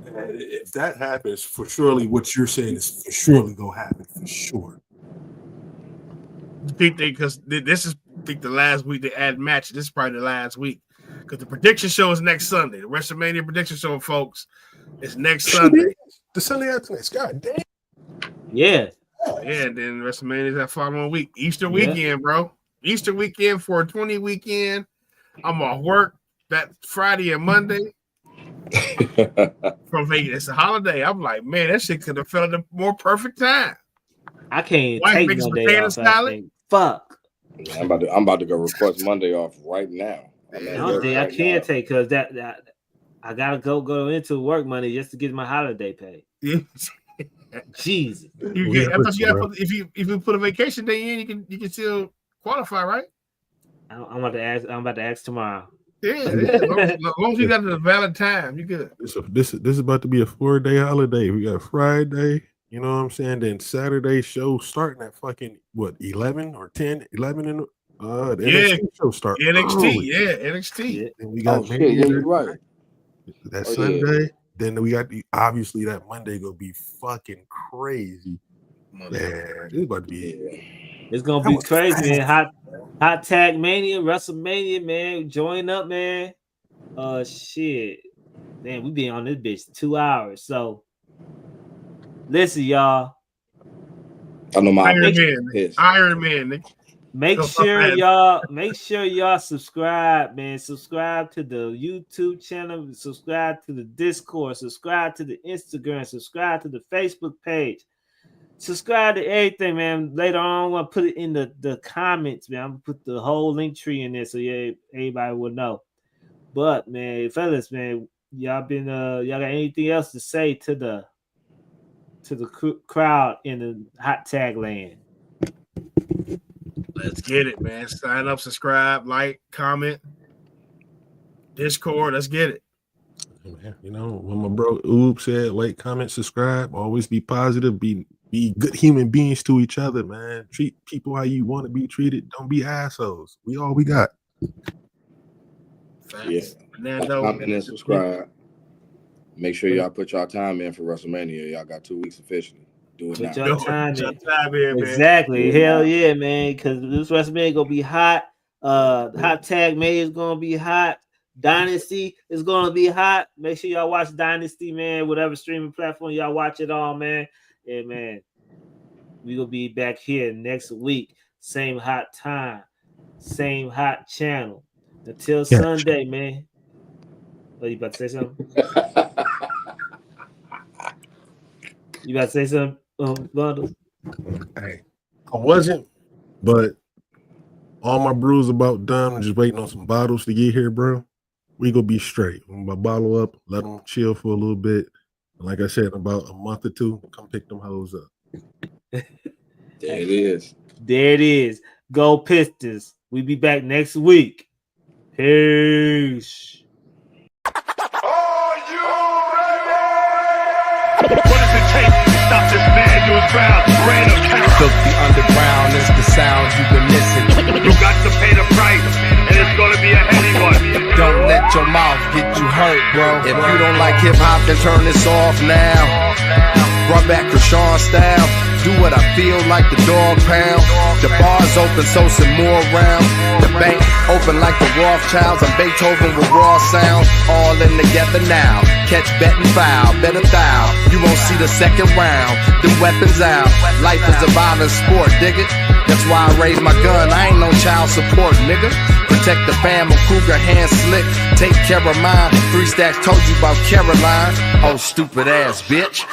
And if that happens, for surely what you're saying is for surely gonna happen for sure. Because this is the last week they add match. This is probably the last week because the prediction show is next Sunday. The Wrestlmania prediction show, folks, is next Sunday. The Sunday after next. God damn. Yeah. Yeah, and then Wrestlemania is that following week. Easter weekend, bro. Easter weekend for a 20 weekend. I'm off work that Friday and Monday. From Vegas. It's a holiday. I'm like, man, that shit could have fell at a more perfect time. I can't take Monday off. Fuck. I'm about to go request Monday off right now. I can't take because that I gotta go into work Monday just to get my holiday pay. Jesus. If you put a vacation day in, you can still qualify, right? I'm about to ask tomorrow. Yeah. As long as you got the valid time, you good. This is about to be a 4-day holiday. We got Friday, you know what I'm saying? Then Saturday show starting at fucking 11 or 10, 11 in the NXT show start. NXT. And we got right. That Sunday. Then we got obviously that Monday gonna be fucking crazy. Man, it's about to be. It's gonna be crazy, man. Hottagmania, Wrestlmania, man. Join up, man. Shit, man. We been on this bitch 2 hours. So listen, y'all. I know my Iron Man. Make sure y'all subscribe, man. Subscribe to the YouTube channel, subscribe to the Discord, subscribe to the Instagram, subscribe to the Facebook page, subscribe to everything, man. Later on, I'm gonna put it in the comments, man. I'm gonna put the whole link tree in there so everybody will know. But man, fellas, man, y'all got anything else to say to the crowd in the hot tag land? Let's get it, man. Sign up, subscribe, like, comment, Discord. Let's get it. You know, when my bro Oob said, like, comment, subscribe, always be positive, be good human beings to each other, man. Treat people how you want to be treated. Don't be assholes. We all we got. Thanks. Comment and subscribe. Make sure y'all put y'all time in for WrestleMania. Y'all got 2 weeks officially. Do it now. Put your time in, man. Exactly. Hell yeah, man. Because this WrestleMania gonna be hot. Hottagmania is gonna be hot. Dynasty is gonna be hot. Make sure y'all watch Dynasty, man. Whatever streaming platform y'all watch it on, man. And man, we gonna be back here next week. Same hot time, same hot channel. Until Sunday, man. Oh, you about to say something? You about to say something, Bundle? Hey, I wasn't, but all my brews about done. I'm just waiting on some bottles to get here, bro. We gonna be straight. I'm gonna bottle up, let them chill for a little bit. And like I said, in about a month or two, come pick them hoes up. There it is. There it is. Go Pistons. We be back next week. Peace. Stop this manual crowd, random count. Look, the underground is the sound you've been missing. You got to pay the price, and it's gonna be a heavy one. Don't let your mouth get you hurt, bro. If you don't like hip hop, then turn this off now. Run back to Sean style. Do what I feel like the dog pound. The bar's open, so some more rounds. The bank open like the Rothschilds and Beethoven with raw sounds. All in together now. Catch, bet, and foul. Better thou. You won't see the second round. The weapons out. Life is a violent sport, dig it? That's why I raise my gun. I ain't no child support, nigga. Protect the fam, a Kruger hand slick. Take care of mine. 3 stacks told you about Caroline. Oh, stupid ass bitch.